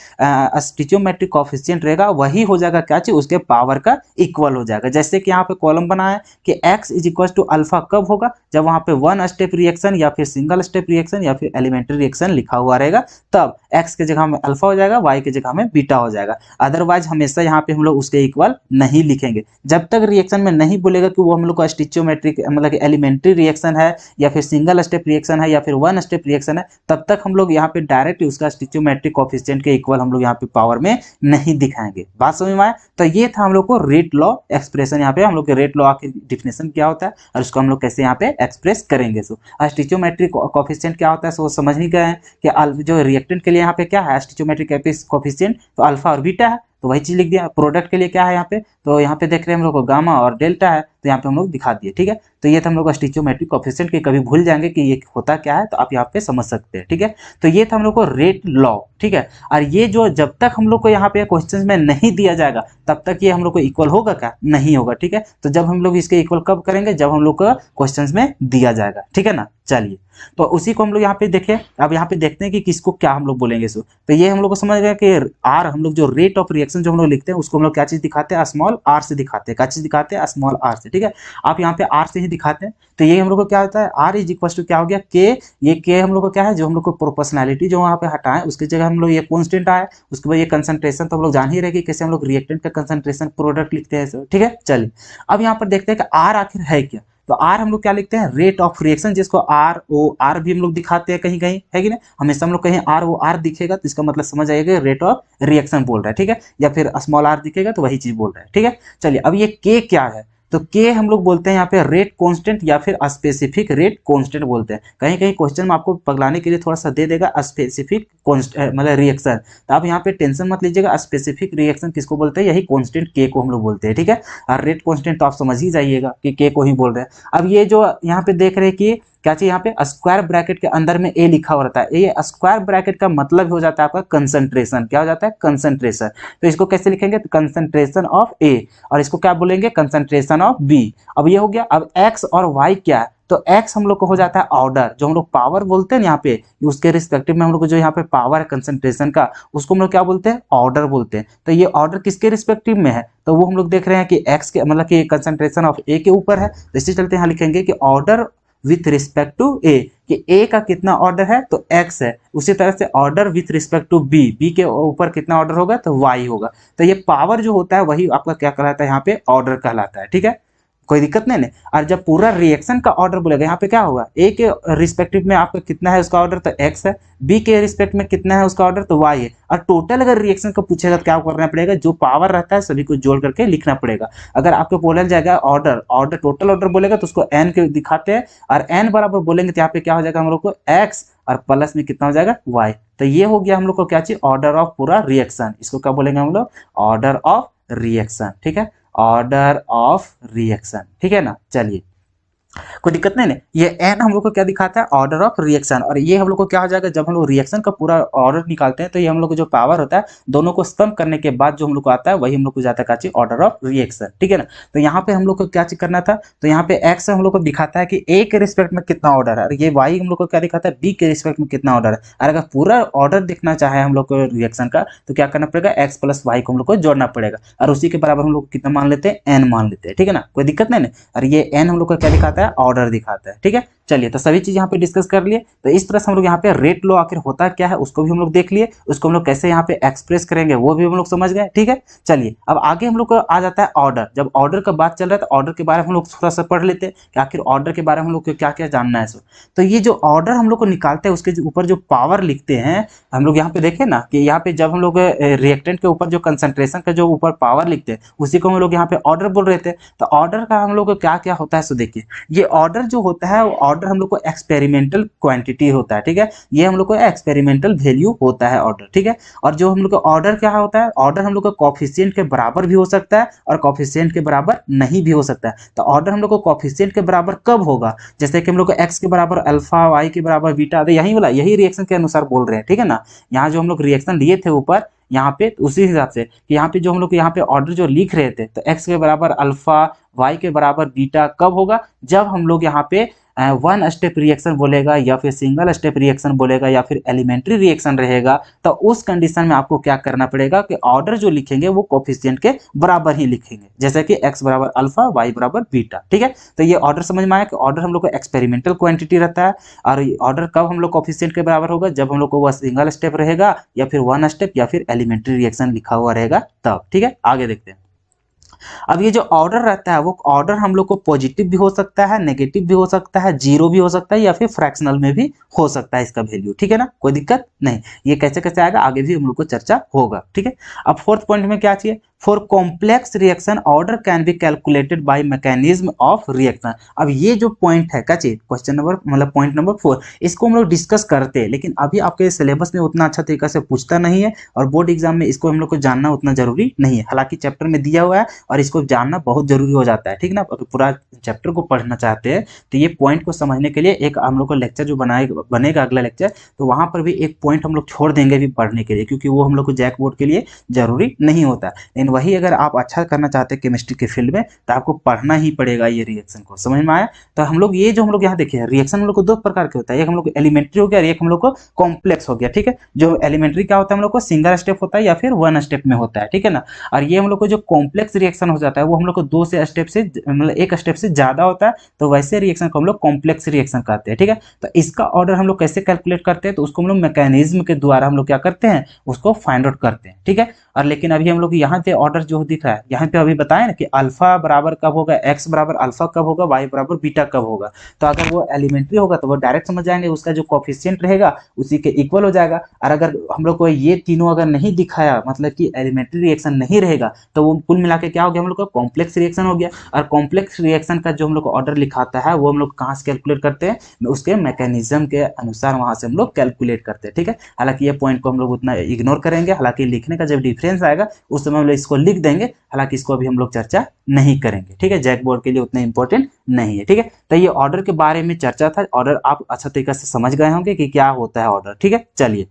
स्टिचियोमेट्रिक कोएफिशिएंट रहेगा वही हो जाएगा क्या चीज उसके पावर का इक्वल हो जाएगा। जैसे कि यहाँ पे कॉलम बनाया कि x is equal to alpha कब होगा, जब वहाँ पे वन स्टेप रिएक्शन या फिर सिंगल स्टेप रिएक्शन या फिर एलिमेंट्री रिएक्शन लिखा हुआ रहेगा, तब x के जगह में अल्फा हो जाएगा, y के जगह में बीटा हो जाएगा। अदरवाइज हमेशा यहाँ पे हम लोग उसके इक्वल नहीं लिखेंगे जब तक रिएक्शन में नहीं बोलेगा कि वो हम लोग का स्टिचियोमेट्रिक मतलब एलिमेंट्री रिएक्शन है या फिर सिंगल स्टेप रिएक्शन है या फिर वन स्टेप रिएक्शन रिएक्शन है तब तक हम लोग यहाँ पे डायरेक्ट उसका स्टिचियोमेट्रिक कोफिशिएंट के इक्वल हम लोग यहाँ पे पावर में नहीं दिखाएंगे। बात समझ में आया? तो ये था हम लोग को रेट लॉ एक्सप्रेशन, यहाँ पे हम लोग के रेट लॉ की डिफिनेशन क्या होता है और उसको हम लोग कैसे यहाँ पे एक्सप्रेस करेंगे। सो स्टिचियोमेट्रिक कोफिशिएंट क्या होता है सो समझ नहीं गए हैं कि जो रिएक्टेंट के लिए यहाँ पे क्या है स्टिचियोमेट्रिक कोफिशिएंट, तो अल्फा और बीटा है, तो वही चीज लिख दिया। प्रोडक्ट के लिए क्या है यहाँ पे, तो यहाँ पे देख रहे हैं हम लोग को गामा और डेल्टा है, तो यहाँ पे हम लोग दिखा दिए। ठीक है, तो ये था हम लोग का स्टिचियोमेट्रिक कोफिशिएंट के, कभी भूल जाएंगे कि ये होता क्या है तो आप यहाँ पे समझ सकते हैं। ठीक है, तो ये था हम लोग को रेट लॉ। ठीक है, और ये जो जब तक हम लोग को यहाँ पे क्वेश्चन में नहीं दिया जाएगा तब तक ये हम लोग को इक्वल होगा क्या, नहीं होगा। ठीक है, तो जब हम लोग इसके इक्वल कब करेंगे, जब हम लोग को क्वेश्चन में दिया जाएगा। ठीक है ना, चलिए तो उसी को हम लोग यहाँ पे देखें। अब यहाँ पे देखते हैं कि किसको क्या हम लोग बोलेंगे। सो तो ये हम लोग को समझ गया कि आर, हम लोग जो रेट ऑफ रिएक्शन जो हम लोग लिखते हैं उसको हम लोग क्या चीज दिखाते हैं, स्मॉल आर से दिखाते हैं। क्या चीज दिखाते हैं, स्मॉल आर से। ठीक है, आप यहाँ पे आर से ही दिखाते हैं। तो ये हम लोग को क्या होता है, आर इज इक्वल टू क्या हो गया, के। ये के हम लोग को क्या है, जो हम लोग को प्रोपोर्शनैलिटी जो वहाँ पे हटाए उसकी जगह हम लोग ये कॉन्स्टेंट आया। उसके बाद ये कंसंट्रेशन तो हम लोग जान ही रहे कि कैसे हम लोग रिएक्टेंट का कंसंट्रेशन प्रोडक्ट लिखते हैं। ठीक है, चलिए अब यहाँ पर देखते हैं कि आर आखिर है क्या। तो आर हम लोग क्या लिखते हैं, रेट ऑफ रिएक्शन, जिसको आर ओ आर भी हम लोग दिखाते हैं कहीं कहीं, है कि नहीं। हमेशा हम लोग कहीं आर ओ आर दिखेगा तो इसका मतलब समझ आएगा रेट ऑफ रिएक्शन बोल रहा है। ठीक है, या फिर स्मॉल आर दिखेगा तो वही चीज बोल रहा है। ठीक है, चलिए अब ये के क्या है, तो के हम लोग बोलते हैं यहाँ पे रेट कांस्टेंट या फिर स्पेसिफिक रेट कांस्टेंट बोलते हैं। कहीं कहीं क्वेश्चन में आपको पगलाने के लिए थोड़ा सा दे देगा स्पेसिफिक मतलब रिएक्शन, तो आप यहाँ पे टेंशन मत लीजिएगा। स्पेसिफिक रिएक्शन किसको बोलते हैं, यही कांस्टेंट के को हम लोग बोलते हैं। ठीक है, और रेट कांस्टेंट तो आप समझ ही जाइएगा कि के को ही बोल रहे हैं। अब ये जो यहाँ पे देख रहे हैं कि क्या चाहिए, यहाँ पे स्क्वायर ब्रैकेट के अंदर में ए लिखा हुआ रहता है। ये स्क्वायर ब्रैकेट का मतलब हो जाता है आपका कंसंट्रेशन। क्या हो जाता है, कंसंट्रेशन। तो इसको कैसे लिखेंगे, तो कंसंट्रेशन ऑफ ए, और इसको क्या बोलेंगे, कंसंट्रेशन ऑफ बी। अब ये हो गया। अब एक्स और वाई क्या है, तो एक्स हम लोग को हो जाता है ऑर्डर, जो हम लोग पावर बोलते हैं यहाँ पे, उसके रिस्पेक्टिव में हम लोग को जो यहाँ पे पावर है कंसंट्रेशन का, उसको हम लोग क्या बोलते हैं, ऑर्डर बोलते हैं। तो ये ऑर्डर किसके रिस्पेक्टिव में है, तो वो हम लोग देख रहे हैं कि एक्स के मतलब कि कंसंट्रेशन ऑफ ए के ऊपर है। तो इससे चलते यहाँ लिखेंगे कि ऑर्डर विथ रिस्पेक्ट टू ए, कि ए का कितना ऑर्डर है, तो एक्स है। उसी तरह से order with respect to B, B के ऊपर कितना ऑर्डर होगा, तो वाई होगा। तो ये पावर जो होता है वही आपका क्या कहलाता है, यहाँ पे ऑर्डर कहलाता है। ठीक है, कोई दिक्कत नहीं। और जब पूरा रिएक्शन का ऑर्डर बोलेगा, यहाँ पे क्या होगा, ए के रिस्पेक्टिव में आपका कितना है उसका ऑर्डर, तो एक्स है। बी के रिस्पेक्ट में कितना है उसका ऑर्डर, तो वाई है। और टोटल अगर रिएक्शन का पूछेगा तो क्या करना पड़ेगा, जो पावर रहता है सभी को जोड़ करके लिखना पड़ेगा। अगर आपको बोला जाएगा ऑर्डर टोटल ऑर्डर बोलेगा तो उसको एन के दिखाते हैं, और एन बराबर बोलेंगे तो यहाँ पे क्या हो जाएगा हम लोग को एक्स, और प्लस में कितना हो जाएगा वाई। तो ये हो गया हम लोग को क्या चाहिए, ऑर्डर ऑफ पूरा रिएक्शन। इसको क्या बोलेंगे हम लोग, ऑर्डर ऑफ रिएक्शन। ठीक है, ऑर्डर ऑफ रिएक्शन। ठीक है ना, चलिए कोई दिक्कत नहीं। ये एन हम लोग को क्या दिखाता है, ऑर्डर ऑफ रिएक्शन। और ये हम लोग को क्या हो जाएगा, जब हम लोग रिएक्शन का पूरा ऑर्डर निकालते हैं तो ये हम लोग को जो पावर होता है दोनों को सम करने के बाद जो हम लोग को आता है वही हम लोग को जाता है ऑर्डर ऑफ रिएक्शन। ठीक है ना, तो यहाँ पे हम लोग को क्या चीज करना था, तो यहाँ पे एक्स हम लोग को दिखाता है कि ए के रिस्पेक्ट में कितना ऑर्डर है, और ये वाई हम लोग को क्या दिखाता है, बी के रिस्पेक्ट में कितना ऑर्डर है। और अगर पूरा ऑर्डर देखना चाहे हम लोग को रिएक्शन का, तो क्या करना पड़ेगा, एक्स प्लस वाई को हम लोग को जोड़ना पड़ेगा, और उसी के बराबर हम लोग कितना मान लेते हैं, एन मान लेते हैं। ठीक है ना, कोई दिक्कत नहीं। और ये एन हम लोग को क्या दिखाता है, ऑर्डर दिखाता है। ठीक है, चलिए तो सभी चीज यहाँ पे डिस्कस कर लिए। तो इस तरह से हम लोग यहाँ पे रेट लॉ आखिर होता क्या है उसको भी हम लोग देख लिए, उसको हम लोग कैसे यहाँ पे एक्सप्रेस करेंगे वो भी हम लोग समझ गए। ठीक है, चलिए अब आगे हम लोग को आ जाता है ऑर्डर। जब ऑर्डर का बात चल रहा है तो ऑर्डर के बारे में हम लोग थोड़ा सा पढ़ लेते हैं कि आखिर ऑर्डर के बारे में हम लोग को क्या क्या जानना है। तो ये जो ऑर्डर हम लोग को निकालते हैं उसके ऊपर जो पावर लिखते हैं हम लोग यहाँ पे देखें ना, कि यहाँ पे जब हम लोग रिएक्टेंट के ऊपर जो कंसंट्रेशन का जो ऊपर पावर लिखते हैं उसी को हम लोग यहाँ पे ऑर्डर बोल रहे थे। तो ऑर्डर का हम लोग को क्या क्या होता है, सो देखिए ये ऑर्डर जो होता है, ऑर्डर हम लोग को एक्सपेरिमेंटल क्वांटिटी होता है। ठीक है, ये हम लोग को एक्सपेरिमेंटल वैल्यू होता है ऑर्डर। ठीक है, और जो हम लोग को ऑर्डर क्या होता है, ऑर्डर हम लोग को कोफिशिएंट के बराबर भी हो सकता है और कोफिशिएंट के बराबर नहीं भी हो सकता है। तो ऑर्डर हम लोग को कोफिशिएंट के बराबर कब होगा, जैसे कि हम लोग को एक्स के बराबर अल्फा, वाई के बराबर बीटा, यही वाला यही रिएक्शन के अनुसार बोल रहे हैं। ठीक है ना, यहाँ जो हम लोग रिएक्शन लिए थे ऊपर यहाँ पे, उसी हिसाब से कि यहाँ पे जो हम लोग यहाँ पे ऑर्डर जो लिख रहे थे, तो एक्स के बराबर अल्फा, वाई के बराबर बीटा कब होगा, जब हम लोग यहाँ पे वन स्टेप रिएक्शन बोलेगा या फिर सिंगल स्टेप रिएक्शन बोलेगा या फिर एलिमेंट्री रिएक्शन रहेगा। तो उस कंडीशन में आपको क्या करना पड़ेगा कि ऑर्डर जो लिखेंगे वो कोफिशिएंट के बराबर ही लिखेंगे, जैसे कि एक्स बराबर अल्फा, वाई बराबर बीटा। ठीक है, तो ये ऑर्डर समझ में आया कि ऑर्डर हम लोग को एक्सपेरिमेंटल क्वांटिटी रहता है, और ऑर्डर कब हम लोग कोफिशिएंट के बराबर होगा, जब हम लोग को वह सिंगल स्टेप रहेगा या फिर वन स्टेप या फिर एलिमेंट्री रिएक्शन लिखा हुआ रहेगा तब। ठीक है, आगे देखते हैं। अब ये जो ऑर्डर रहता है वो ऑर्डर हम लोग को पॉजिटिव भी हो सकता है, नेगेटिव भी हो सकता है, जीरो भी हो सकता है या फिर फ्रैक्शनल में भी हो सकता है इसका वैल्यू, ठीक है ना, कोई दिक्कत नहीं। ये कैसे कैसे आएगा आगे भी हम लोग को चर्चा होगा, ठीक है। अब फोर्थ पॉइंट में क्या चाहिए, for complex reaction order can be calculated by mechanism of reaction. अब ये जो पॉइंट है क्या चाहिए, क्वेश्चन नंबर मतलब पॉइंट नंबर 4, इसको हम लोग डिस्कस करते हैं, लेकिन अभी आपके सिलेबस में उतना अच्छा तरीका से पूछता नहीं है और बोर्ड एग्जाम में इसको हम लोग को जानना उतना जरूरी नहीं है। हालांकि चैप्टर में दिया हुआ है और इसको जानना बहुत जरूरी हो जाता है, ठीक ना। अगर पूरा चैप्टर को पढ़ना चाहते हैं तो ये पॉइंट को समझने के लिए एक हम लोग को लेक्चर जो बनेगा अगला लेक्चर, तो वहां पर भी एक पॉइंट हम लोग छोड़ देंगे भी पढ़ने के लिए, क्योंकि वो हम लोग को जैक बोर्ड के लिए जरूरी नहीं होता। लेकिन वही अगर आप अच्छा करना चाहते हैं केमिस्ट्री के फील्ड में तो आपको पढ़ना ही पड़ेगा ये रिएक्शन को, समझ में आया। तो हम लोग ये जो हम लोग यहाँ देखिए रिएक्शन हम लोग को दो प्रकार के होता है, एक हम लोग को एलिमेंट्री हो गया और एक हम लोग को कॉम्प्लेक्स हो गया, ठीक है। जो एलिमेंट्री क्या होता है हम लोग को सिंगल स्टेप होता है या फिर वन स्टेप में होता है, ठीक है ना। और ये हम लोग को जो कॉम्प्लेक्स रिएक्शन हो जाता है वो हम लोग को दो से स्टेप से मतलब एक स्टेप से ज्यादा होता है, तो वैसे रिएक्शन को हम लोग कॉम्प्लेक्स रिएक्शन कहते हैं, ठीक है। तो इसका ऑर्डर हम लोग कैसे कैलकुलेट करते हैं, तो उसको हम लोग मैकेनिज्म के द्वारा हम लोग क्या करते हैं उसको फाइंड आउट करते हैं, ठीक है। और लेकिन अभी हम लोग यहाँ पे ऑर्डर जो दिख रहा है यहाँ पे अभी बताएं ना कि अल्फा बराबर कब होगा, एक्स बराबर अल्फा कब होगा, वाई बराबर बीटा कब होगा। तो अगर वो एलिमेंट्री होगा तो वो डायरेक्ट समझ जाएंगे, उसका जो कोफिशिएंट रहेगा उसी के इक्वल हो जाएगा। और अगर हम लोग को ये तीनों अगर नहीं दिखाया मतलब कि एलिमेंट्री रिएक्शन नहीं रहेगा तो वो कुल मिला के क्या हो गया हम लोग का कॉम्प्लेक्स रिएक्शन हो गया। और कॉम्प्लेक्स रिएक्शन का जो हम लोग को ऑर्डर लिखाता है वो हम लोग कहाँ से कैलकुलेट करते हैं, उसके मैकेनिज्म के अनुसार वहां से हम लोग कैलकुलेट करते हैं, ठीक है। हालांकि ये पॉइंट को हम लोग उतना इग्नोर करेंगे, हालांकि लिखने का जब डिफरेंस आएगा उस समय हम लोग इसको लिख देंगे, हालांकि इसको अभी हम लोग चर्चा नहीं करेंगे, ठीक है। जैक बोर्ड के लिए उतना इंपॉर्टेंट नहीं है, ठीक है। तो ये ऑर्डर के बारे में चर्चा था, ऑर्डर आप अच्छा तरीके से समझ गए होंगे कि क्या होता है ऑर्डर, ठीक है। चलिए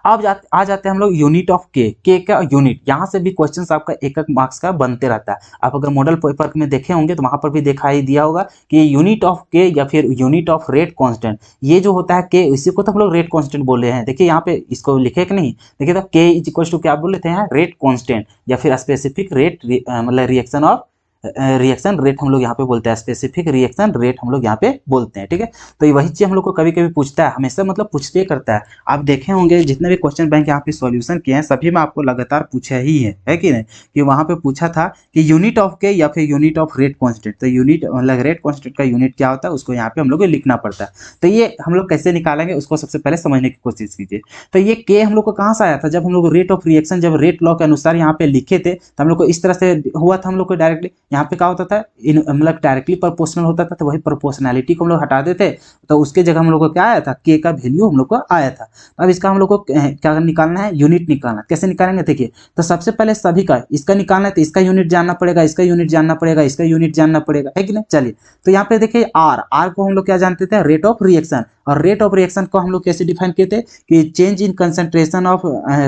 अब आ जाते हैं हम लोग यूनिट ऑफ के का यूनिट। यहाँ से भी क्वेश्चन आपका एक एक मार्क्स का बनते रहता है। आप अगर मॉडल पेपर में देखे होंगे तो वहां पर भी दिखाई दिया होगा कि यूनिट ऑफ के या फिर यूनिट ऑफ रेट कांस्टेंट, ये जो होता है के, इसी को तो हम लोग रेट कांस्टेंट बोल रहे हैं। देखिए यहाँ पे इसको लिखे कि नहीं, देखिए तो के इज इक्वल टू क्या बोल रहे थे यहाँ, रेट कांस्टेंट या फिर स्पेसिफिक रेट मतलब रिएक्शन ऑफ रिएक्शन रेट हम लोग यहाँ पे बोलते हैं, स्पेसिफिक रिएक्शन रेट हम लोग यहाँ पे बोलते हैं, ठीक है। तो वही चीज हम लोग को कभी कभी पूछता है, हमेशा मतलब पूछते करता है। आप देखे होंगे जितने भी क्वेश्चन बैंक यहाँ पे सॉल्यूशन किए हैं सभी में आपको लगातार पूछा ही है कि नहीं, कि वहां पे पूछा था कि यूनिट ऑफ के या फिर यूनिट ऑफ रेट कॉन्स्टेंट। तो यूनिट मतलब रेट कॉन्स्टेंट का यूनिट क्या होता है उसको यहाँ पे हम लोग को लिखना पड़ता है। तो ये हम लोग कैसे निकालेंगे उसको सबसे पहले समझने की कोशिश कीजिए। तो ये के हम लोग को कहाँ से आया था, जब हम लोग रेट ऑफ रिएक्शन जब रेट लॉ के अनुसार यहाँ पे लिखे थे तो हम लोग को इस तरह से हुआ था। हम लोग को डायरेक्टली यहाँ पे क्या होता था, मतलब डायरेक्टली प्रोपोर्शनल होता था, तो वही प्रोपोर्शनैलिटी को हम लोग हटा देते तो उसके जगह हम लोग को क्या आया था, के का वैल्यू हम लोग को आया था। अब इसका हम लोग को क्या निकालना है, यूनिट निकालना। कैसे निकालेंगे देखिए, तो सबसे पहले सभी का इसका निकालना है तो इसका यूनिट जानना पड़ेगा, इसका यूनिट जानना पड़ेगा, इसका यूनिट जानना पड़ेगा, है कि नहीं। चलिए तो यहाँ पे देखिए आर को हम लोग क्या जानते थे, रेट ऑफ रिएक्शन। और रेट ऑफ रिएक्शन को हम लोग कैसे डिफाइन किए थे कि change in concentration of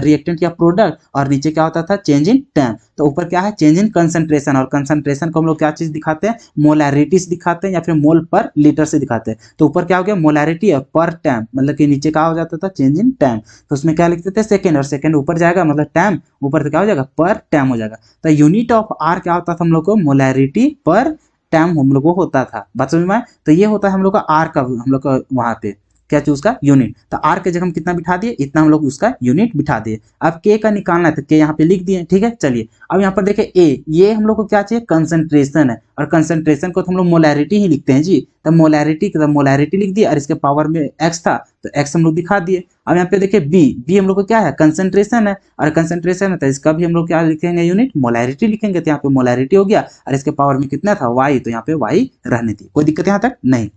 reactant या प्रोडक्ट, और नीचे क्या होता था चेंज इन टाइम। तो ऊपर क्या है चेंज इन कंसंट्रेशन, और कंसंट्रेशन को हम लोग क्या चीज दिखाते हैं, मोलैरिटीज दिखाते हैं या फिर मोल पर लीटर से दिखाते हैं। तो ऊपर क्या हो गया मोलैरिटी और पर टाइम, मतलब कि नीचे क्या हो जाता था चेंज इन टाइम, तो उसमें क्या लिखते थे सेकेंड, और सेकेंड ऊपर जाएगा मतलब टाइम, ऊपर से क्या हो जाएगा पर टाइम हो जाएगा। तो यूनिट ऑफ आर क्या होता था हम लोग को, मोलैरिटी पर टाइम हम लोग को होता था, बात समझ में आया। तो ये होता है हम लोग का आर का, हम लोग का वहां पे क्या चीज उसका यूनिट। तो आर के जगह हम कितना बिठा दिए, इतना हम लोग उसका यूनिट बिठा दिए। अब के का निकालना है तो के यहाँ पे लिख दिए, ठीक है। चलिए अब यहाँ पर देखिए ए, ये हम लोग को क्या चाहिए कंसंट्रेशन है, और कंसंट्रेशन को तो हम लोग मोलैरिटी ही लिखते हैं जी। तब मोलैरिटी लिख दिए, और इसके पावर में एक्स था तो एक्स हम लोग दिखा दिए। अब यहाँ पे देखिए बी हम लोग को क्या है कंसंट्रेशन है, और कंसंट्रेशन है तो इसका भी हम लोग क्या लिखेंगे यूनिट, मोलैरिटी लिखेंगे। तो यहाँ पे मोलैरिटी हो गया, और इसके पावर में कितना था वाई, तो यहाँ पे वाई रहने दी, कोई दिक्कत यहाँ तक नहीं।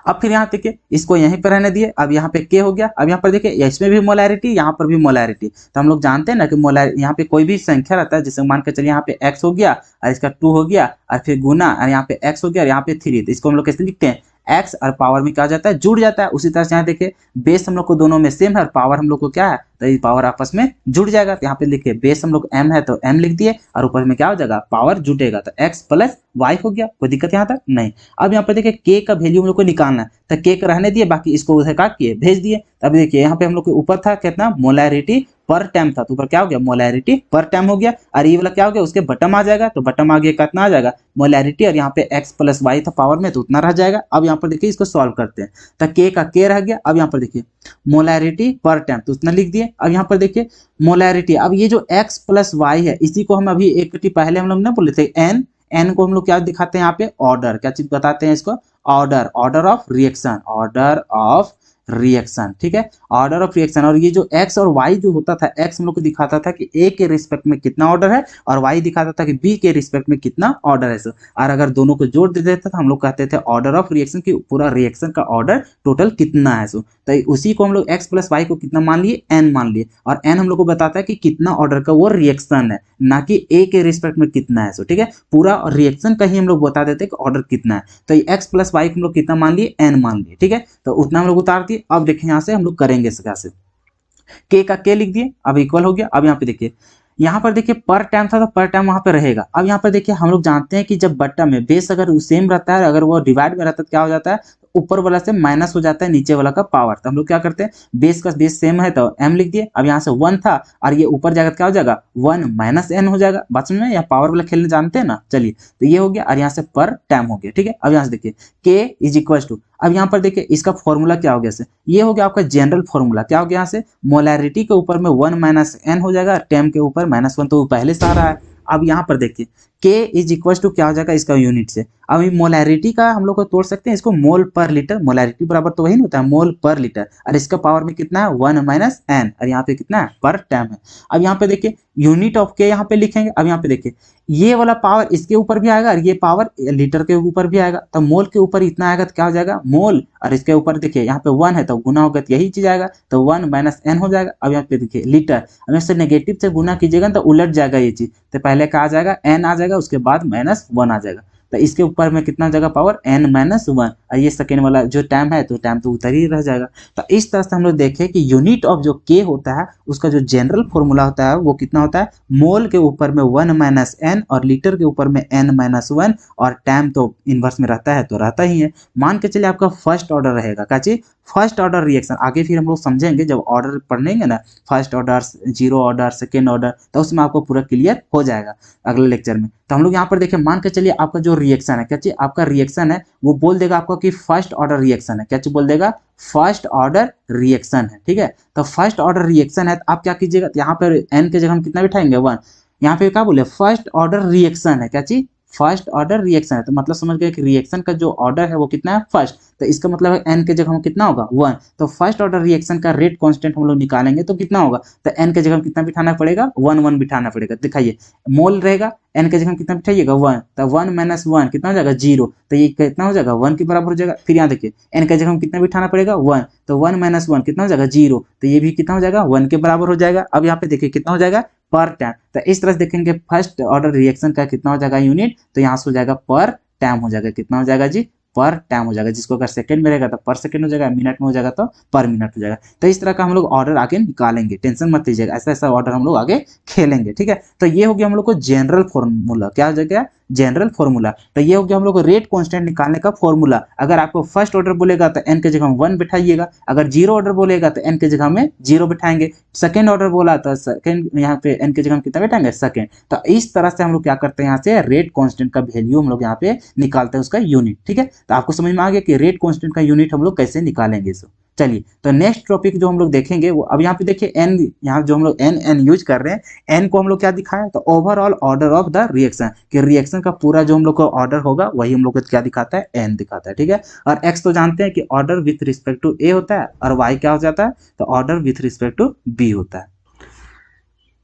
अब फिर यहाँ देखिए इसको यहीं पर रहने दिए, अब यहाँ पे के हो गया। अब यहाँ पर देखिए इसमें भी मोलैरिटी, यहाँ पर भी मोलैरिटी। तो हम लोग जानते हैं ना कि यहाँ पे कोई भी संख्या रहता है, जैसे मान के चलिए यहाँ पे x हो गया और इसका 2 हो गया, और फिर गुना, और यहाँ पे x हो गया और यहाँ पे 3, तो इसको हम लोग कैसे लिखते हैं x, और पावर में क्या जाता है जुड़ जाता है। उसी तरह से यहाँ देखिए बेस हम लोग को दोनों में सेम है, और पावर हम लोग को क्या है तो ये पावर आपस में जुड़ जाएगा। तो यहाँ पे देखिए बेस हम लोग m है तो m लिख दिए, और ऊपर में क्या हो जाएगा पावर जुटेगा, तो x प्लस y हो गया, कोई दिक्कत यहाँ तक नहीं। अब यहाँ पे देखिए k का वैल्यू हम लोग को निकालना है, तो k का रहने दिए, बाकी इसको उधर काट किए भेज दिए। अब देखिए यहाँ पे हम लोग के ऊपर था कितना मोलैरिटी पर टाइम था तो ऊपर क्या हो गया मोलैरिटी पर टाइम हो गया, और ये वाला क्या हो गया उसके बटम आ जाएगा, तो बटम आगे कितना आ जाएगा मोलैरिटी, और यहाँ पे x प्लस वाई था पावर में तो उतना रह जाएगा। अब यहाँ पर देखिए इसको सॉल्व करते हैं, तो k का k रह गया। अब यहाँ पर देखिए मोलैरिटी पर टाइम तो उतना लिख दिए। अब यहाँ पर देखिए मोलैरिटी, अब ये जो x प्लस वाई है इसी को हम अभी एक पहले हम लोग ना बोले थे n को हम लोग क्या दिखाते हैं यहाँ पे ऑर्डर, क्या चीज बताते हैं इसको ऑर्डर ऑफ रिएक्शन, ठीक है, ऑर्डर ऑफ रिएक्शन। और ये जो x और y जो होता था, x हम लोग को दिखाता था कि a के रिस्पेक्ट में कितना ऑर्डर है और y दिखाता था कि b के रिस्पेक्ट में कितना ऑर्डर है। सो और अगर दोनों को जोड़ देते थे तो हम लोग कहते थे ऑर्डर ऑफ रिएक्शन की पूरा रिएक्शन का ऑर्डर टोटल कितना है। सो तो उसी को हम लोग x प्लस वाई को कितना मान लिए n मान लिए, और n हम लोग को बताता है कि कितना ऑर्डर का वो रिएक्शन है, ना कि a के रिस्पेक्ट में कितना है। सो ठीक है, पूरा रिएक्शन का ही हम लोग बता देते हैं कि ऑर्डर कितना है। तो ये x प्लस वाई को हम लोग कितना मान लिए n मान लिए, ठीक है, तो उतना हम लोग उतार दिए। अब देखिए यहाँ से हम लोग करेंगे कैसे, k का k लिख दिए, अब इक्वल हो गया। अब यहाँ पे देखिए यहाँ पर देखिए पर टाइम था तो पर टाइम वहां पर रहेगा। अब यहाँ पर देखिए हम लोग जानते हैं कि जब बट्टा में बेस अगर सेम रहता है, अगर वो डिवाइड में रहता है तो क्या हो जाता है, ऊपर वाला से माइनस हो जाता है नीचे वाला का पावर। तो हम लोग क्या करते हैं, बेस का बेस सेम है तो m लिख दिए। अब यहाँ से 1 था और ये ऊपर जाकर क्या हो जाएगा 1 माइनस n हो जाएगा, बात समझ में, या पावर वाला खेलने जानते हैं ना। चलिए तो ये हो गया, और यहाँ से पर टाइम हो गया, ठीक है। अब यहाँ से देखिए k इज इक्वल टू, अब यहाँ पर देखिए इसका फॉर्मूला क्या हो गया, से ये हो गया आपका जनरल फॉर्मूला, क्या हो गया यहाँ से मोलैरिटी के ऊपर में 1 माइनस n हो जाएगा, टाइम के ऊपर -1 तो पहले से आ रहा है। अब यहाँ पर देखिए k इज इक्वल टू क्या हो जाएगा इसका यूनिट से, अब मोलैरिटी का हम लोग को तोड़ सकते हैं इसको मोल पर लीटर, मोलैरिटी बराबर तो वही नहीं होता है मोल पर लीटर, और इसका पावर में कितना है 1 माइनस n, और यहाँ पे कितना है पर टाइम है। अब यहाँ पे देखिए यूनिट ऑफ के यहाँ पे लिखेंगे। अब यहाँ पे देखिए ये वाला पावर इसके ऊपर भी आएगा और ये पावर लीटर के ऊपर भी आएगा, तो मोल के ऊपर इतना आएगा तो क्या हो जाएगा मोल, और इसके ऊपर देखिए यहाँ पे 1 है तो गुना होगा तो यही चीज आएगा, तो 1 माइनस n हो जाएगा। अब यहाँ पे देखिए लीटर, अब इससे नेगेटिव से गुना कीजिएगा तो उलट जाएगा ये चीज, तो पहले क्या आ जाएगा n आ जाएगा, उसके बाद -1 आ जाएगा, तो इसके ऊपर में कितना जगह पावर n -1, और ये सेकेंड वाला जो टाइम है तो टाइम तो उधर ही रह जाएगा। तो इस तरह से हम लोग देखें कि यूनिट ऑफ जो k होता है उसका जो जनरल फॉर्मूला होता है वो कितना होता है, मोल के ऊपर में 1 माइनस n और लीटर के ऊपर में n -1, और टाइम तो इनवर्स में रहता है तो रहता ही है। मान के चलिए आपका फर्स्ट ऑर्डर रहेगा, क्या चीज फर्स्ट ऑर्डर रिएक्शन, आगे फिर हम लोग समझेंगे जब ऑर्डर पढ़ेंगे ना, first order, zero order, second order, तो उसमें आपको पूरा क्लियर हो जाएगा अगले लेक्चर में। तो हम लोग यहाँ पर देखिए मान के चलिए आपका जो रिएक्शन है, क्या चीज आपका रिएक्शन है वो बोल देगा आपको कि फर्स्ट ऑर्डर रिएक्शन है, क्या चीज बोल देगा फर्स्ट ऑर्डर रिएक्शन है, ठीक है। तो फर्स्ट ऑर्डर रिएक्शन है तो आप क्या कीजिएगा, तो यहाँ पर n के जगह हम कितना बिठाएंगे 1, यहाँ पे क्या बोले फर्स्ट ऑर्डर रिएक्शन है, क्या चीज फर्स्ट ऑर्डर रिएक्शन है, तो मतलब समझ गए कि रिएक्शन का जो ऑर्डर है वो कितना है फर्स्ट, तो इसका मतलब है n के जगह हम कितना होगा 1, तो फर्स्ट ऑर्डर रिएक्शन का रेट कांस्टेंट हम लोग निकालेंगे तो कितना होगा, तो n के जगह कितना बिठाना पड़ेगा 1 बिठाना पड़ेगा। दिखाइए मोल रहेगा, n के जगह कितना बिठाइएगा 1, तो 1 माइनस 1 कितना हो जाएगा 0, तो ये कितना हो जाएगा 1 के बराबर हो जाएगा। फिर यहाँ देखिए n के जगह कितना बिठाना पड़ेगा 1, तो 1 माइनस 1 कितना हो जाएगा 0, तो ये भी कितना हो जाएगा 1 के बराबर हो जाएगा। अब यहाँ पे देखिए कितना हो जाएगा पर टाइम, तो इस तरह से देखेंगे फर्स्ट ऑर्डर रिएक्शन का कितना हो जाएगा यूनिट, तो यहाँ से हो जाएगा पर टाइम हो जाएगा, कितना हो जाएगा जी पर टाइम हो जाएगा, जिसको अगर सेकंड में रहेगा तो पर सेकंड हो जाएगा, मिनट में हो जाएगा तो पर मिनट हो जाएगा। तो इस तरह का हम लोग ऑर्डर आगे निकालेंगे, टेंशन मत लीजिएगा, ऐसा ऐसा ऑर्डर हम लोग आगे खेलेंगे, ठीक है। तो ये हो गया हम लोग को जनरल फॉर्मूला, क्या हो जाएगा जनरल फॉर्मूला। तो ये हो गया हम लोग को रेट कांस्टेंट निकालने का फॉर्मूला। अगर आपको फर्स्ट ऑर्डर बोलेगा तो n के जगह हम 1 बिठाइएगा, अगर जीरो ऑर्डर बोलेगा तो n के जगह में 0 बिठाएंगे, सेकंड ऑर्डर बोला तो सेकंड यहाँ पे n के जगह हम कितना बिठाएंगे सेकंड। तो इस तरह से हम लोग क्या करते हैं, यहाँ से रेट कांस्टेंट का वैल्यू हम लोग यहाँ पे निकालते हैं उसका यूनिट, ठीक है। तो आपको समझ में आ गया कि रेट कांस्टेंट का यूनिट हम लोग कैसे निकालेंगे इसको। चलिए तो नेक्स्ट टॉपिक जो हम लोग देखेंगे वो, अब यहाँ पे देखिए n, यहाँ जो हम लोग n यूज कर रहे हैं, n को हम लोग क्या दिखाया, तो overall order of the reaction, कि रिएक्शन का पूरा जो हम लोग को ऑर्डर होगा वही हम लोग को क्या दिखाता है n दिखाता है, ठीक है। और x तो जानते हैं कि order with respect to a होता है, और y क्या हो जाता है, तो order with respect to b होता है।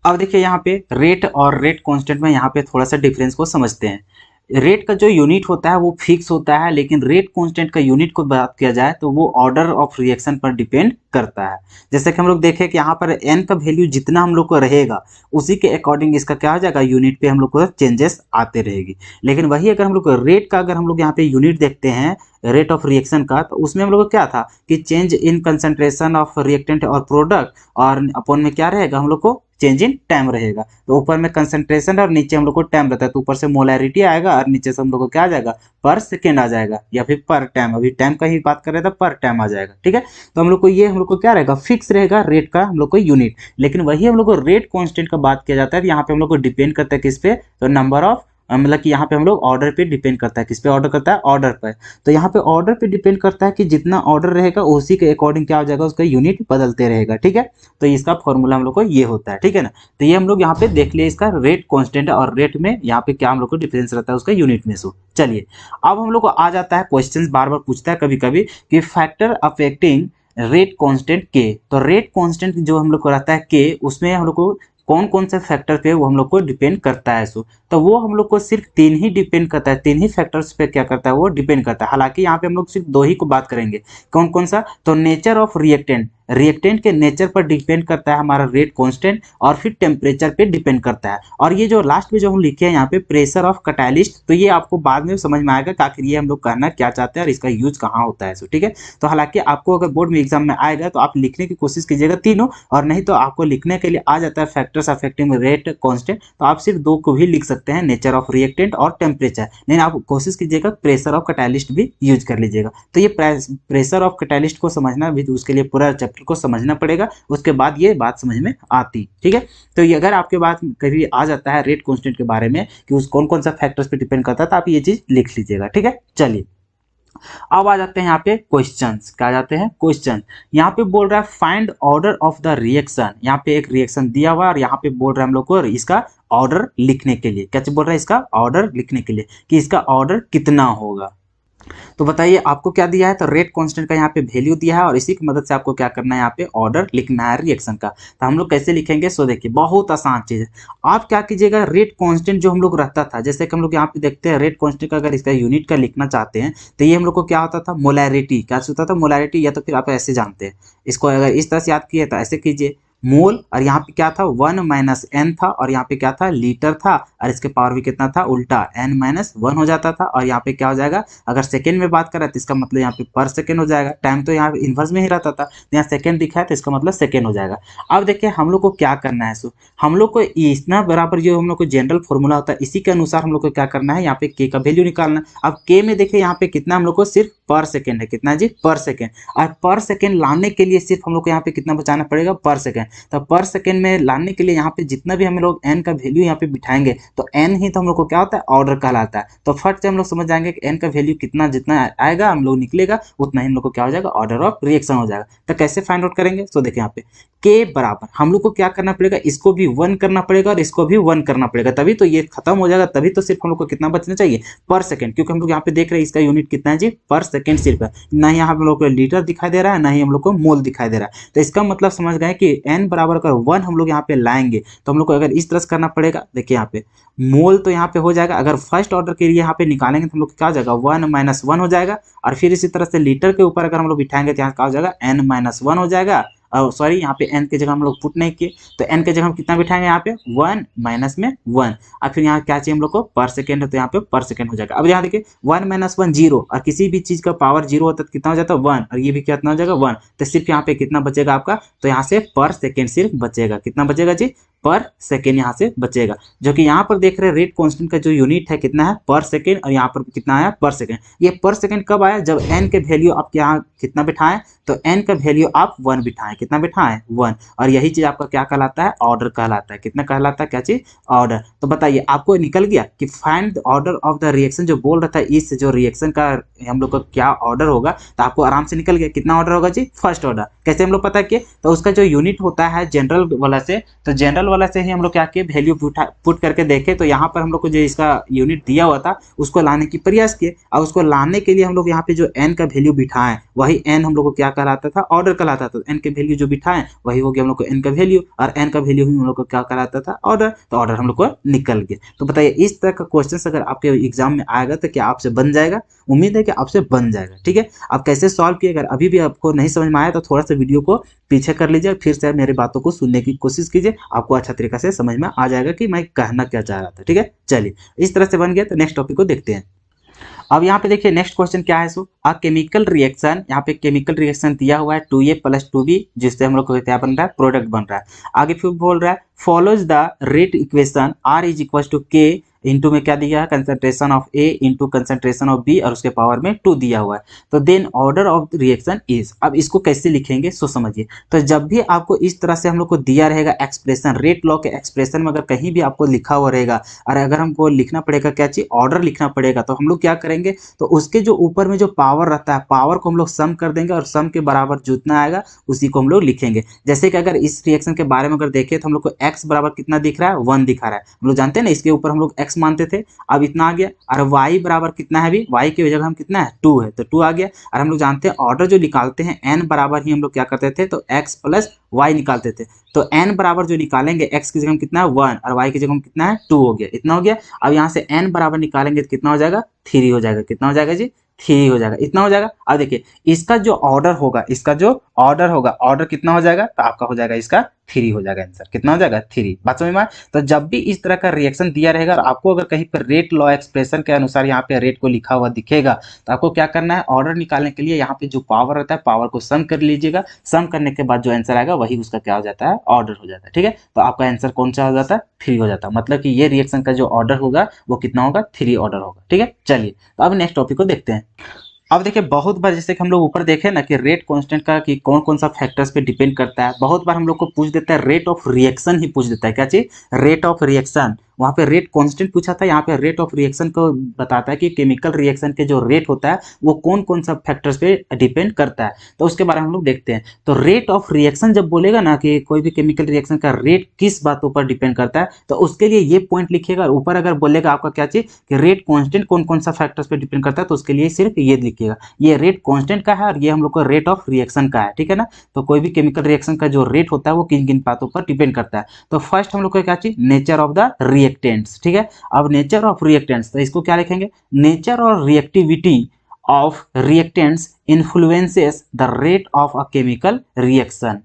अब देखिए यहाँ पे रेट और रेट कांस्टेंट में यहाँ पे थोड़ा सा डिफरेंस को समझते हैं। रेट का जो यूनिट होता है वो फिक्स होता है, लेकिन रेट कांस्टेंट का यूनिट को बात किया जाए तो वो ऑर्डर ऑफ रिएक्शन पर डिपेंड करता है। जैसे कि हम लोग देखें कि यहाँ पर n का वैल्यू जितना हम लोग को रहेगा उसी के अकॉर्डिंग इसका क्या हो जाएगा यूनिट पे हम लोग को चेंजेस आते रहेगी। लेकिन वही अगर हम लोग रेट का अगर हम लोग यहाँ पे यूनिट देखते हैं रेट ऑफ रिएक्शन का, तो उसमें हम लोग को क्या था कि change in concentration of reactant और प्रोडक्ट, और अपॉन में क्या रहेगा हम लोग को चेंज इन टाइम रहेगा। तो ऊपर में कंसंट्रेशन और नीचे हम लोग को टाइम रहता है, तो ऊपर से मोलैरिटी आएगा और नीचे से हम लोग को क्या आ जाएगा, पर सेकेंड आ जाएगा या फिर पर टाइम, अभी टाइम का ही बात कर रहे थे, पर टाइम आ जाएगा। ठीक है, तो हम लोग को ये हम लोग को क्या रहेगा, फिक्स रहेगा रेट का हम लोग को यूनिट। लेकिन वही हम लोग को रेट कांस्टेंट का बात किया जाता है, यहाँ पे हम लोग को डिपेंड करता है किस पे, तो नंबर ऑफ, मतलब कि यहाँ पे हम लोग ऑर्डर पे डिपेंड करता है, किस पे ऑर्डर करता है, ऑर्डर पे। तो यहाँ पे ऑर्डर पे डिपेंड करता है कि जितना ऑर्डर रहेगा उसी के अकॉर्डिंग क्या हो जाएगा, उसका यूनिट बदलते रहेगा। ठीक है, तो इसका फॉर्मूला हम लोग को ये होता है। ठीक है ना, तो ये हम लोग यहाँ पे देख लिए, इसका रेट कांस्टेंट है और रेट में यहाँ पे क्या हम लोग को डिफरेंस रहता है उसका यूनिट में। सो चलिए, अब हम लोग को आ जाता है क्वेश्चन, बार बार पूछता है कभी कभी कि फैक्टर अफेक्टिंग रेट कांस्टेंट के। तो रेट कांस्टेंट जो हम लोग को रहता है के, उसमें हम लोग को कौन कौन से फैक्टर पे वो हम लोग को डिपेंड करता है। सो तो वो हम लोग को सिर्फ 3 ही डिपेंड करता है, 3 ही फैक्टर्स पे क्या करता है, वो डिपेंड करता है। हालांकि यहाँ पे हम लोग सिर्फ 2 ही को बात करेंगे, कौन कौन सा, तो नेचर ऑफ रिएक्टेंट, रिएक्टेंट के नेचर पर डिपेंड करता है हमारा रेट कांस्टेंट, और फिर टेम्परेचर पे डिपेंड करता है। और ये जो लास्ट में जो हम लिखे हैं यहाँ पे प्रेशर ऑफ कैटालिस्ट, तो ये आपको बाद में समझ में आएगा कि आखिर ये हम लोग कहना क्या चाहते हैं और इसका यूज कहाँ होता है। सो ठीक है, तो हालांकि आपको अगर बोर्ड में एग्जाम में आएगा तो आप लिखने की कोशिश कीजिएगा तीनों, और नहीं तो आपको लिखने के लिए आ जाता है फैक्टर्स अफेक्टिंग रेट कांस्टेंट, तो आप सिर्फ 2 को भी लिख सकते हैं, नेचर ऑफ रिएक्टेंट और टेम्परेचर। नहीं, आप कोशिश कीजिएगा प्रेशर ऑफ कैटालिस्ट भी यूज कर लीजिएगा। तो ये प्रेशर ऑफ कैटालिस्ट को समझना भी, तो उसके लिए पूरा चैप्टर को समझना पड़ेगा, उसके बाद ये बात समझ में आती। ठीक है, तो ये अगर आपके बात कभी आ जाता है रेट कांस्टेंट के बारे में कि उस कौन कौन सा फैक्टर्स पे डिपेंड करता है, तो आप ये चीज लिख लीजिएगा। ठीक है, चलिए अब आ जाते हैं यहाँ पे क्वेश्चंस, क्या आ जाते हैं क्वेश्चन। यहाँ पे बोल रहा है find order of the reaction, यहाँ पे एक रिएक्शन दिया हुआ है और यहाँ पे बोल रहा है हम लोग को इसका ऑर्डर लिखने के लिए, क्या बोल रहा है, इसका ऑर्डर लिखने के लिए कि इसका ऑर्डर कितना होगा। तो बताइए आपको क्या दिया है, तो रेट कांस्टेंट का यहाँ पे वैल्यू दिया है और इसी की मदद से आपको क्या करना है, यहाँ पे ऑर्डर लिखना है रिएक्शन का। तो हम लोग कैसे लिखेंगे, सो देखिए बहुत आसान चीज है। आप क्या कीजिएगा, रेट कांस्टेंट जो हम लोग रहता था, जैसे कि हम लोग यहाँ पे देखते हैं रेट कांस्टेंट का अगर इसका यूनिट का लिखना चाहते हैं तो ये हम लोग को क्या होता था, मोलैरिटी, क्या होता था, मोलैरिटी, या तो फिर आप ऐसे जानते हैं इसको, अगर इस तरह से याद किए तो ऐसे कीजिए मोल, और यहाँ पे क्या था 1 - n था, और यहाँ पे क्या था लीटर था, और इसके पावर भी कितना था, उल्टा n - 1 हो जाता था। और यहाँ पे क्या हो जाएगा, अगर सेकेंड में बात करें तो इसका मतलब यहाँ पे पर सेकेंड हो जाएगा, टाइम तो यहाँ इन्वर्स में ही रहता था, तो यहाँ सेकेंड दिखा है तो इसका मतलब सेकेंड हो जाएगा। अब देखिए हम लोग को क्या करना है, सो हम लोग को इतना बराबर जो हम लोग को जनरल फॉर्मूला होता है इसी के अनुसार हम लोग को क्या करना है, यहाँ पे के का वैल्यू निकालना है। अब के में देखिए यहाँ पे कितना हम लोग को सिर्फ पर सेकेंड है, कितना जी, पर सेकेंड, और पर सेकेंड लाने के लिए सिर्फ हम लोग को यहाँ पे कितना बचाना पड़ेगा, पर सेकेंड। तो पर सेकेंड में लाने के लिए यहाँ पे जितना भी हम लोग n का वैल्यू यहाँ पे बिठाएंगे तो n ही तो हम लोग को क्या होता है, ऑर्डर कहलाता है। तो फट से हम लोग समझ जाएंगे कि n का वैल्यू कितना, जितना आएगा हम लोग निकलेगा उतना ही हम लोग को क्या हो जाएगा, ऑर्डर ऑफ रिएक्शन हो जाएगा। तो कैसे फाइंड आउट करेंगे, तो देखिए यहाँ पे के बराबर हम लोग को क्या करना पड़ेगा, इसको भी 1 करना पड़ेगा और इसको भी 1 करना पड़ेगा, तभी तो ये खत्म हो जाएगा। तभी तो सिर्फ हम लोग को कितना बचना चाहिए, पर सेकेंड, क्योंकि हम लोग यहाँ पे देख रहे हैं इसका यूनिट कितना है जी, पर सेकेंड सिर्फ है, ना ही हम लोग को लीटर दिखाई दे रहा है, ना ही हम लोग को मोल दिखाई दे रहा है। तो इसका मतलब समझ गए कि n बराबर अगर 1 हम लोग यहाँ पे लाएंगे तो हम लोग को अगर इस तरह से करना पड़ेगा, देखिए यहाँ पे मोल तो यहाँ पे हो जाएगा, अगर फर्स्ट ऑर्डर के लिए यहाँ पे निकालेंगे तो हम लोग क्या हो जाएगा, 1 - 1 हो जाएगा, और फिर इसी तरह से लीटर के ऊपर अगर हम लोग बिठाएंगे तो यहाँ क्या हो जाएगा, n - 1 हो जाएगा। सॉरी यहाँ पे n की जगह हम लोग पुट नहीं किए, तो n की जगह हम कितना बिठाएंगे, यहाँ पे 1 माइनस में 1, और फिर यहाँ क्या चाहिए हम लोग को, पर सेकेंड है, तो यहाँ पे पर सेकेंड हो जाएगा। अब यहाँ देखिए 1 - 1 0, और किसी भी चीज का पावर 0 होता है तो कितना हो जाता है 1, और ये भी कितना हो जाएगा 1, तो सिर्फ यहाँ पे कितना बचेगा आपका, तो यहाँ से पर सेकेंड सिर्फ बचेगा, कितना बचेगा जी, पर सेकेंड यहाँ से बचेगा। जो कि यहाँ पर देख रहे हैं रेट कांस्टेंट का जो यूनिट है कितना है, पर सेकेंड, और यहाँ पर कितना आया, पर सेकेंड। ये पर सेकेंड कब आया, जब n के वैल्यू आप यहाँ कितना बिठाएं, तो n का वैल्यू आप 1 बिठाएं, कितना बिठाएं 1, और यही चीज आपका क्या कहलाता है, ऑर्डर कहलाता है। कितना कहलाता है, क्या चीज, ऑर्डर। तो बताइए आपको निकल गया कि find the order of the reaction, जो बोल रहा था इस जो रिएक्शन का हम लोग को क्या ऑर्डर होगा, तो आपको आराम से निकल गया कितना ऑर्डर होगा जी, फर्स्ट ऑर्डर। कैसे हम लोग पता किए, तो उसका जो यूनिट होता है जनरल वाला से, तो जनरल वाला से ही हम लोग क्या किए, वैल्यू पुट करके देखे, तो यहाँ पर हम लोग को जो इसका यूनिट दिया हुआ था उसको लाने की प्रयास किए, और उसको लाने के लिए हम लोग यहाँ पे जो n का वैल्यू बिठाएं, वही n हम लोग को क्या कहलाता था, ऑर्डर कहलाता था। n के वैल्यू जो बिठाएं वही हो गया हम लोग को n का वैल्यू, और n का वैल्यू ही हम लोग को क्या कहलाता था, ऑर्डर। तो ऑर्डर हम लोग को निकल गया। तो बताइए इस तरह का क्वेश्चन अगर आपके एग्जाम में आएगा तो क्या आपसे बन जाएगा, उम्मीद है कि आपसे बन जाएगा। ठीक है, आप कैसे सॉल्व किए, अगर अभी भी आपको नहीं समझ में आया तो थोड़ा सा वीडियो को पीछे कर लीजिए, फिर से मेरी बातों को सुनने की कोशिश कीजिए, आपको अच्छा तरीका से समझ में आ जाएगा कि मैं कहना क्या चाह रहा था। ठीक है, चलिए इस तरह से बन गया, तो नेक्स्ट टॉपिक को देखते हैं। अब यहाँ पे देखिए नेक्स्ट क्वेश्चन क्या है, सो अ केमिकल रिएक्शन, यहाँ पे केमिकल रिएक्शन दिया हुआ है 2A + 2B, जिससे हम लोग को क्या बन रहा है, प्रोडक्ट बन रहा है। आगे फिर बोल रहा है follows the rate equation R = K into में क्या दिया है, concentration of A into concentration of B और उसके पावर में 2 दिया हुआ है। तो then order of reaction is, अब इसको कैसे लिखेंगे सो समझिए। तो जब भी आपको इस तरह से हम लोग को दिया रहेगा एक्सप्रेशन, रेट लॉ के एक्सप्रेशन में अगर कहीं भी आपको लिखा हुआ रहेगा और अगर हमको लिखना पड़ेगा क्या चीज, ऑर्डर लिखना पड़ेगा, तो हम लोग क्या करेंगे, तो उसके जो ऊपर में जो पावर रहता है, पावर को हम लोग सम कर देंगे और सम के बराबर जितना आएगा उसी को हम लोग लिखेंगे। जैसे कि अगर इस रिएक्शन के बारे में अगर देखें तो हम लोग को x बराबर कितना दिख रहा है, 1 दिखा रहा है, हम लोग जानते हैं ना, इसके ऊपर हम लोग x मानते थे, अब इतना आ गया। और y बराबर कितना है, अभी y की जगह हम कितना है 2 है, तो 2 आ गया। और हम लोग जानते हैं ऑर्डर जो निकालते हैं n बराबर ही हम लोग क्या करते थे, तो x + y निकालते थे। तो n बराबर जो निकालेंगे, x की जगह हम कितना है 1 और y की जगह हम कितना है 2 हो गया, इतना हो गया। अब यहाँ से n बराबर निकालेंगे तो कितना हो जाएगा, 3 हो जाएगा, कितना हो जाएगा जी, 3 हो जाएगा, इतना हो जाएगा। अब देखिए इसका जो ऑर्डर होगा, इसका जो ऑर्डर होगा, ऑर्डर कितना हो जाएगा, तो आपका हो जाएगा इसका 3 हो जाएगा आंसर, कितना हो जाएगा 3। बात समझ में आए? तो जब भी इस तरह का रिएक्शन दिया रहेगा और आपको अगर कहीं पर रेट लॉ एक्सप्रेशन के अनुसार यहाँ पे रेट को लिखा हुआ दिखेगा, तो आपको क्या करना है, ऑर्डर निकालने के लिए यहाँ पे जो पावर रहता है, पावर को सम कर लीजिएगा। सम करने के बाद जो आंसर आएगा वही उसका क्या हो जाता है, ऑर्डर हो जाता है। ठीक है, तो आपका आंसर कौन सा हो जाता है, 3 हो जाता है। मतलब कि ये रिएक्शन का जो ऑर्डर होगा वो कितना होगा, 3 ऑर्डर होगा। ठीक है, चलिए तो अब नेक्स्ट टॉपिक को देखते हैं। अब देखिए बहुत बार जैसे कि हम लोग ऊपर देखे ना कि रेट कांस्टेंट का कि कौन कौन सा फैक्टर्स पे डिपेंड करता है, बहुत बार हम लोग को पूछ देता है रेट ऑफ रिएक्शन ही पूछ देता है, क्या चीज, रेट ऑफ रिएक्शन। वहाँ पे रेट कांस्टेंट पूछा था, यहाँ पे रेट ऑफ रिएक्शन को बताता है कि केमिकल रिएक्शन के जो रेट होता है वो कौन कौन सा फैक्टर्स पे डिपेंड करता है, तो उसके बारे में हम लोग देखते हैं। तो रेट ऑफ रिएक्शन जब बोलेगा ना कि कोई भी केमिकल रिएक्शन का रेट किस बातों पर डिपेंड करता है, तो उसके लिए ये पॉइंट लिखिएगा। ऊपर अगर बोलेगा आपका क्या चीज कि रेट कांस्टेंट कौन कौन सा फैक्टर्स पे डिपेंड करता है, तो उसके लिए सिर्फ ये लिखिएगा, ये रेट कांस्टेंट का है और ये हम लोग को रेट ऑफ रिएक्शन का है। ठीक है ना, तो कोई भी केमिकल रिएक्शन का जो रेट होता है वो किन किन बातों पर डिपेंड करता है। तो फर्स्ट हम लोग को क्या चीज, नेचर ऑफ द रिएक्टेंट्स। ठीक है, अब नेचर ऑफ रिएक्टेंट्स, तो इसको क्या लिखेंगे, नेचर और reactivity of reactants influences the rate of a chemical reaction.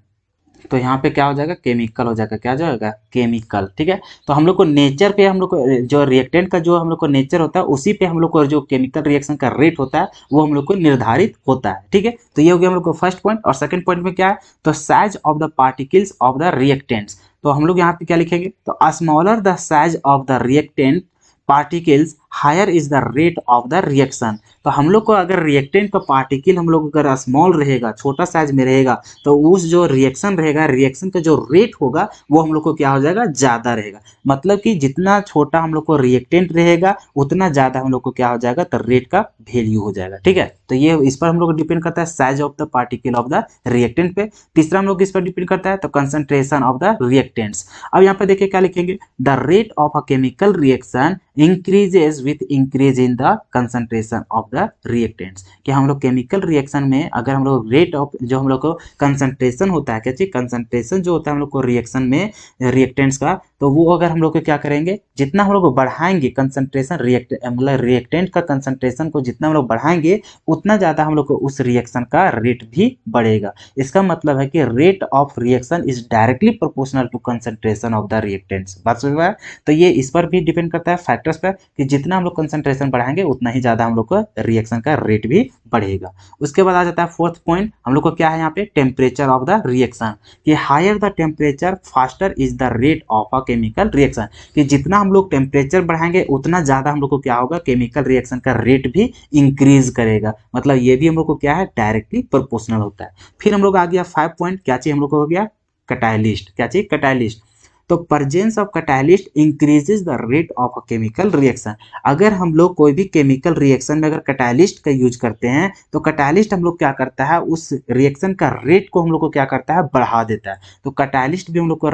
तो यहाँ पे क्या हो जाएगा, केमिकल हो जाएगा, क्या जाएगा, केमिकल। ठीक है, तो हम लोग को नेचर पे, हम लोग को जो रिएक्टेंट का जो हम लोग को नेचर होता है उसी पे हम लोग को जो केमिकल रिएक्शन का रेट होता है वो हम लोग को निर्धारित होता है। ठीक है, तो ये हो गया हम लोग को फर्स्ट पॉइंट। और सेकंड पॉइंट में क्या है, तो size of the particles of the reactants. तो हम लोग यहाँ पे क्या लिखेंगे, तो smaller the size of the reactant particles higher is the rate of the reaction. तो हम लोग को अगर रिएक्टेंट का पार्टिकल हम लोग अगर स्मॉल रहेगा, छोटा साइज में रहेगा, तो उस जो रिएक्शन रहेगा, रिएक्शन का जो रेट होगा वो हम लोग को क्या हो जाएगा, ज्यादा रहेगा। मतलब कि जितना छोटा हम लोग को रिएक्टेंट रहेगा उतना ज्यादा हम लोग को क्या हो जाएगा, तो रेट का वैल्यू हो जाएगा। ठीक है, तो ये इस पर हम लोग को डिपेंड करता है, size of the particle of the reactant पे। तीसरा हम लोग इस पर डिपेंड करता है, तो कंसंट्रेशन ऑफ द रिएक्टेंट्स। अब यहाँ पे देखिए क्या लिखेंगे, the rate of a chemical reaction increases with increase in the concentration of the reactants. कि हम लोग केमिकल रिएक्शन में अगर हम लोग रेट ऑफ जो हम लोग को कंसंट्रेशन होता है, क्या चीज, कंसंट्रेशन जो होता है हम लोग को रिएक्शन में रिएक्टेंट्स का, तो वो अगर हम लोग को क्या करेंगे, जितना हम लोग बढ़ाएंगे कंसंट्रेशन मतलब रिएक्टेंट का कंसंट्रेशन को जितना हम लोग बढ़ाएंगे उतना ज्यादा हम लोग को उस रिएक्शन का रेट भी बढ़ेगा। इसका मतलब है कि rate of reaction is directly proportional to concentration of the reactants. बात समझ में आया? तो ये इस पर भी डिपेंड करता है फैक्टर्स पर कि जितना हम लोग कंसंट्रेशन बढ़ाएंगे उतना ही ज्यादा हम लोग को रिएक्शन का रेट भी बढ़ेगा। उसके बाद आ जाता है फोर्थ पॉइंट, हम लोग को क्या है यहाँ पे, टेम्परेचर ऑफ द रिएक्शन। कि higher the temperature faster is the rate of a chemical reaction. कि जितना हम लोग टेम्परेचर बढ़ाएंगे उतना ज्यादा हम लोग को क्या होगा, केमिकल रिएक्शन का रेट भी इंक्रीज करेगा। मतलब ये भी हम लोग को क्या है, डायरेक्टली प्रोपोर्शनल होता है। फिर हम लोग आ गया 5 पॉइंट, क्या चीज हम लोग को हो गया, कैटालिस्ट। क्या चीज, कैटालिस्ट। तो presence of catalyst increases the rate of a chemical reaction. अगर हम लोग कोई भी केमिकल रिएक्शन में अगर कैटालिस्ट का यूज करते हैं तो कैटालिस्ट हम लोग क्या करता है, उस रिएक्शन का रेट को हम लोग को क्या करता है, बढ़ा देता है। तो कैटालिस्ट भी हम लोग को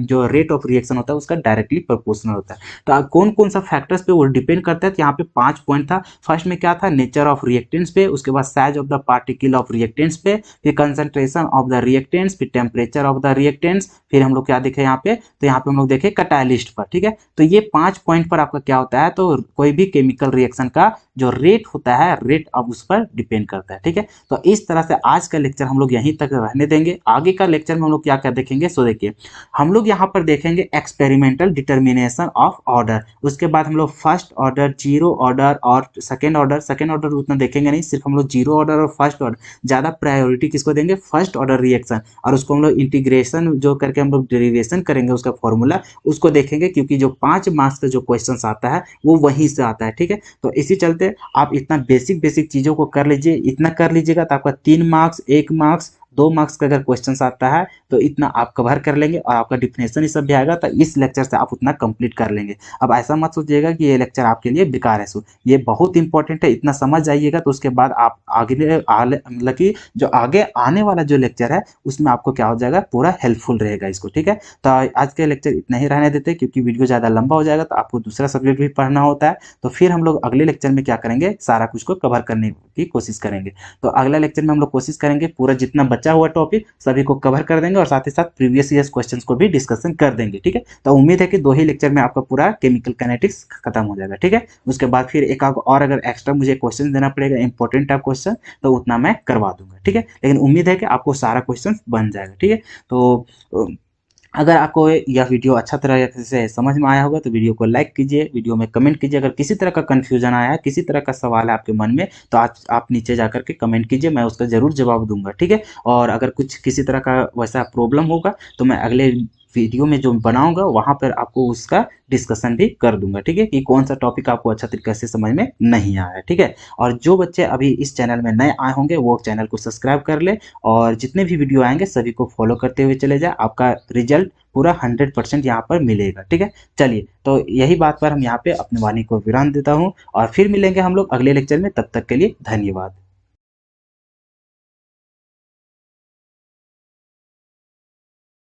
जो रेट ऑफ रिएक्शन होता है उसका डायरेक्टली प्रोपोर्शनल होता है। तो कौन कौन सा फैक्टर्स पे वो डिपेंड करता है, तो यहाँ पे 5 पॉइंट था। फर्स्ट में क्या था, नेचर ऑफ रिएक्टेंट्स पे, उसके बाद size of the particle of reactants पे, फिर कंसंट्रेशन ऑफ द रिएक्टेंट्स, फिर टेम्परेचर ऑफ द रिएक्टेंट्स, फिर हम लोग क्या देखे यहाँ पे, ओके, तो यहाँ पे हम लोग देखें कैटालिस्ट पर, ठीक है। तो ये 5 पॉइंट पर आपका क्या होता है, तो कोई भी केमिकल रिएक्शन का जो रेट होता है, रेट अब उस पर डिपेंड करता है, ठीक है। तो इस तरह से आज का लेक्चर हम लोग यहीं तक रहने देंगे। आगे का लेक्चर में हम लोग क्या क्या देखेंगे, सो देखिए हम लोग यहाँ पर देखेंगे एक्सपेरिमेंटल डिटर्मिनेशन ऑफ ऑर्डर। उसके बाद हम लोग फर्स्ट ऑर्डर, जीरो ऑर्डर और सेकेंड ऑर्डर उतना देखेंगे नहीं, सिर्फ हम लोग जीरो ऑर्डर और फर्स्ट ऑर्डर, ज़्यादा प्रायोरिटी किसको देंगे, फर्स्ट ऑर्डर रिएक्शन, और उसको हम लोग इंटीग्रेशन जो करके हम लोग डेरिवेशन करेंगे उसका फॉर्मूला, उसको देखेंगे, क्योंकि जो 5 मार्क्स का जो क्वेश्चन आता है वो वहीं से आता है, ठीक है। तो इसी चलते आप इतना बेसिक चीज़ों को कर लीजिए, इतना कर लीजिएगा तो आपका 3 मार्क्स, 1 मार्क्स, 2 मार्क्स का अगर क्वेश्चन आता है तो इतना आप कवर कर लेंगे, और आपका डिफिनेशन ये सब भी आएगा, तो इस लेक्चर से आप उतना कंप्लीट कर लेंगे। अब ऐसा मत सोचिएगा कि ये लेक्चर आपके लिए बेकार है, सो ये बहुत इंपॉर्टेंट है, इतना समझ जाइएगा तो उसके बाद आप आगे मतलब कि जो आगे आने वाला जो लेक्चर है उसमें आपको क्या हो जाएगा, पूरा हेल्पफुल रहेगा इसको, ठीक है। तो आज के लेक्चर इतना ही रहने देते हैं, क्योंकि वीडियो ज़्यादा लंबा हो जाएगा तो आपको दूसरा सब्जेक्ट भी पढ़ना होता है। तो फिर हम लोग अगले लेक्चर में क्या करेंगे, सारा कुछ को कवर करने की कोशिश करेंगे। तो अगला लेक्चर में हम लोग कोशिश करेंगे पूरा जितना बचा हुआ टॉपिक सभी को कवर कर देंगे, और साथ ही साथ प्रीवियस ईयर्स क्वेश्चंस को भी डिस्कशन कर देंगे, ठीक है। तो उम्मीद है कि 2 ही लेक्चर में आपका पूरा केमिकल काइनेटिक्स खत्म हो जाएगा, ठीक है। उसके बाद फिर एक और अगर एक्स्ट्रा मुझे क्वेश्चन देना पड़ेगा, इंपॉर्टेंट टाइप क्वेश्चन, तो उतना मैं करवा दूंगा, ठीक है। लेकिन उम्मीद है कि आपको सारा क्वेश्चन बन जाएगा, ठीक है। तो अगर आपको यह वीडियो अच्छा तरह से समझ में आया होगा तो वीडियो को लाइक कीजिए, वीडियो में कमेंट कीजिए। अगर किसी तरह का कन्फ्यूजन आया है, किसी तरह का सवाल है आपके मन में, तो आज आप नीचे जाकर के कमेंट कीजिए, मैं उसका ज़रूर जवाब दूंगा, ठीक है। और अगर कुछ किसी तरह का वैसा प्रॉब्लम होगा तो मैं अगले वीडियो में जो बनाऊंगा वहां पर आपको उसका डिस्कशन भी कर दूंगा, ठीक है, कि कौन सा टॉपिक आपको अच्छा तरीके से समझ में नहीं आया है, ठीक है। और जो बच्चे अभी इस चैनल में नए आए होंगे वो चैनल को सब्सक्राइब कर ले, और जितने भी वीडियो आएंगे सभी को फॉलो करते हुए चले जाए, आपका रिजल्ट पूरा 100% यहाँ पर मिलेगा, ठीक है। चलिए, तो यही बात पर हम यहाँ पे अपनी वाणी को विराम देता हूँ, और फिर मिलेंगे हम लोग अगले लेक्चर में, तब तक के लिए धन्यवाद।